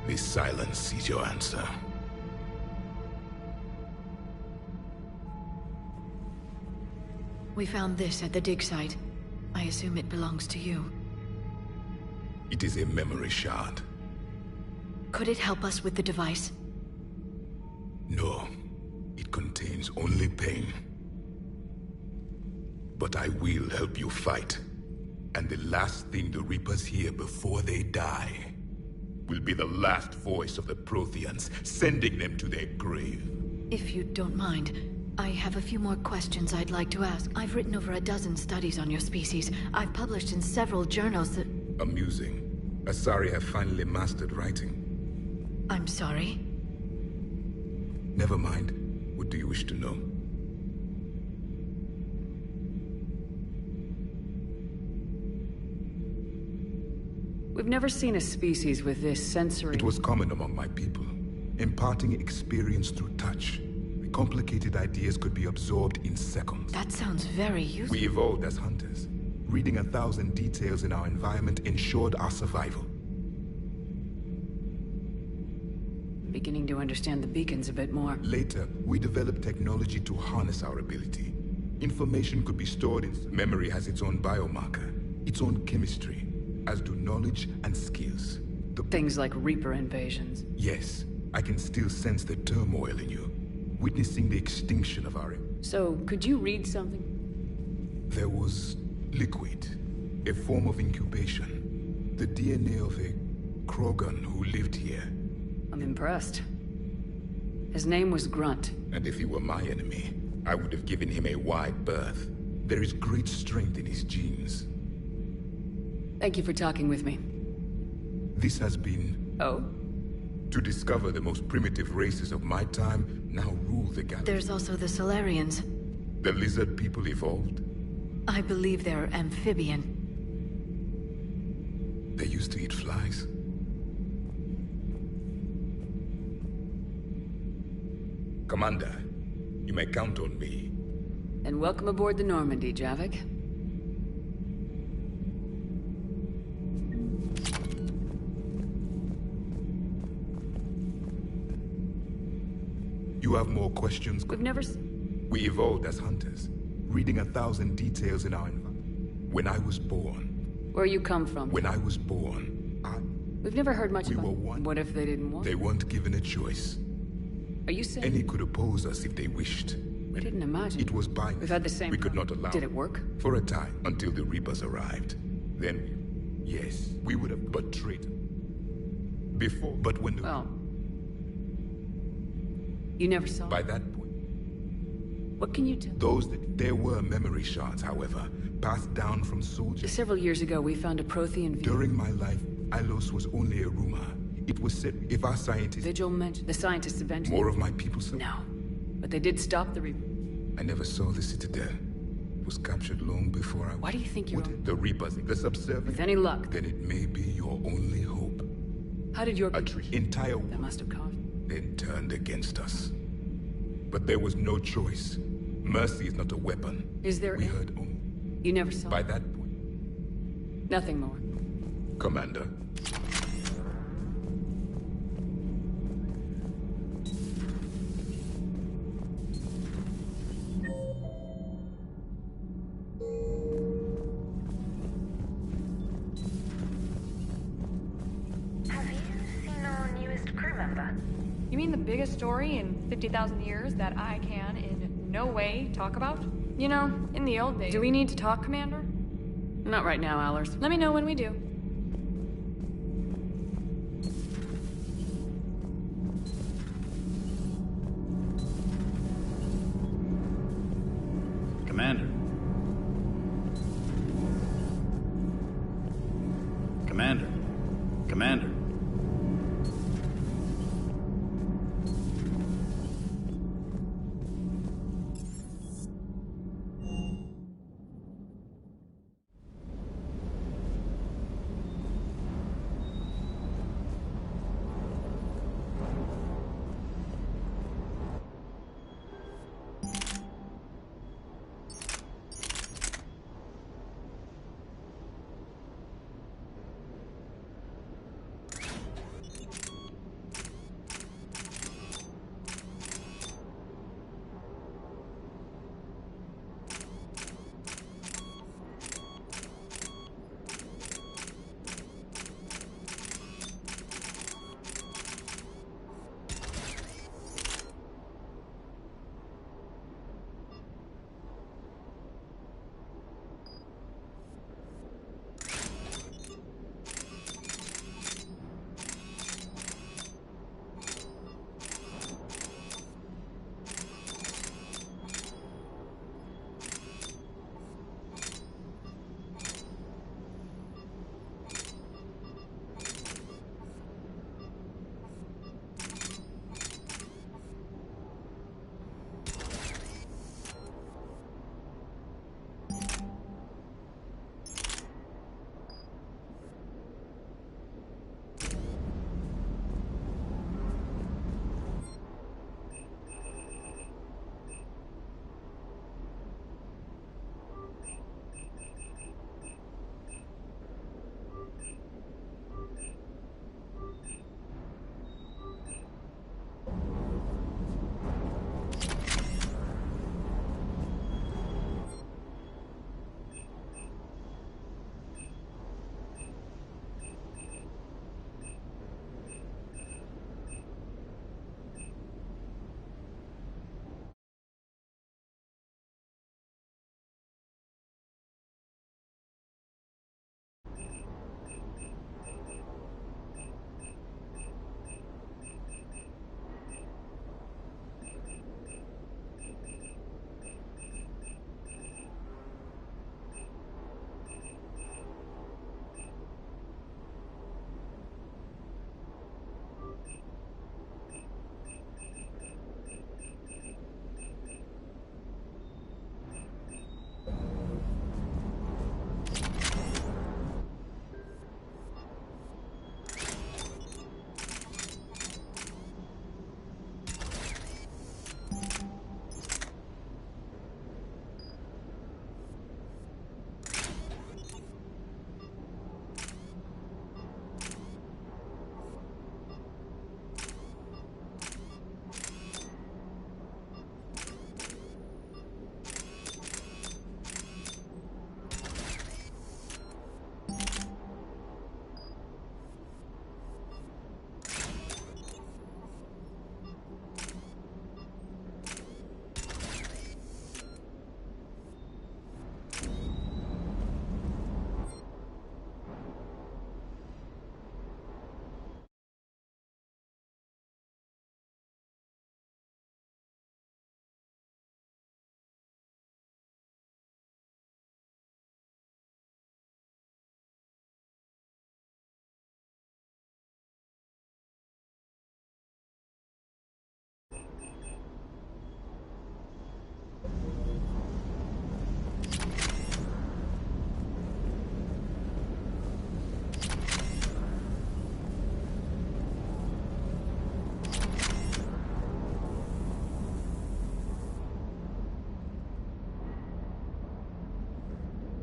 This silence is your answer. We found this at the dig site. I assume it belongs to you. It is a memory shard. Could it help us with the device? No. It contains only pain. But I will help you fight. And the last thing the Reapers hear before they die will be the last voice of the Protheans, sending them to their grave. If you don't mind, I have a few more questions I'd like to ask. I've written over 12 studies on your species. I've published in several journals that... Amusing. Asari have finally mastered writing. I'm sorry? Never mind. What do you wish to know? We've never seen a species with this sensory... It was common among my people. Imparting experience through touch. The complicated ideas could be absorbed in seconds. That sounds very useful. We evolved as hunters. Reading 1,000 details in our environment ensured our survival. Beginning to understand the beacons a bit more. Later, we developed technology to harness our ability. Information could be stored in... Memory has its own biomarker, its own chemistry, as do knowledge and skills. Things like Reaper invasions. Yes, I can still sense the turmoil in you, witnessing the extinction of our... So, could you read something? There was liquid, a form of incubation. The DNA of a Krogan who lived here. I'm impressed. His name was Grunt. And if he were my enemy, I would have given him a wide berth. There is great strength in his genes. Thank you for talking with me. This has been... Oh? to discover the most primitive races of my time now rule the galaxy. There's also the Solarians. The lizard people evolved. I believe they're amphibian. They used to eat flies. Commander, you may count on me. And welcome aboard the Normandy, Javik. You have more questions? We've never... We evolved as hunters, reading 1,000 details in our environment. When I was born... Where you come from? When I was born, We've never heard much about... We were one. What if they didn't want? They weren't given a choice. Are you saying... Any could oppose us if they wished. We didn't imagine. It was binary. We've had the same... We could not allow... Did it work? For a time, until the Reapers arrived. Then, yes, we would have but traitor. Before, but when the... Well... You never saw... By that point... What can you tell? There were memory shards, however, passed down from soldiers. Several years ago, we found a Prothean... During my life, Ilos was only a rumor. It was said if our scientists... Vigil mentioned the scientists eventually... More of my people... No. But they did stop the Reaper. I never saw the Citadel. It was captured long before I... Why do you think you're... The Reapers, the subservient... With any luck... Then it may be your only hope. How did your... Entire... That must have caused... Then turned against us. But there was no choice. Mercy is not a weapon. Is there... We heard only... You never saw... By that point... Nothing more. Commander. You mean the biggest story in 50,000 years that I can in no way talk about? You know, in the old days... Do we need to talk, Commander? Not right now, Allers. Let me know when we do. Commander. Commander. Commander.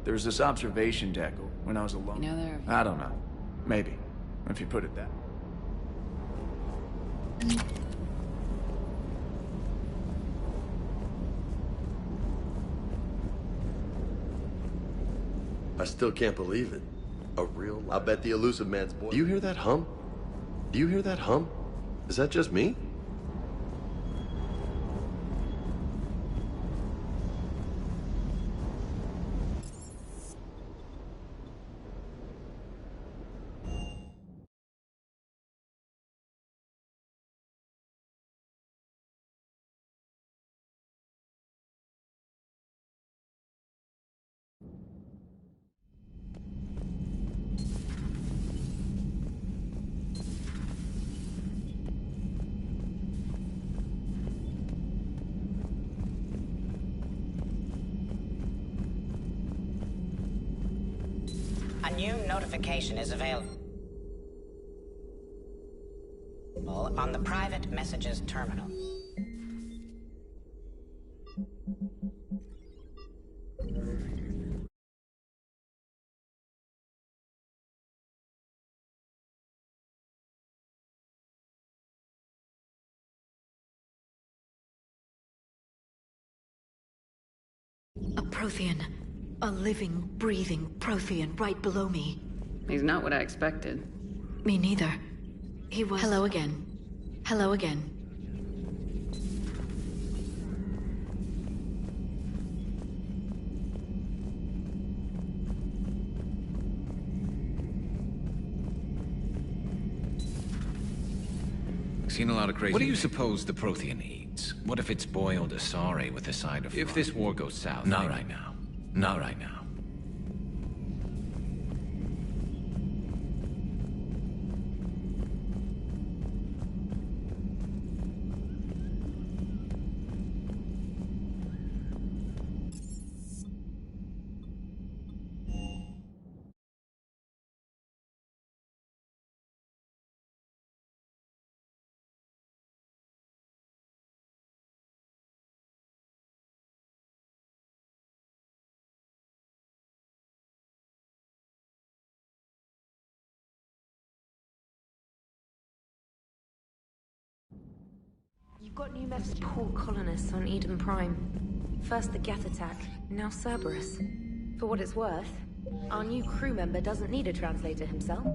There was this observation deck when I was alone. You know there... I don't know. Maybe. If you put it that. I still can't believe it. A real... I bet the Elusive Man's boy... Do you hear that hum? Do you hear that hum? Is that just me? A new notification is available on the private messages terminal. A Prothean. A living, breathing Prothean right below me. He's not what I expected. Me neither. He was... Hello again. Hello again. Seen a lot of crazy... What do you suppose the Prothean eats? What if it's boiled Asari with a side of... If this war goes south... Not right now. Not right now. You've got new maps. Poor colonists on Eden Prime. First the Geth attack, now Cerberus. For what it's worth, our new crew member doesn't need a translator himself.